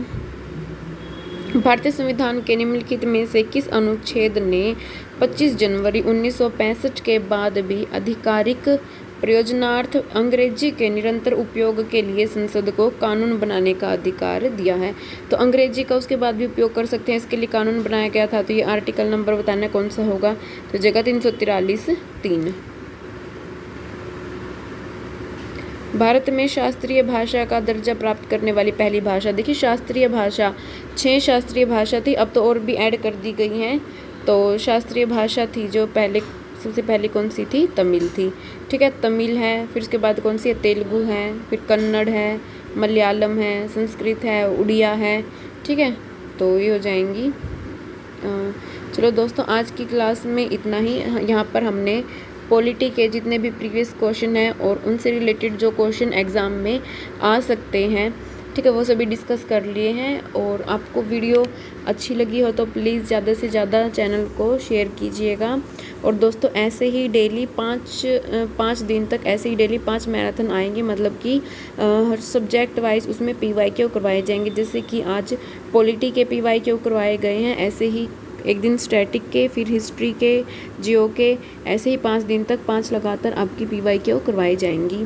भारतीय संविधान के निम्नलिखित में से किस अनुच्छेद ने 25 जनवरी 1965 के बाद भी आधिकारिक प्रयोजनार्थ अंग्रेजी के निरंतर उपयोग के लिए संसद को कानून बनाने का अधिकार दिया है? तो अंग्रेजी का उसके बाद भी उपयोग कर सकते हैं, इसके लिए कानून बनाया गया था। तो ये आर्टिकल नंबर बताना कौन सा होगा, तो जगह 343(3). भारत में शास्त्रीय भाषा का दर्जा प्राप्त करने वाली पहली भाषा, देखिए शास्त्रीय भाषा 6 शास्त्रीय भाषा थी, अब तो और भी ऐड कर दी गई हैं। तो शास्त्रीय भाषा थी जो पहले, सबसे पहले कौन सी थी, तमिल थी। ठीक है, तमिल है, फिर उसके बाद कौन सी है, तेलुगु है, फिर कन्नड़ है, मलयालम है, संस्कृत है, उड़िया है। ठीक है, तो ये हो जाएंगी। चलो दोस्तों, आज की क्लास में इतना ही। यहाँ पर हमने पॉलिटी के जितने भी प्रीवियस क्वेश्चन हैं और उनसे रिलेटेड जो क्वेश्चन एग्ज़ाम में आ सकते हैं, ठीक है, वो सभी डिस्कस कर लिए हैं। और आपको वीडियो अच्छी लगी हो तो प्लीज़ ज़्यादा से ज़्यादा चैनल को शेयर कीजिएगा। और दोस्तों, ऐसे ही डेली 5 दिन तक ऐसे ही डेली 5 मैराथन आएंगे, मतलब कि हर सब्जेक्ट वाइज उसमें PYQ करवाए जाएंगे। जैसे कि आज पॉलिटी के PYQ करवाए गए हैं, ऐसे ही एक दिन स्टैटिक के, फिर हिस्ट्री के, जियो के, ऐसे ही 5 दिन तक 5 लगातार आपकी PYQ करवाई जाएंगी।